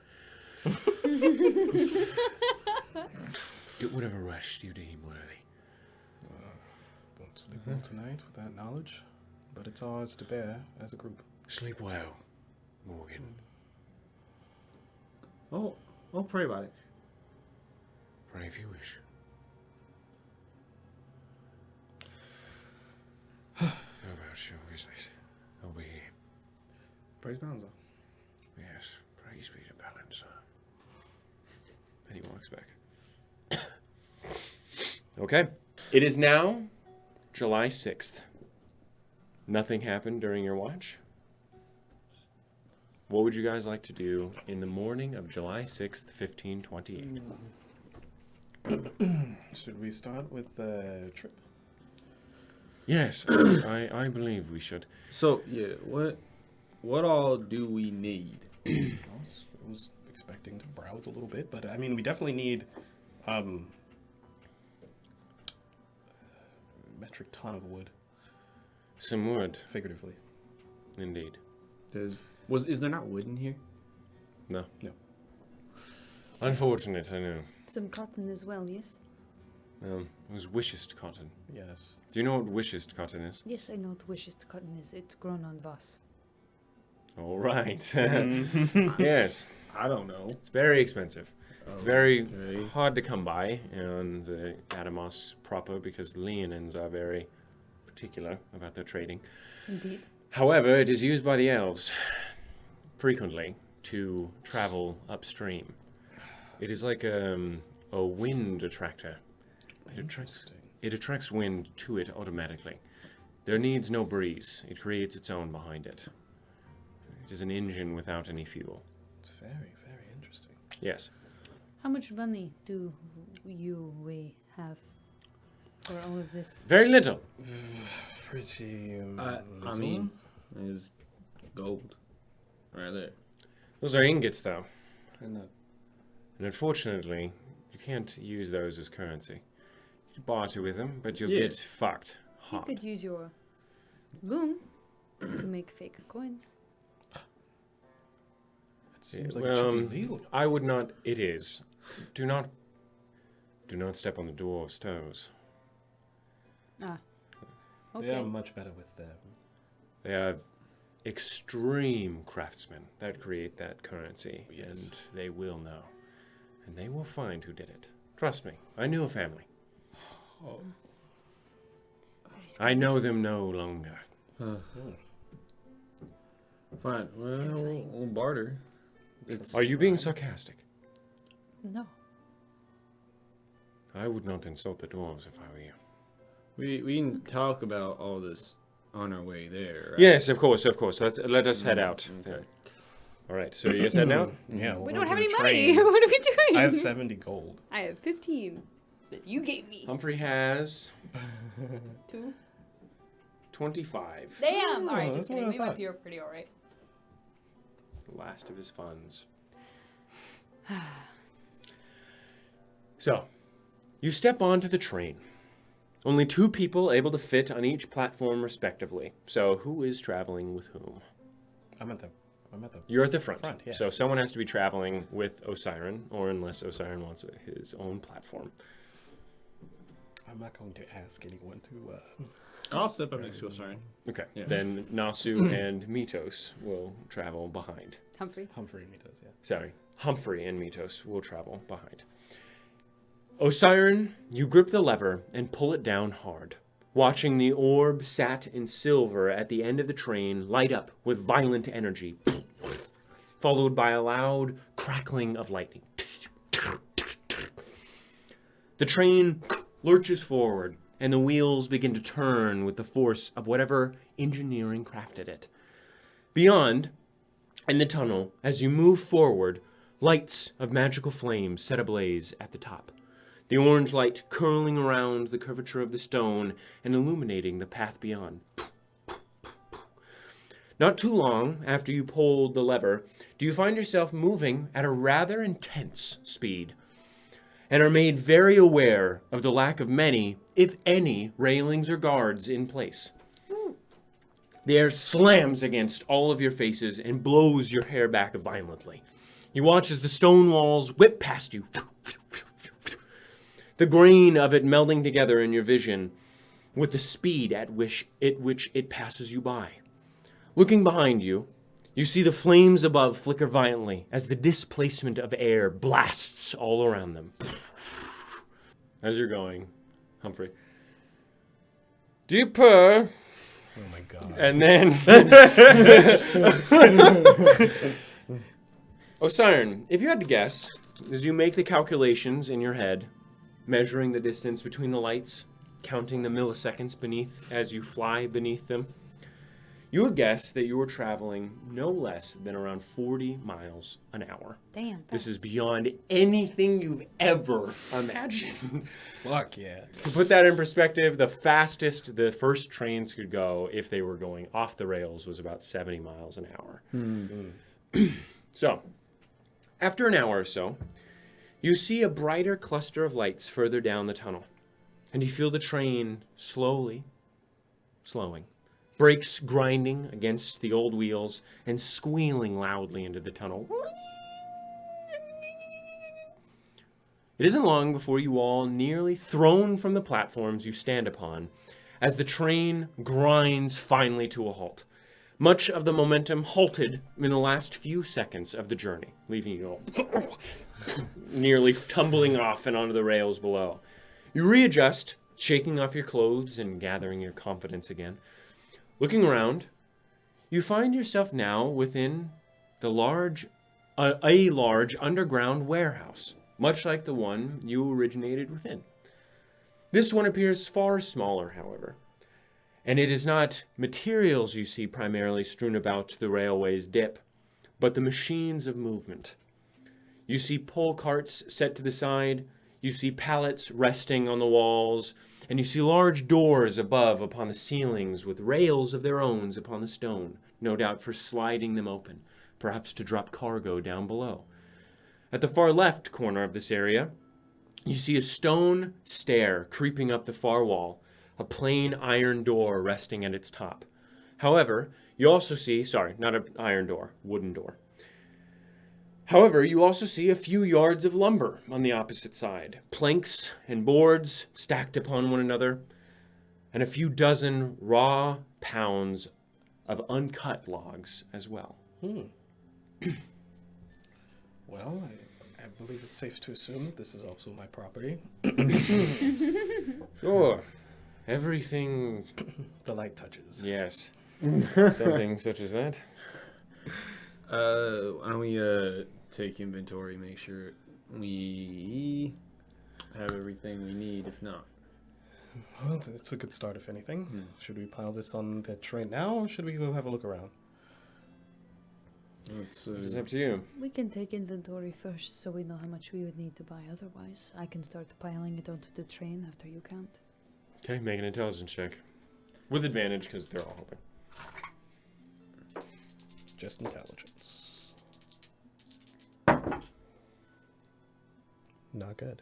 Get whatever rest you deem worthy. Won't sleep well tonight with that knowledge, but it's ours to bear as a group. Sleep well, Morgan. Oh, I'll pray about it. Pray if you wish. How about your business? I'll be here. Praise Balanza. Yes, praise be to Balancer. And he walks back. Okay. It is now July 6th. Nothing happened during your watch. What would you guys like to do in the morning of July 6th, 1528? Should we start with the trip? Yes, I believe we should. So yeah, what all do we need? I was expecting to browse a little bit, but I mean, we definitely need metric ton of wood, Some wood, figuratively. indeed. Is there not wood in here? No. No. Unfortunate, I know. Some cotton as well, yes? It was wishest cotton. Yes. Do you know what wishest cotton is? Yes, I know what wishest cotton is. It's grown on Voss. All right. Yes, I don't know. it's very expensive. It's very Okay. hard to come by, and Adamos proper, because the Leonins are very particular about their trading. Indeed. However, it is used by the elves frequently to travel upstream. It is like a wind attractor. It attracts wind to it automatically. There needs no breeze. It creates its own behind it. It is an engine without any fuel. It's very, very interesting. Yes. How much money do we have for all of this? Very little. Pretty. I mean, there's gold right there. Those are ingots, though. And And unfortunately, you can't use those as currency. You barter with them, but you'll Yeah. get fucked You hard. could use your loom to make fake coins. Seems like it should be legal. I would not. It is. Do not step on the dwarves' toes. Ah. They are Okay. much better with them. They are extreme craftsmen that create that currency, Yes. and they will know. And they will find who did it. Trust me, I knew a family. I know them no longer. Fine. Well, we'll barter. Are you being sarcastic? No. I would not insult the dwarves if I were you. We can talk about all this on our way there. Right? Yes, of course. Let us head out. Okay. All right, so you guys heading out? Yeah. We we're don't have going any to money. train. What are we doing? I have 70 gold. I have 15 that you gave me. Humphrey has 2. 25. Damn. All right, that's just what kidding. I We might thought. be pretty all right. The last of his funds. So, you step onto the train. Only 2 people able to fit on each platform respectively. So, who is traveling with whom? I'm at the. You're at the front. Yeah. So, someone has to be traveling with Osiren, or unless Osiren wants his own platform. I'm not going to ask anyone to. I'll step up next to us, sorry. Okay. Yeah. Then Nossew and Metos will travel behind. Humphrey. Humphrey and Metos, yeah. Sorry. Humphrey and Metos will travel behind. Osiren, you grip the lever and pull it down hard, watching the orb sat in silver at the end of the train light up with violent energy, followed by a loud crackling of lightning. The train lurches forward, and the wheels begin to turn with the force of whatever engineering crafted it. Beyond, in the tunnel, as you move forward, lights of magical flames set ablaze at the top. The orange light curling around the curvature of the stone and illuminating the path beyond. Not too long after you pulled the lever, do you find yourself moving at a rather intense speed, and are made very aware of the lack of many, if any, railings or guards in place. The air slams against all of your faces and blows your hair back violently. You watch as the stone walls whip past you, the grain of it melding together in your vision with the speed at which it passes you by. Looking behind you, you see the flames above flicker violently as the displacement of air blasts all around them. As you're going, Humphrey. Deeper! Oh my god. And then... Osiren, if you had to guess, as you make the calculations in your head, measuring the distance between the lights, counting the milliseconds beneath as you fly beneath them, you would guess that you were traveling no less than around 40 miles an hour. Damn. This is beyond anything you've ever imagined. Fuck yeah. To put that in perspective, the fastest the first trains could go if they were going off the rails was about 70 miles an hour. So, after an hour or so, you see a brighter cluster of lights further down the tunnel, and you feel the train slowly slowing. Brakes grinding against the old wheels and squealing loudly into the tunnel. It isn't long before you all nearly thrown from the platforms you stand upon as the train grinds finally to a halt. Much of the momentum halted in the last few seconds of the journey, leaving you all nearly tumbling off and onto the rails below. You readjust, shaking off your clothes and gathering your confidence again. Looking around, you find yourself now within a large underground warehouse, much like the one you originated within. This one appears far smaller, however, and it is not materials you see primarily strewn about the railway's dip, but the machines of movement. You see pull carts set to the side, you see pallets resting on the walls, and you see large doors above upon the ceilings with rails of their own upon the stone, no doubt for sliding them open, perhaps to drop cargo down below. At the far left corner of this area, you see a stone stair creeping up the far wall, a plain iron door resting at its top. However, you also see, not an iron door, wooden door. However, you also see a few yards of lumber on the opposite side. Planks and boards stacked upon one another, and a few dozen raw pounds of uncut logs as well. Well, I believe it's safe to assume that this is also my property. Sure. Everything... The light touches. Yes. Something such as that. Why don't we take inventory, make sure we have everything we need, if not. Well, it's a good start, if anything. Should we pile this on the train now, or should we go have a look around? It's It's up to you. We can take inventory first so we know how much we would need to buy otherwise. I can start piling it onto the train after you count. Okay, make an intelligence check. With advantage, because they're all helping. Just intelligence. Not good.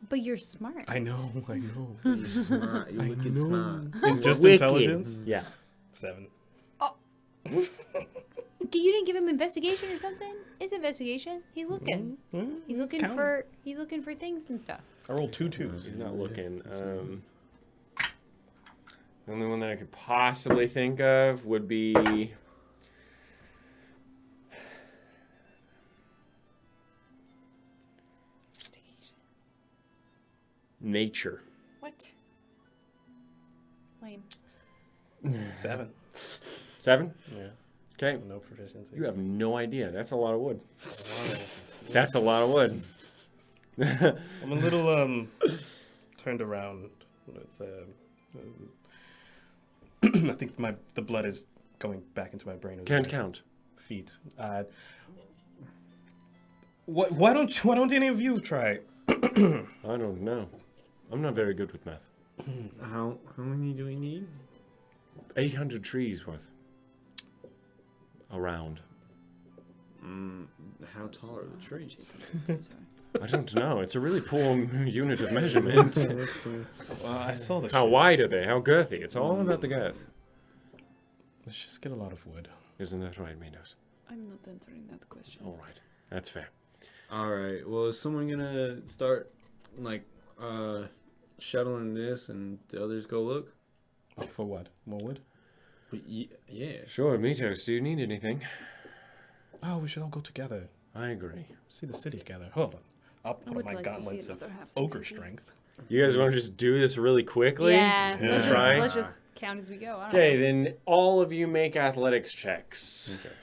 But you're smart. I know. You're smart. You're wicked smart. In just Wicked. intelligence? Yeah. 7. Okay, you didn't give him investigation or something? It's investigation. He's looking. He's looking for things and stuff. I rolled 2 2s. He's not looking. The only one that I could possibly think of would be... nature. What? Lame. 7. 7? Yeah. Okay. No proficiency. You have no idea. That's a lot of wood. That's a lot of wood. I'm a little turned around with I think the blood is going back into my brain. Can't count. Feet. Why don't any of you try? I don't know. I'm not very good with math. How many do we need? 800 trees worth. Around. How tall are the trees? I don't know. It's a really poor unit of measurement. I saw the. How wide are they? How girthy? It's all about the girth. Let's just get a lot of wood. Isn't that right, Metos? I'm not answering that question. All right. That's fair. All right. Well, is someone gonna start like shuttling this, and the others go look? For what? More wood? But yeah. Sure, Metos. Do you need anything? Oh, we should all go together. I agree. See the city together. Hold on. I'll put would on my like to see gauntlets of another half ogre city. strength. You guys want to just do this really quickly? Yeah, Try? let's just count as we go. I don't Okay, know. then all of you make athletics checks. Okay.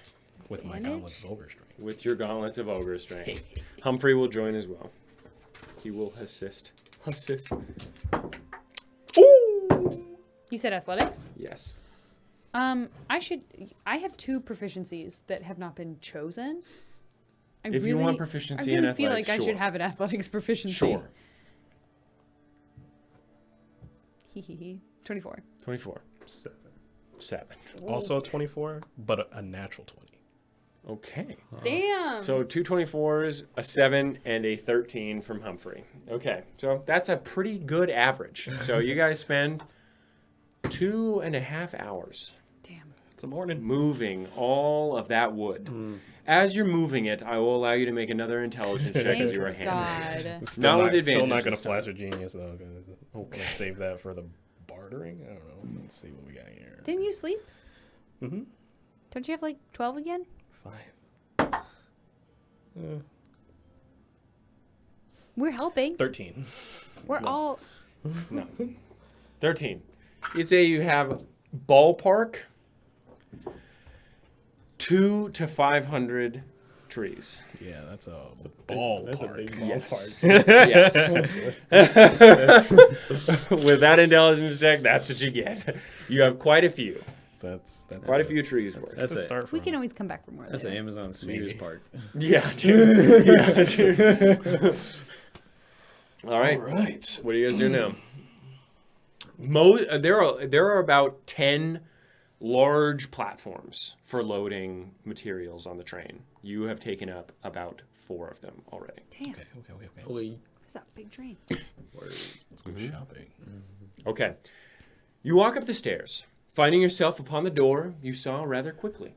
With my Advantage? gauntlets of ogre strength. With your gauntlets of ogre strength. Humphrey will join as well. He will assist. Assist. Ooh! You said athletics? Yes. I have 2 proficiencies that have not been chosen. If you want proficiency in I really feel athletics, like I sure. should have an athletics proficiency. Sure. Hee hee hee. 24. 24. 7. Also a 24, but a natural 20. Okay. Damn. So 2 24s, a 7, and a 13 from Humphrey. Okay, so that's a pretty good average. So you guys spend 2.5 hours Damn. It's a morning. moving all of that wood. As you're moving it, I will allow you to make another intelligence check Thank as you are handling it. God. Still Not with Still advantage not going this to flash a genius, though. Okay. Save that for the bartering? I don't know. Let's see what we got here. Didn't you sleep? Mm-hmm. Don't you have like 12 again? 5. We're helping. 13. We're all. No. 13. You'd say you have ballpark 200 to 500 trees. Yeah, that's a ballpark. That's a big Yes. ballpark. Yes. With that intelligence check, that's what you get. You have quite a few. That's Quite a few trees worth. That's a it. start We from. can always come back for more. That's an later. Amazon Spheres Maybe. Park. Yeah, dude. Yeah, dude. All right. All right. What do you guys do now? There are about 10 large platforms for loading materials on the train. You have taken up about 4 of them already. Damn. Okay. Holy. It's that big train. Let's go shopping. Okay. You walk up the stairs, finding yourself upon the door you saw rather quickly.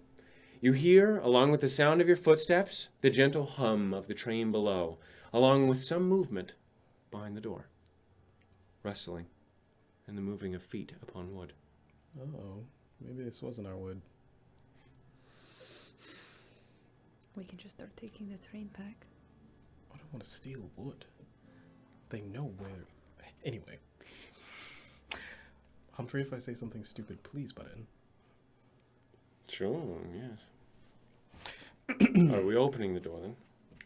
You hear, along with the sound of your footsteps, the gentle hum of the train below, along with some movement behind the door. Rustling, and the moving of feet upon wood. Oh, maybe this wasn't our wood. We can just start taking the train back. I don't want to steal wood. They know where. Anyway. Humphrey, if I say something stupid, please butt in. Sure, yes. Are we opening the door then?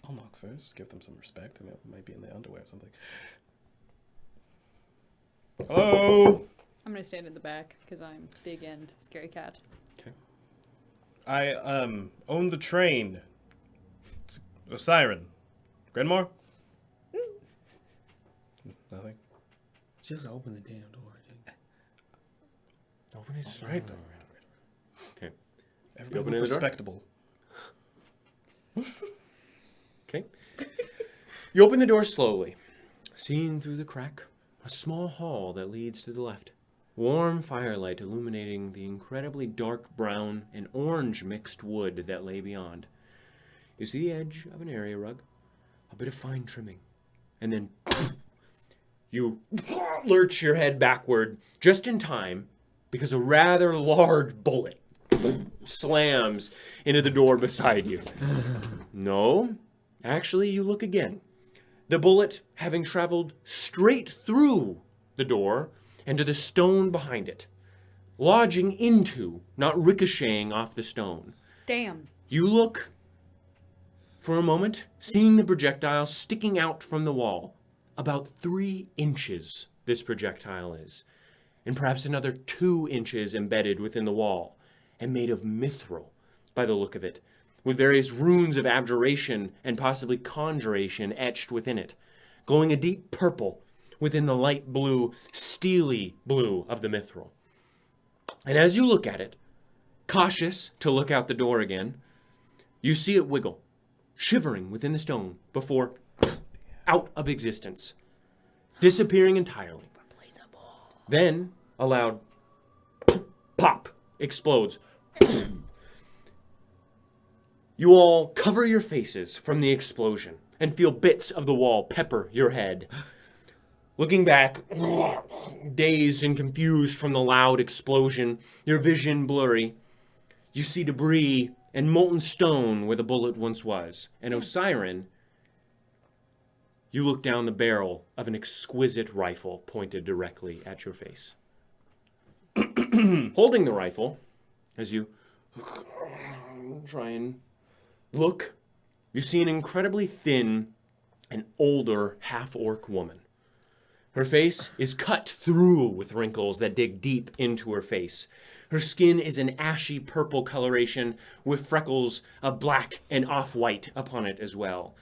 I'll knock first, give them some respect. I mean, it might be in their underwear or something. Hello! I'm gonna stand in the back because I'm big and scary cat. Okay. I, own the train. It's a siren. Grenmore? Nothing? Just open the damn door. Open his Right. Okay. Everybody opening look the door? respectable. Okay. You open the door slowly, seeing through the crack a small hall that leads to the left. Warm firelight illuminating the incredibly dark brown and orange mixed wood that lay beyond. You see the edge of an area rug, a bit of fine trimming, and then you lurch your head backward just in time because a rather large bullet slams into the door beside you. No, actually, you look again. The bullet having traveled straight through the door and to the stone behind it, lodging into, not ricocheting off the stone. Damn. You look for a moment, seeing the projectile sticking out from the wall. About 3 inches this projectile is, and perhaps another 2 inches embedded within the wall, and made of mithril, by the look of it, with various runes of abjuration and possibly conjuration etched within it, glowing a deep purple within the light blue, steely blue of the mithril. And as you look at it, cautious to look out the door again, you see it wiggle, shivering within the stone before out of existence, disappearing entirely. Then a loud pop explodes. You all cover your faces from the explosion and feel bits of the wall pepper your head. Looking back, dazed and confused from the loud explosion, your vision blurry, you see debris and molten stone where the bullet once was. And Osiren, you look down the barrel of an exquisite rifle pointed directly at your face. Holding the rifle, as you try and look, you see an incredibly thin and older half-orc woman. Her face is cut through with wrinkles that dig deep into her face. Her skin is an ashy purple coloration with freckles of black and off-white upon it as well.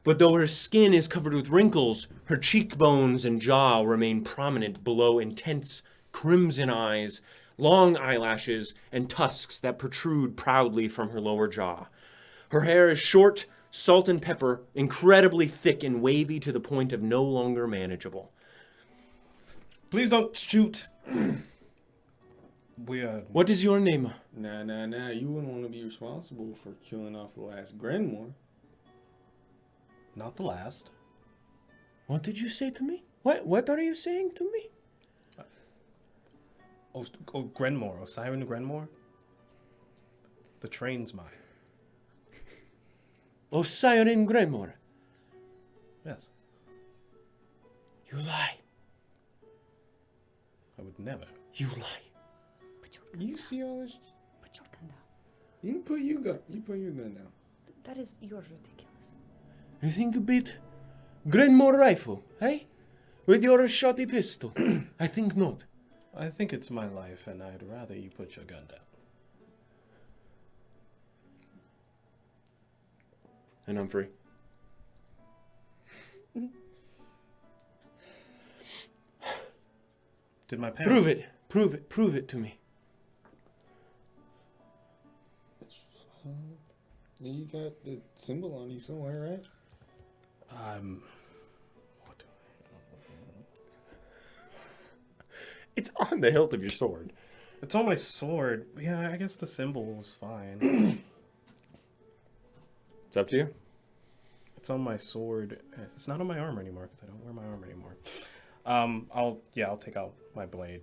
But though her skin is covered with wrinkles, her cheekbones and jaw remain prominent below intense crimson eyes, long eyelashes, and tusks that protrude proudly from her lower jaw. Her hair is short, salt and pepper, incredibly thick and wavy to the point of no longer manageable. Please don't shoot. We are. What is your name? Nah. You wouldn't want to be responsible for killing off the last Grenmore. Not the last. What did you say to me? What are you saying to me? Oh, Grenmore. Osiren Grenmore? The train's mine. Osiren Gremor. Yes. You lie. I would never. You lie. You see all this? Put your gun down. You put your gun down. That is your ridiculous. You think a bit Grenmore rifle, eh? With your shoddy pistol. I think not. I think it's my life, and I'd rather you put your gun down. And Humphrey. Did my parents... Prove it to me. You got the symbol on you somewhere, right? What do It's on the hilt of your sword. It's on my sword. Yeah, I guess the symbol was fine. It's up to you. It's on my sword. It's not on my armor anymore because I don't wear my armor anymore. I'll take out my blade.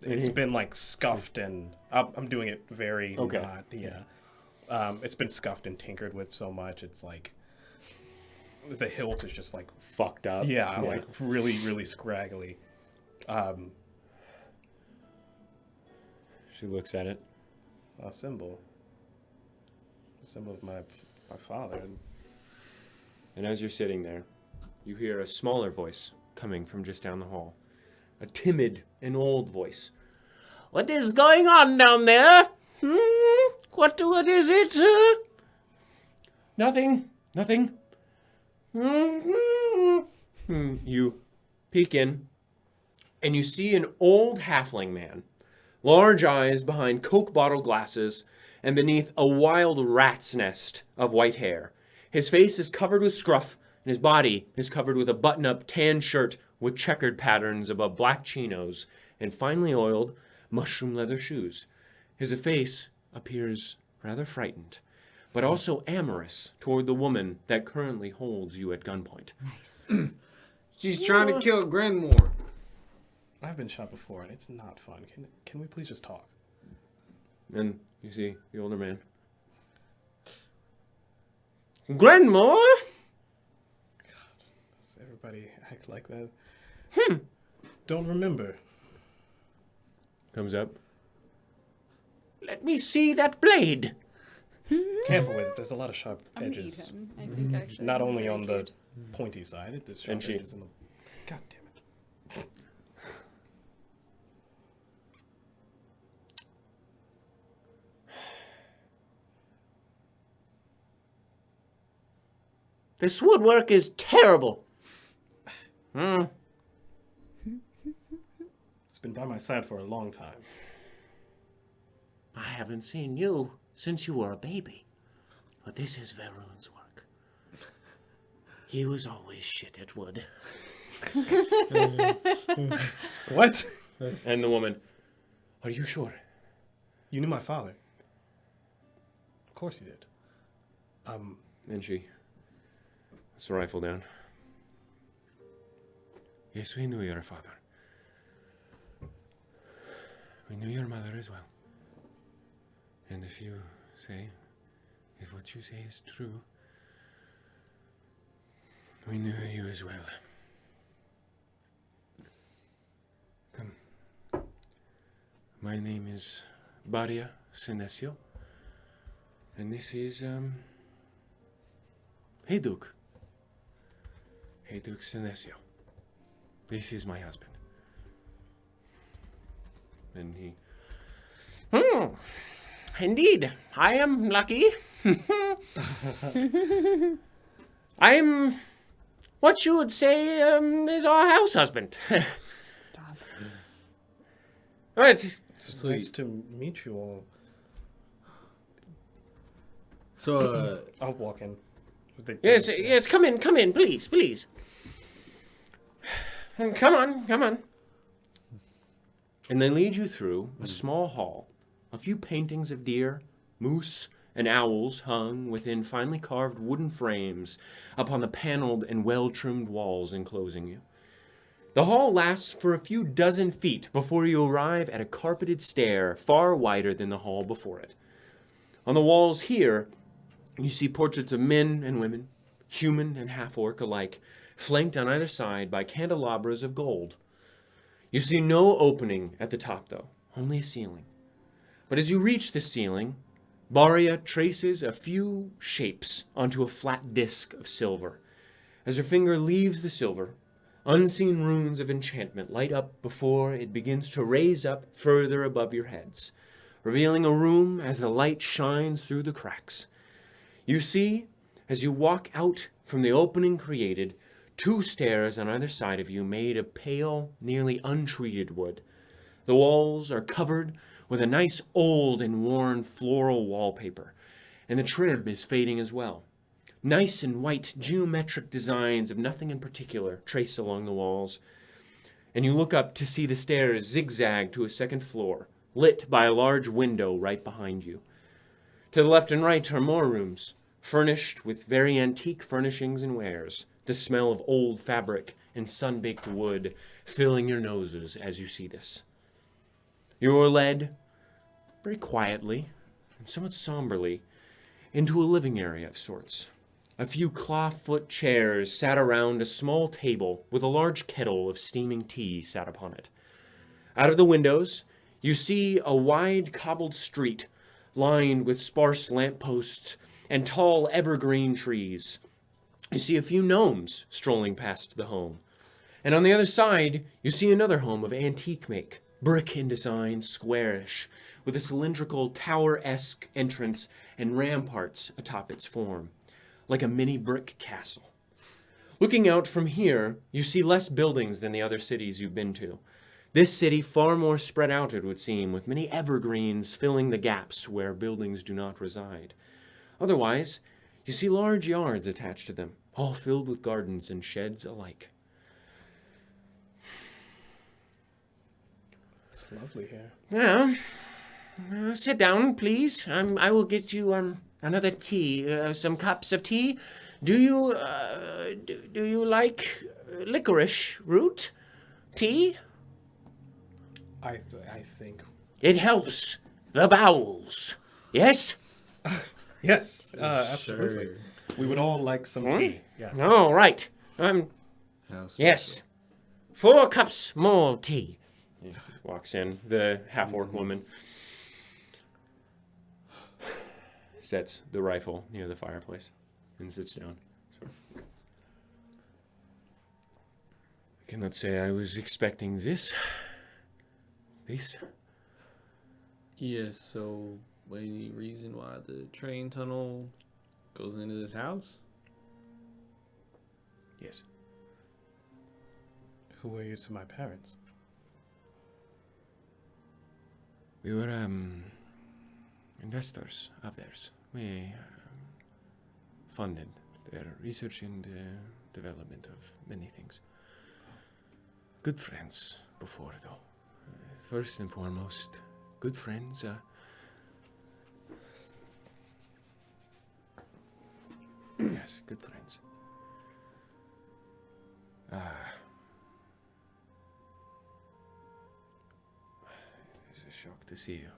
It's been like scuffed and I'm doing it very not. It's been scuffed and tinkered with so much. It's like the hilt is just like Fucked up. like really, really scraggly. She looks at it. A symbol. A symbol of my father. And as you're sitting there, you hear a smaller voice coming from just down the hall. A timid and old voice. What is going on down there? What is it? Nothing. You peek in, and you see an old halfling man, large eyes behind Coke bottle glasses, and beneath a wild rat's nest of white hair. His face is covered with scruff, and his body is covered with a button-up tan shirt with checkered patterns above black chinos and finely oiled mushroom leather shoes. His face appears rather frightened, but also amorous toward the woman that currently holds you at gunpoint. Nice. She's trying to kill Grenmore. I've been shot before and it's not fun. Can we please just talk? And you see the older man. Grenmore? Does everybody act like that? Don't remember. Comes up. Let me see that blade. Careful with it. There's a lot of sharp I'm gonna eat edges. him. I think actually. Not He's only very on cute. the pointy side. There's sharp And she- edges in the... God damn it. This woodwork is terrible. It's been by my side for a long time. I haven't seen you since you were a baby. But this is Varun's work. He was always shit at wood. What? And the woman. Are you sure? You knew my father. Of course you did. And she puts the rifle down. Yes, we knew your father. We knew your mother as well. And if what you say is true, we knew you as well. Come. My name is Baria Sinesio. And this is, Heyduk. Heyduk Sinesio. This is my husband. And he... Indeed, I am lucky. I'm what you would say is our house husband. Stop. Right. It's nice to meet you all. So, I'll walk in. Yes, come in, please. Come on. And they lead you through a small hall. A few paintings of deer, moose, and owls hung within finely carved wooden frames upon the paneled and well-trimmed walls enclosing you. The hall lasts for a few dozen feet before you arrive at a carpeted stair far wider than the hall before it. On the walls here, you see portraits of men and women, human and half-orc alike, flanked on either side by candelabras of gold. You see no opening at the top, though, only a ceiling. But as you reach the ceiling, Baria traces a few shapes onto a flat disc of silver. As her finger leaves the silver, unseen runes of enchantment light up before it begins to raise up further above your heads, revealing a room as the light shines through the cracks. You see, as you walk out from the opening created, two stairs on either side of you made of pale, nearly untreated wood. The walls are covered with a nice old and worn floral wallpaper, and the trim is fading as well. Nice and white geometric designs of nothing in particular traced along the walls. And you look up to see the stairs zigzag to a second floor, lit by a large window right behind you. To the left and right are more rooms, furnished with very antique furnishings and wares, the smell of old fabric and sun-baked wood filling your noses as you see this. You are led very quietly and somewhat somberly into a living area of sorts. A few claw-foot chairs sat around a small table with a large kettle of steaming tea sat upon it. Out of the windows, you see a wide cobbled street lined with sparse lampposts and tall evergreen trees. You see a few gnomes strolling past the home. And on the other side, you see another home of antique make, brick in design, squarish, with a cylindrical tower-esque entrance and ramparts atop its form, like a mini brick castle. Looking out from here, you see less buildings than the other cities you've been to. This city far more spread out, it would seem, with many evergreens filling the gaps where buildings do not reside. Otherwise, you see large yards attached to them, all filled with gardens and sheds alike. It's lovely here. Yeah. Sit down, please. I will get you another tea, some cups of tea. Do you like licorice root tea? I think. It helps the bowels. Yes? Yes, absolutely. Sure. We would all like some tea. Yes. All right. How Yes. 4 cups more of tea. Walks in the half-orc woman. Sets the rifle near the fireplace and sits down. I cannot say I was expecting this. Yes, so any reason why the train tunnel goes into this house? Yes. Who were you to my parents? We were investors of theirs. We funded their research and development of many things. Good friends before, though. First and foremost, good friends. Yes, good friends. It's a shock to see you.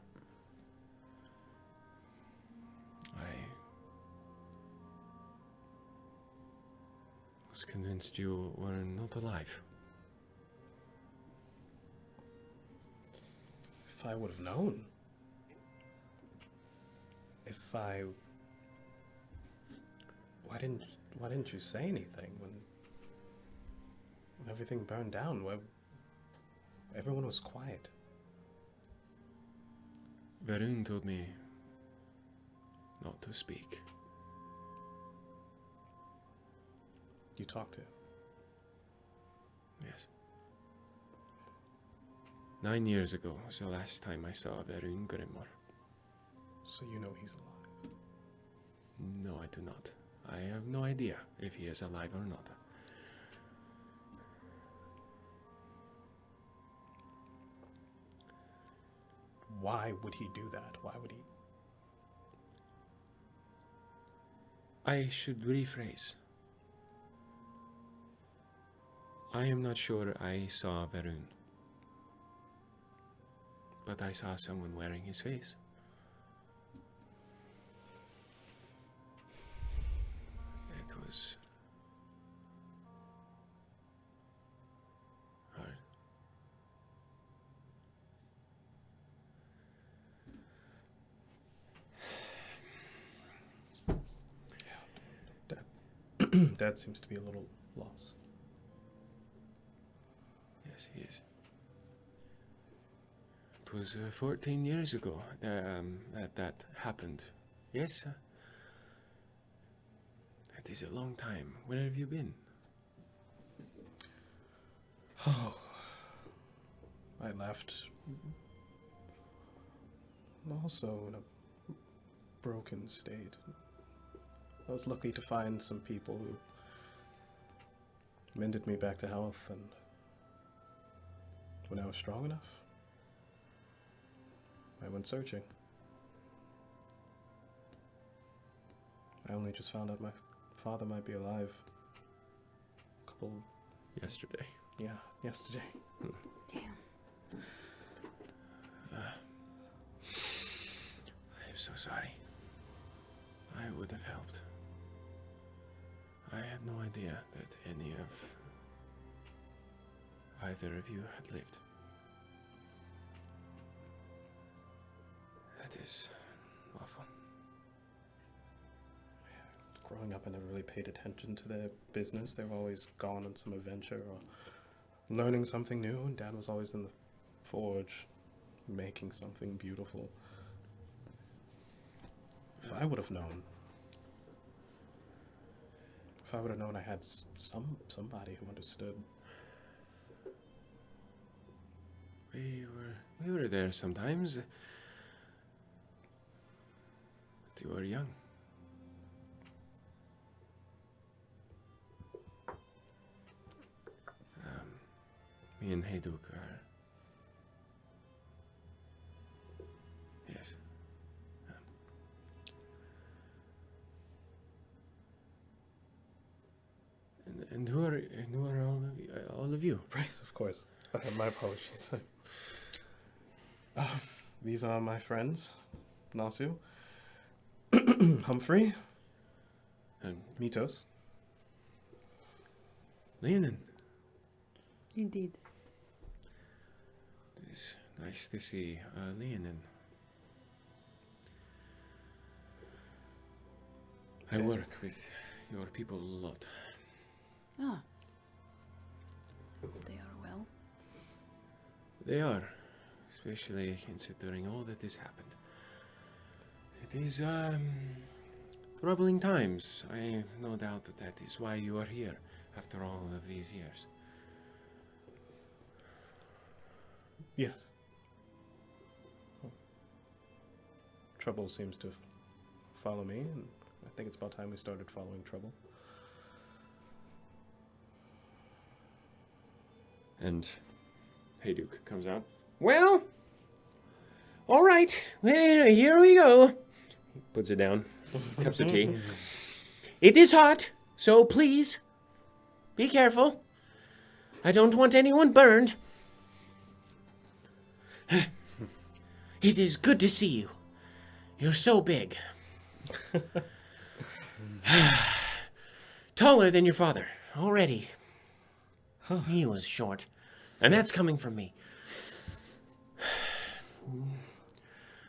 I was convinced you were not alive. If I would have known. Why didn't you say anything when everything burned down? Where everyone was quiet. Varun told me not to speak. You talked to him. Yes. 9 years ago was the last time I saw Varun Grimmor. So you know he's alive. No, I do not. I have no idea if he is alive or not. Why would he do that? Why would he? I should rephrase. I am not sure I saw Varun. But I saw someone wearing his face. It was hard. Dad seems to be a little lost. Yes, he is. It was 14 years ago that happened. Yes? That is a long time. Where have you been? Oh, I left. Also in a broken state. I was lucky to find some people who mended me back to health, and when I was strong enough, I went searching. I only just found out my father might be alive. Yesterday. Yeah, yesterday. I'm so sorry. I would have helped. I had no idea that any of either of you had lived. That is awful. Growing up, I never really paid attention to their business. They were always gone on some adventure or learning something new, and Dad was always in the forge making something beautiful. If I would have known, I had somebody who understood. We were there sometimes. But you were young. Me and Hayduk are. Yes. And who are all of you? Right, of course. My apologies. These are my friends, Nossew, Humphrey, Metos. Leonin. Indeed. It's nice to see Leonin. I work with your people a lot. Ah. They are well. They are, especially considering all that has happened. It is troubling times. I have no doubt that is why you are here after all of these years. Yes. Trouble seems to follow me, and I think it's about time we started following trouble. And Hayduk comes out. Well, all right. Well, here we go. He puts it down. Cups of tea. It is hot, so please be careful. I don't want anyone burned. It is good to see you. You're so big. Taller than your father, already. He was short. And that's coming from me.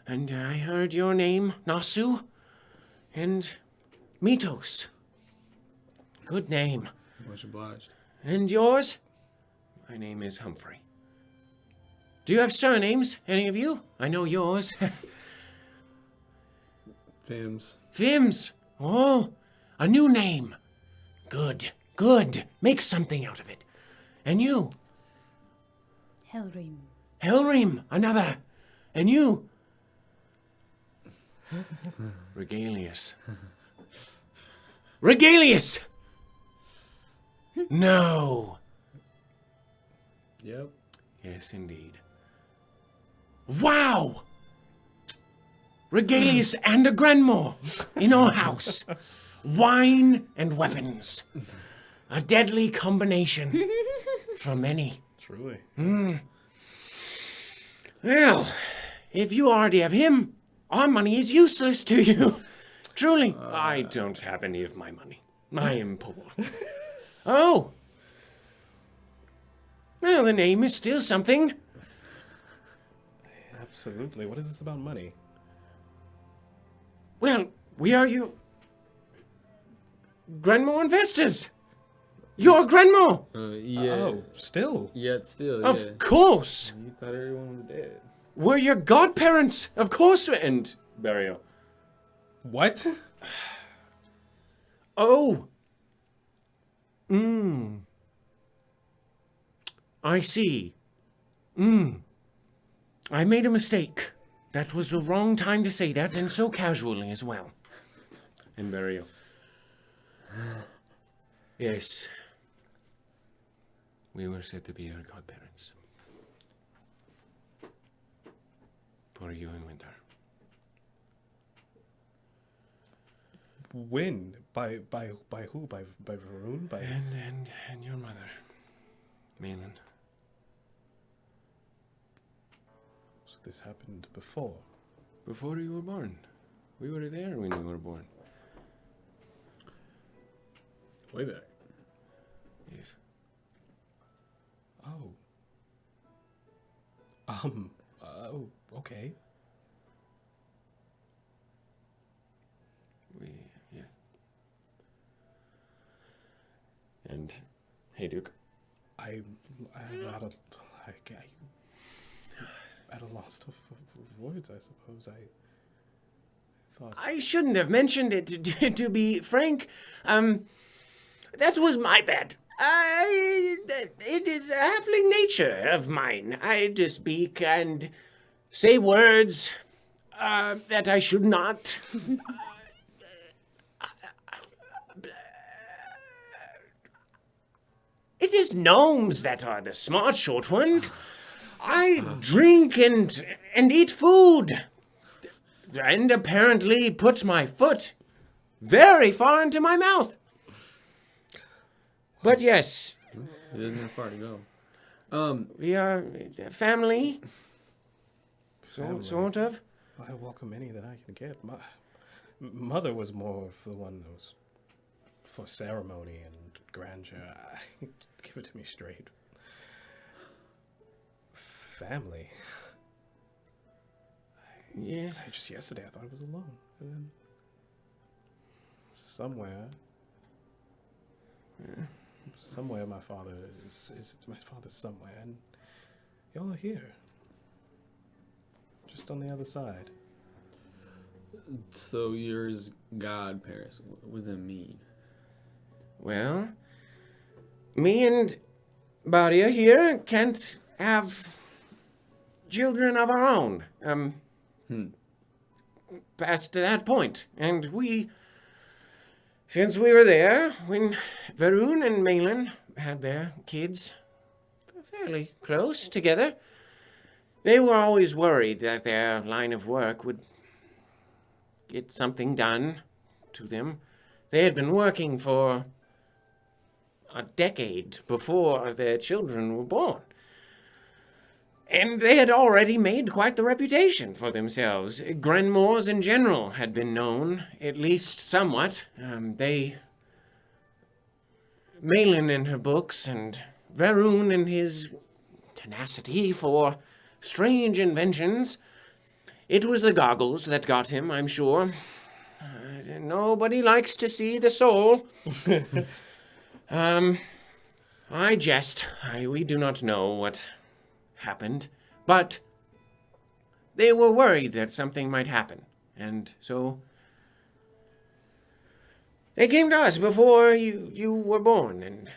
And I heard your name, Nossew, and Metos. Good name. Much obliged. And yours? My name is Humphrey. Do you have surnames, any of you? I know yours. Fims. Fims. Oh, a new name. Good, good. Make something out of it. And you? Helrim. Helrim, another. And you? Regalius. Regalius! No. Yep. Yes, indeed. Wow! Regalius and a Granmore in our house. Wine and weapons. A deadly combination for many. Truly. Well, if you already have him, our money is useless to you. Truly, I don't have any of my money. I am poor. Oh. Well, the name is still something. Absolutely. What is this about money? Well, we are your Granmore investors. You're Granmore. Yeah. Oh, still? Yet still, Of yeah. course. You thought everyone was dead. We're your godparents. Of course. And Burial. What? Oh. I see. I made a mistake. That was the wrong time to say that, and so casually as well. And Burial. Yes. We were said to be your godparents. For you in winter. When? By who? By Varun? By And your mother, Malin. So this happened before. Before you were born. We were there when you were born. Way back. Yes. Oh. Oh, okay. Yeah. And, hey, Duke. I'm at a loss of words, I suppose. I thought... I shouldn't have mentioned it, to be frank. That was my bad. It is a halfling nature of mine. I to speak and say words that I should not. It is gnomes that are the smart short ones. I drink and eat food. And apparently put my foot very far into my mouth. But yes, It doesn't have far to go. we are family. Family. Sort of. I welcome any that I can get. My mother was more of the one that was for ceremony and grandeur. Give it to me straight. Family. Yes. Just yesterday I thought I was alone. And then somewhere my father is my father's somewhere, and y'all are here. Just on the other side. So yours godparents. What does that mean? Well, me and Baria here can't have children of our own. Past that point. And since we were there, when Varun and Malin had their kids fairly close together, they were always worried that their line of work would get something done to them. They had been working for a decade before their children were born. And they had already made quite the reputation for themselves. Grenmores in general had been known, at least somewhat. Malin in her books, and Varun in his tenacity for strange inventions. It was the goggles that got him, I'm sure. Nobody likes to see the soul. I jest. We do not know what happened, but they were worried that something might happen, and so they came to us before you were born, and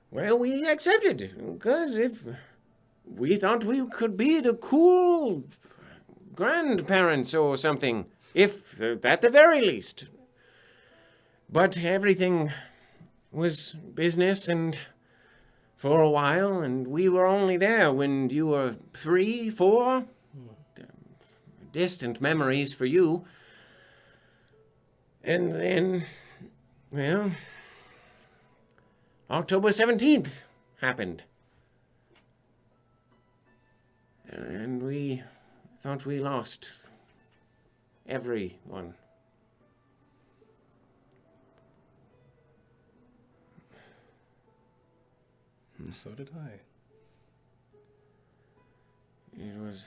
well, we accepted, because if we thought we could be the cool grandparents or something, if at the very least. But everything was business, and for a while, and we were only there when you were 3, 4. Distant memories for you. And then, well, October 17th happened. And we thought we lost everyone. So did I. It was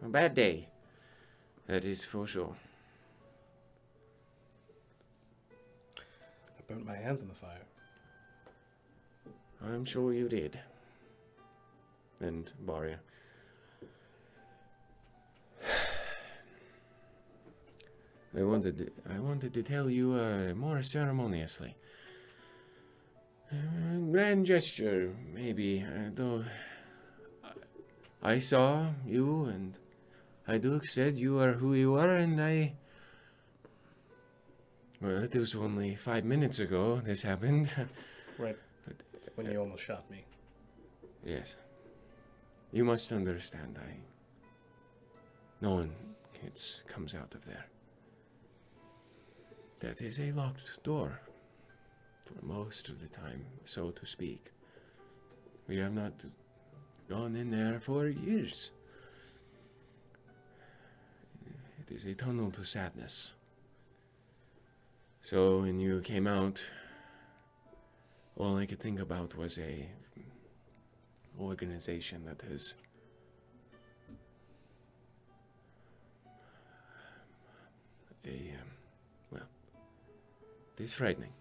a bad day, that is for sure. I burnt my hands in the fire. I'm sure you did. And Baria. I wanted to tell you more ceremoniously. Grand gesture, maybe, though I saw you and Hajduk said you are who you are, and well, it was only 5 minutes ago this happened. Right when you almost shot me. Yes. You must understand, no one comes out of there. That is a locked door. For most of the time, so to speak. We have not gone in there for years. It is a tunnel to sadness. So when you came out, all I could think about was a organization that has well, it is frightening.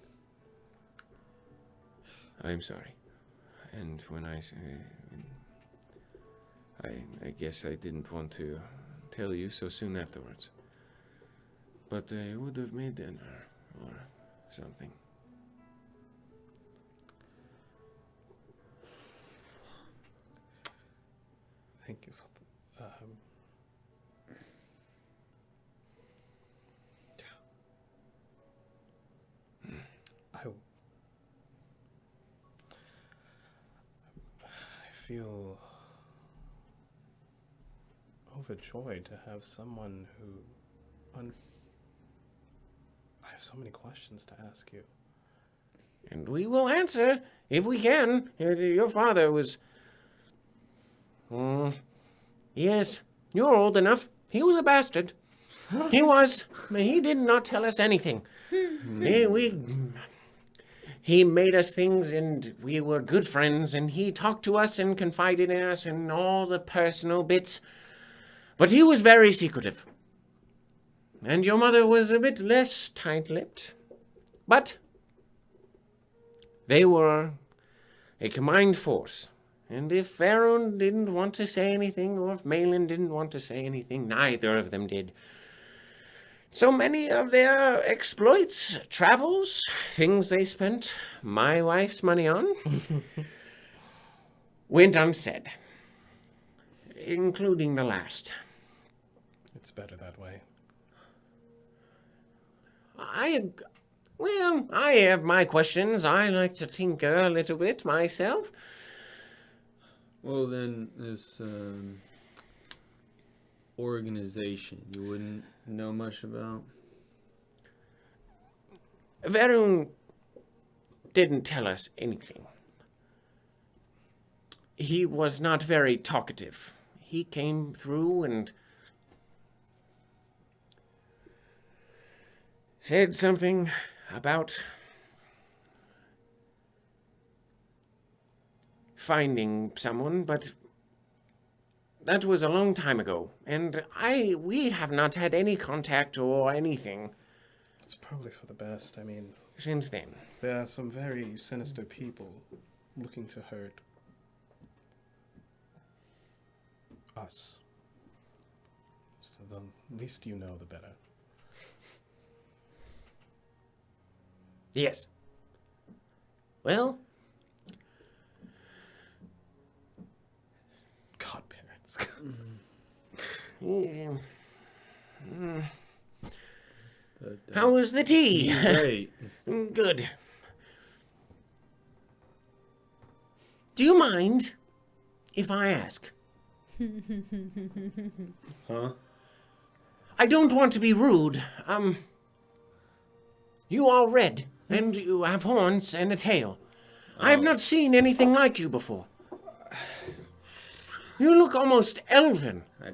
I'm sorry. And when I say, I guess I didn't want to tell you so soon afterwards. But I would have made dinner or something. Thank you for I feel overjoyed to have someone who I have so many questions to ask you. And we will answer if we can. Your father was... yes, you're old enough. He was a bastard. He was. He did not tell us anything. He made us things, and we were good friends, and he talked to us and confided in us and all the personal bits. But he was very secretive. And your mother was a bit less tight-lipped. But they were a combined force. And if Varun didn't want to say anything, or if Malin didn't want to say anything, neither of them did. So many of their exploits, travels, things they spent my wife's money on, went unsaid. Including the last. It's better that way. I have my questions. I like to tinker a little bit myself. Well, then, this organization you wouldn't know much about? Varun didn't tell us anything. He was not very talkative. He came through and said something about finding someone, but that was a long time ago, and we have not had any contact or anything. It's probably for the best. I mean, since then. There are some very sinister people looking to hurt us. So the least you know, the better. Yes. Well, godparents. How was the tea? Great. Good. Do you mind if I ask? Huh? I don't want to be rude. You are red, and you have horns and a tail. I have not seen anything like you before. You look almost elven. I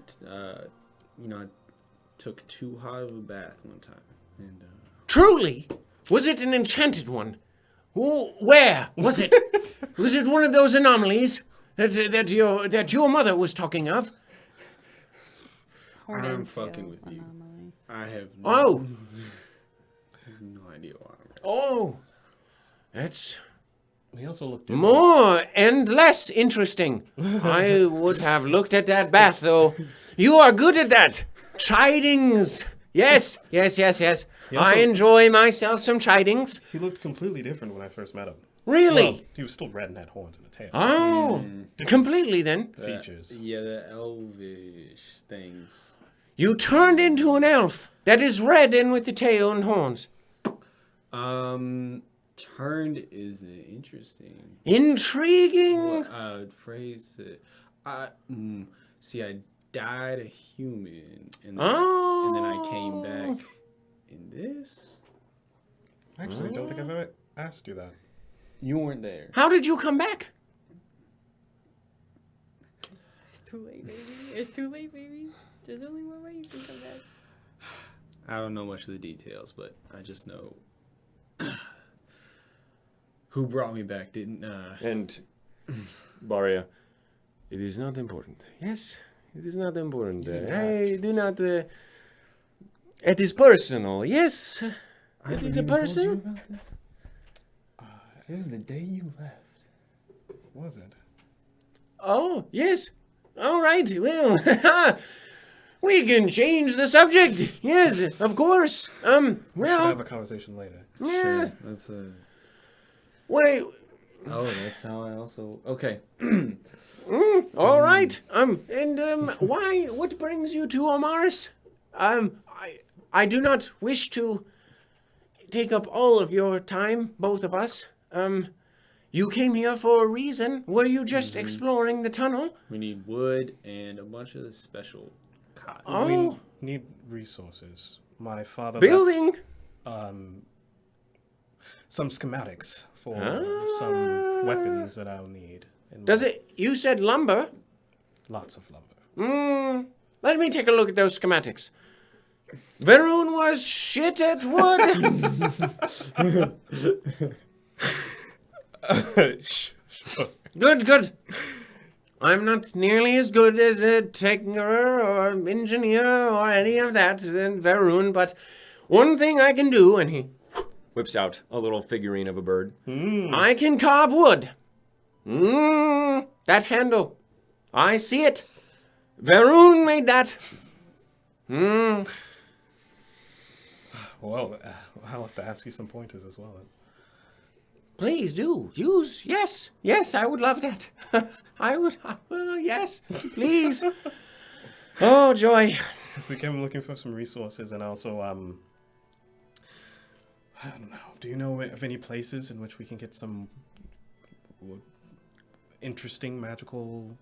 took too hot of a bath one time, and Truly? Was it an enchanted one? Where was it? Was it one of those anomalies that your mother was talking of? I'm fucking with you. Anomaly. I have Oh. no idea why. Oh. That's We also looked more and less interesting. I would have looked at that bath, though. You are good at that. Chidings. Yes. I enjoy myself some chidings. He looked completely different when I first met him. Really? Well, he was still red and had horns and a tail. Oh. Completely, then. Features. Yeah, the elvish things. You turned into an elf that is red and with the tail and horns. Turned is interesting. Intriguing. Phrase it. See, I died a human, and then I came back in this. Actually, I don't think I've ever asked you that. You weren't there. How did you come back? It's too late, baby. It's too late, baby. There's only one way you can come back. I don't know much of the details, but I just know who brought me back didn't. And Baria, it is not important. Yes, it is not important. I do not. It is personal. Yes, it is a person. It was the day you left. Was it? Oh, yes. All right. Well, we can change the subject. Yes, of course. We'll have Well, a conversation later. yeah. Sure, that's a. Wait. Oh, that's how I also. Okay. All right. And why? What brings you to Omaris? I do not wish to take up all of your time, both of us. You came here for a reason. Were you just exploring the tunnel? We need wood and a bunch of special cotton. Oh, We need resources. My father building. left, some schematics for some weapons that I'll need. And Does it? You said lumber. Lots of lumber. Let me take a look at those schematics. Varun was shit at wood. Sure. Good. I'm not nearly as good as a tinkerer or engineer or any of that than Varun, but one thing I can do, and he whips out a little figurine of a bird. I can carve wood. That handle. I see it. Varun made that. Well, I'll have to ask you some pointers as well. Then. Please do. Use. Yes, I would love that. I would. Yes, please. Oh, joy. So we came looking for some resources and also, I don't know. Do you know of any places in which we can get some interesting magical?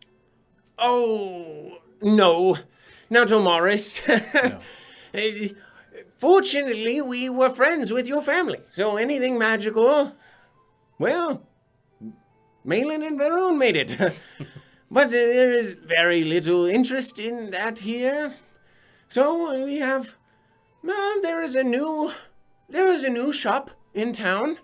Oh, no. Not Omaris. No. Fortunately, we were friends with your family, so anything magical, well, Malin and Varun made it. But there is very little interest in that here. So we have, there is a new shop in town.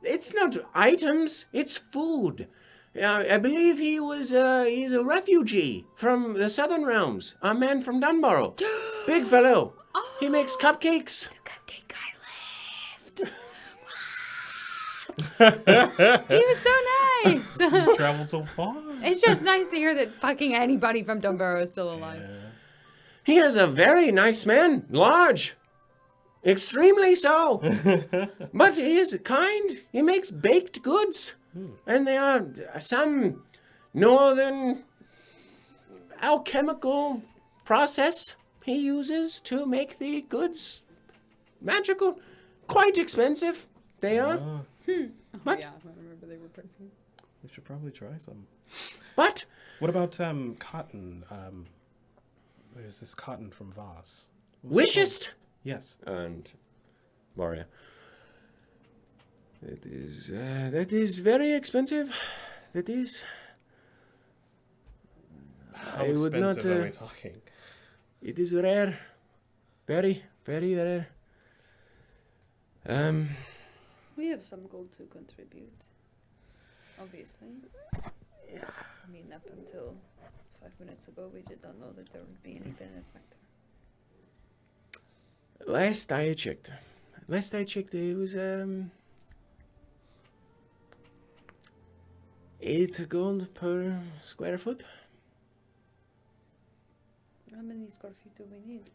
It's not items, it's food. I believe he's a refugee from the Southern Realms, a man from Dunborough. Big fellow. He makes cupcakes. The cupcake guy left. He was so nice. Traveled so far. It's just nice to hear that fucking anybody from Dunborough is still alive. He is a very nice man, large. Extremely so. But he is kind. He makes baked goods. And they are some northern alchemical process he uses to make the goods magical. Quite expensive, they are. But, Yeah, I remember they were pricey. We should probably try some. but, What about cotton? There's this cotton from Voss. wishest. Yes. And Maria. That is very expensive. That is. How I would not, expensive are we talking? It is rare. Very, very rare. We have some gold to contribute. Obviously. I mean, up until 5 minutes ago, we did not know that there would be any benefactor. Last I checked, it was 8 gold per square foot. How many square feet do we need?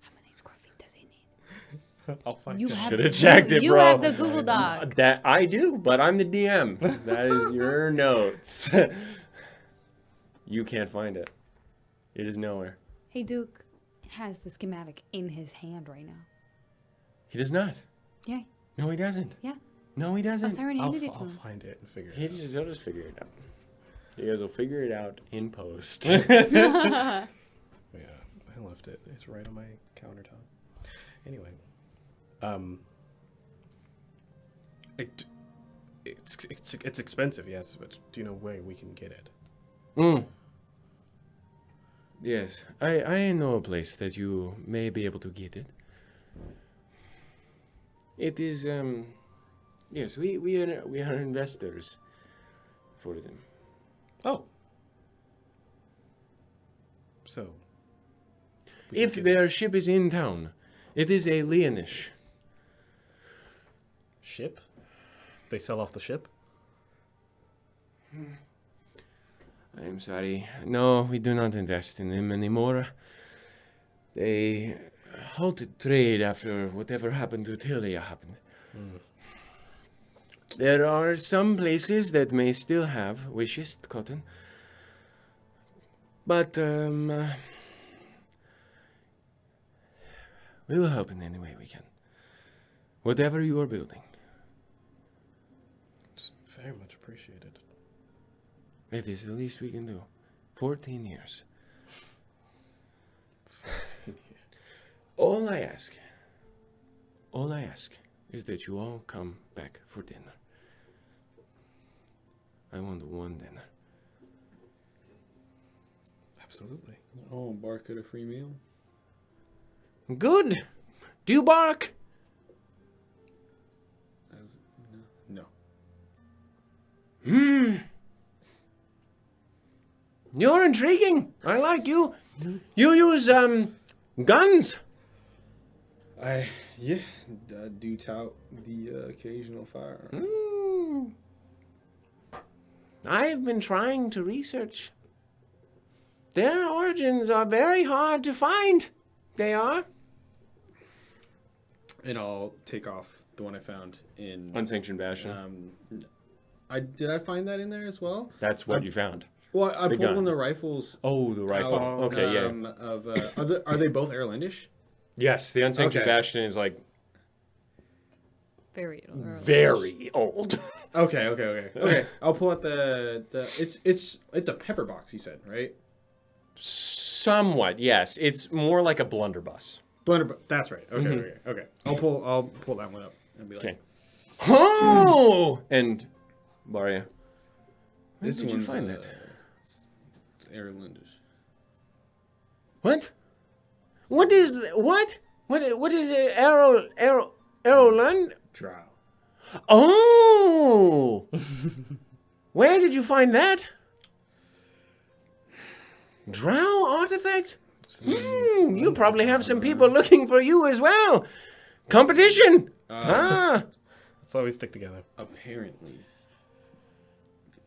How many square feet does he need? I'll find You out. have, Shoulda checked it, you bro. have the Google Doc. That I do, but I'm the DM. That is your notes. You can't find it. It is nowhere. Hey, Duke has the schematic in his hand right now. He does not. Yeah. No, he doesn't. Yeah. No, he Oh, doesn't. Siren handed it to I'll him. find it and figure He'll it out. just figure it out. You guys will figure it out in post. Yeah, I left it. It's right on my countertop. Anyway, It's expensive, yes, but do you know where we can get it? Yes, I know a place that you may be able to get it. It is, yes, we are investors for them. Oh. So. If their ship is in town, it is a Leonish. Ship? They sell off the ship? I am sorry. No, we do not invest in them anymore. They halted trade after whatever happened to Tilia happened. There are some places that may still have wishes cotton. But, we will help in any way we can. Whatever you are building. It's very much appreciated. It is the least we can do. 14 years. 14 years. All I ask is that you all come back for dinner. I want one dinner. Absolutely. Oh, bark at a free meal. Good. Do you bark? No. You're intriguing. I like you. You use guns. I do tout the occasional fire. I've been trying to research. Their origins are very hard to find. They are. And I'll take off the one I found in Unsanctioned Bastion. Did I find that in there as well? That's what you found. Well, I The pulled gun. one of the rifles. Oh, the rifle. Okay, yeah. Are they both Irelandish? Yes, the Unsanctioned Okay. Bastion is like Very early. very old. Okay. I'll pull out the it's a pepper box. You said, right? Somewhat, yes. It's more like a blunderbuss. That's right. Okay. I'll pull that one up and be like, Okay. Oh! And Baria, when this did you one's find that? It's Irelandish. What? What is what? What is it? Aeroland? Drow. Oh! Where did you find that? Drow artifact? You probably have some people looking for you as well. Competition. That's why we stick together. Apparently,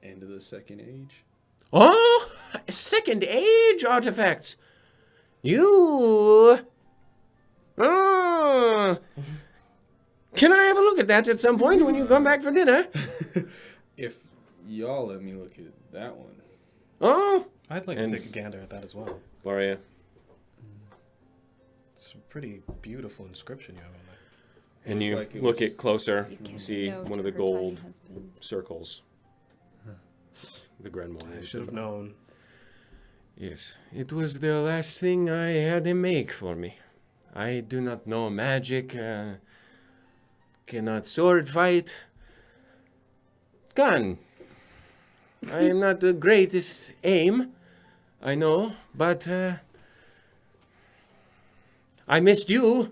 the end of the Second Age. Oh, Second Age artifacts. You. Oh. Can I have a look at that at some point when you come back for dinner? If y'all let me look at that one. Oh. I'd like to take a gander at that as well. Baria. It's a pretty beautiful inscription you have on there. And you like it look was- at closer. You You can see note one of the her tiny gold husband. circles. The Grenmore. I should have known. Yes, it was the last thing I had him make for me. I do not know magic, cannot sword fight. Gun. I am not the greatest aim, I know, but I missed you.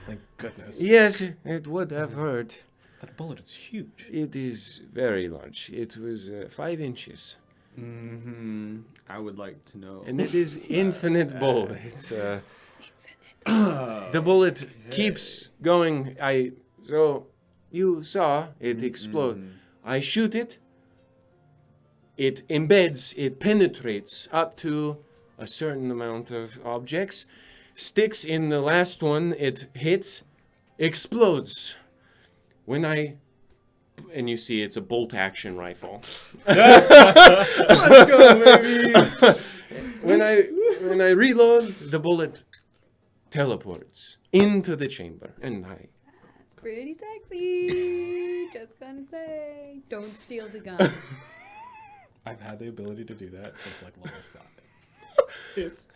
Thank goodness. Yes, it would have hurt. That bullet is huge. It is very large. It was 5 inches. I would like to know. And it is infinite bullet. The bullet keeps going. So you saw it explode. I shoot it. It embeds. It penetrates up to a certain amount of objects. Sticks in the last one. It hits. Explodes. And you see it's a bolt action rifle. Let's go, baby. When I reload, the bullet teleports into the chamber, and It's pretty sexy. Just gonna say, don't steal the gun. I've had the ability to do that since like level 5. It's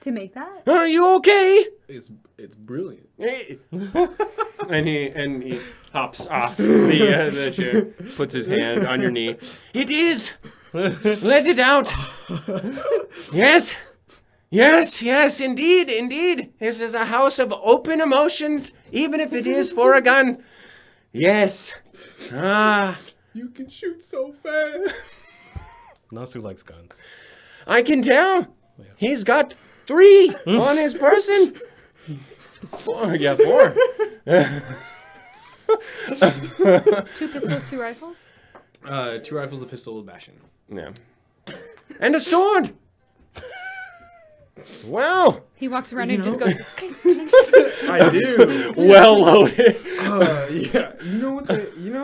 To make that? Are you okay? It's brilliant. and he hops off the chair, puts his hand on your knee. It is. Let it out. Yes. Yes, indeed. This is a house of open emotions, even if it is for a gun. Yes. Ah, You can shoot so fast. Nossew likes guns. I can tell. He's got 3 on his person. 4. Yeah, 4. 2 pistols, 2 rifles? 2 rifles, a pistol, a bastion. Yeah. And a sword. Wow. He walks around and just goes, I do. Well loaded. Yeah. You know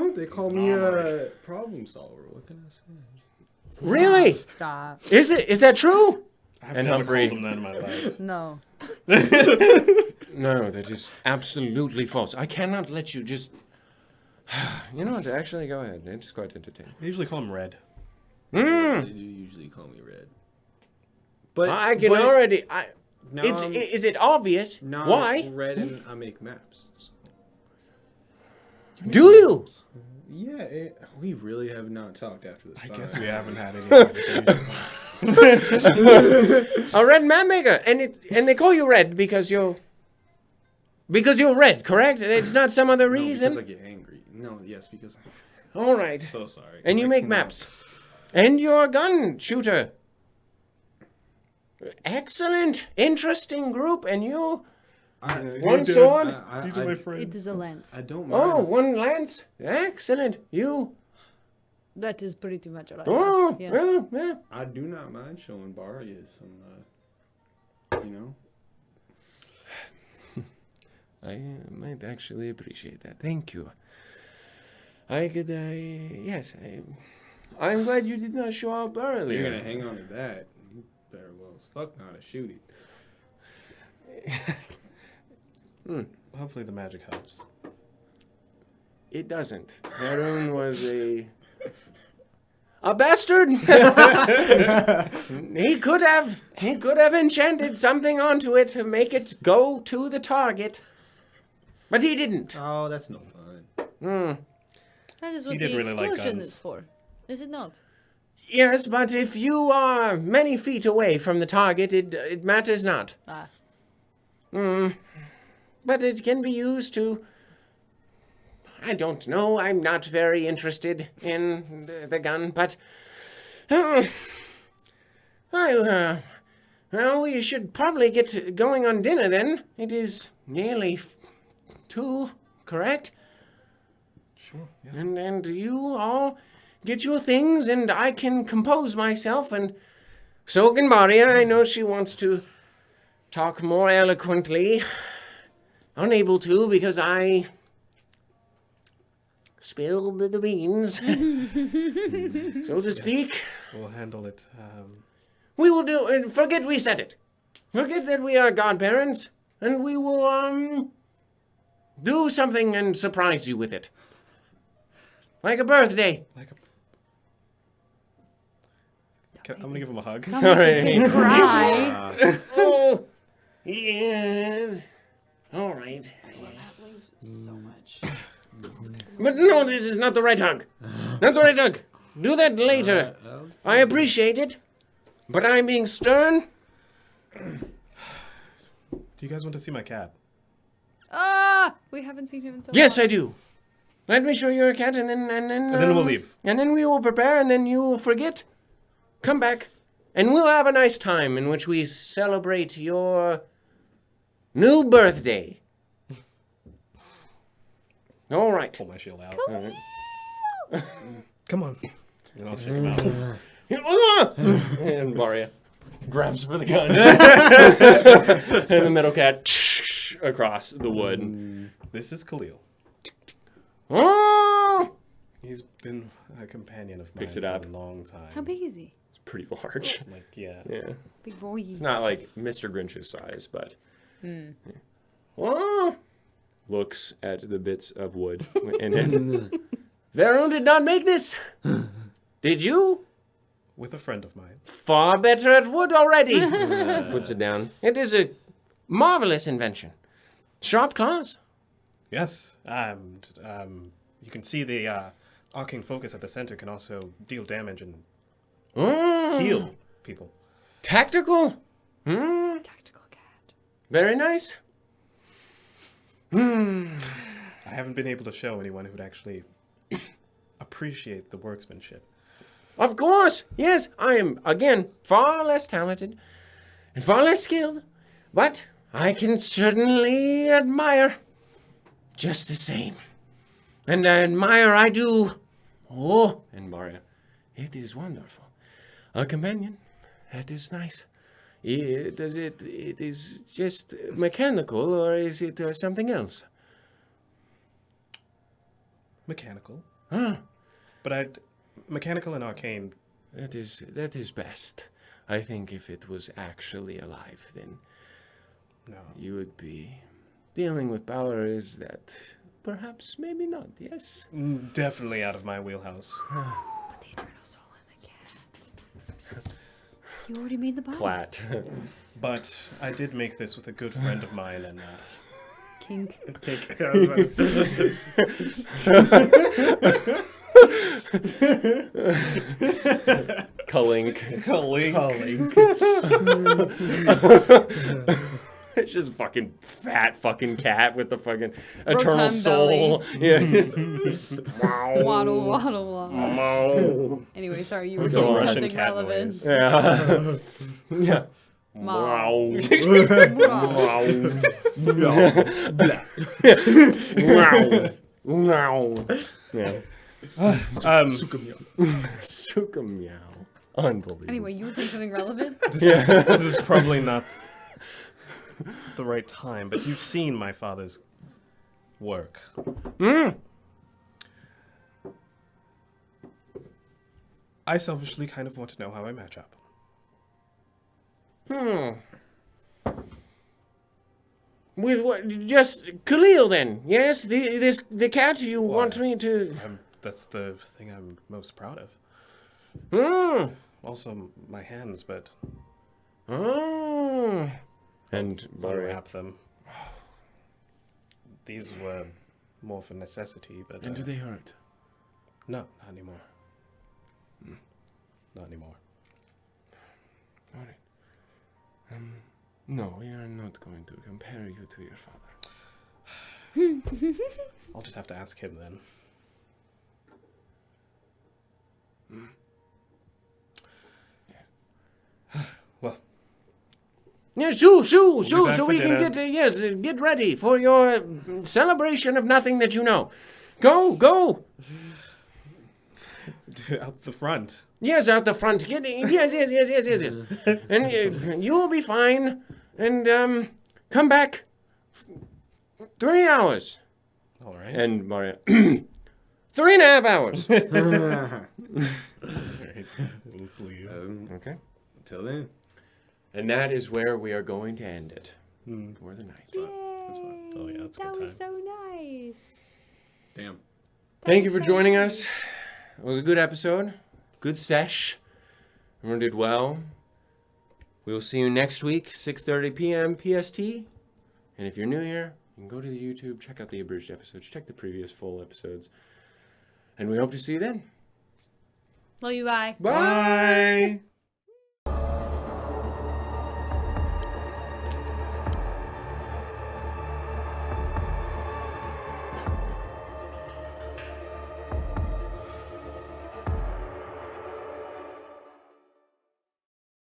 what they call me a problem solver. What can I say? Really? stop. Is that true? I've And never Humphrey. called him that in my life. No. No, that is absolutely false. I cannot let you just. You know what? Actually, go ahead. It's quite entertaining. I usually call him Red. They do usually call me Red. But I can already. now Is it obvious? now Why? Red and I make maps. Do you? Yeah, we really have not talked after this. I guess we haven't had any conversation. A red map maker, and they call you Red because you're red, correct? It's not some other reason. Because I get angry. No, yes, because I'm All right. so sorry. And you I make cannot- maps, and you're a gun shooter. Excellent, interesting group, and you. One sword? These are my friends. It is a lance. I don't mind. Oh, one lance. Excellent. You. That is pretty much a lance. Oh, Yeah. well, yeah. I do not mind showing Barry some, I might actually appreciate that. Thank you. I could, yes. I'm glad you did not show up earlier. You're gonna hang on to that. You better well as fuck know how to shoot it. Hopefully the magic helps. It doesn't. Harun was a bastard. He could have enchanted something onto it to make it go to the target, but he didn't. Oh, that's no fun. That is what He the did really like explosion guns. is for. Is it not? Yes, but if you are many feet away from the target, it matters not. Ah. But it can be used to. I don't know. I'm not very interested in the gun, but. Well, we should probably get going on dinner then. It is nearly 2, correct? Sure. Yeah. And you all get your things, and I can compose myself, and so can Maria. I know she wants to talk more eloquently. Unable to because I spilled the beans, so to speak. We'll handle it. We will do, and forget we said it. Forget that we are godparents, and we will, do something and surprise you with it. Like a birthday. I'm gonna give him a hug. All right. Cry. Oh, yes. All right. So much. But no, this is not the right hug. Not the right hug. Do that later. I appreciate it, but I'm being stern. Do you guys want to see my cat? Ah! We haven't seen him in so Yes, long. I do. Let me show you your cat, and then And then we'll leave. And then we will prepare, and then you will forget. Come back, and we'll have a nice time in which we celebrate your new birthday. All right. Pull my shield out. All right. Come on. And I'll shake him out. And Maria grabs for the gun. And the middle cat across the wood. This is Khalil. Oh! He's been a companion of mine Picks it for up. a long time. How big is he? It's pretty large. Like, yeah. Yeah. Big boy. It's not like Mr. Grinch's size, but. Yeah. Oh! Looks at the bits of wood. And then. Varun did not make this! Did you? with a friend of mine. Far better at wood already. Puts it down. It is a marvelous invention. Sharp claws. Yes, and you can see the arcane focus at the center can also deal damage and heal people. Tactical. Tactical cat. Very nice. I haven't been able to show anyone who would actually appreciate the workmanship. Of course. Yes, I am, again, far less talented and far less skilled, but I can certainly admire just the same. And I admire I do. Oh, and Maria, it is wonderful. A companion, that is nice. It is just mechanical, or is it something else? Mechanical. Ah, But mechanical and arcane. that is best. I think if it was actually alive, then No. you would be dealing with powers that perhaps maybe not, yes? Definitely out of my wheelhouse. Put the eternal soul in the cat. You already made the body. Flat. But I did make this with a good friend of mine, and Kink. Kalink. It's just fucking fat fucking cat with the fucking eternal Rotund soul. Yeah. Waddle, waddle, waddle. Anyway, sorry, you were It's a doing Russian something cat relevant. noise. Yeah. Yeah. Wow. Wow. Yeah. Suka meow. Unbelievable. Anyway, you were saying something relevant? This is probably not the right time, but you've seen my father's work. I selfishly kind of want to know how I match up. With what? Just Khalil, then? Yes, the cat you want me to. That's the thing I'm most proud of. Also, my hands, but Oh. And I'll Maria. wrap them. These were more for necessity, but And do they hurt? no, not anymore. Not anymore. All right. No, we are not going to compare you to your father. I'll just have to ask him then. Well, Yes, shoo, back so for we can dinner. get ready for your celebration of nothing that you know. Go. out the front. Yes, out the front. Yes. And you will be fine. And come back. 3 hours. All right. And Maria, 3.5 hours. All right. We'll see you. Okay. Until then. And that is where we are going to end it for the night. Oh yeah, that's a That good was time. so nice. Damn. Thank you for joining us. It was a good episode. Good sesh. Everyone did well. We will see you next week, 6:30 p.m. PST. And if you're new here, you can go to the YouTube, check out the abridged episodes, check the previous full episodes. And we hope to see you then. Love you, bye. Bye.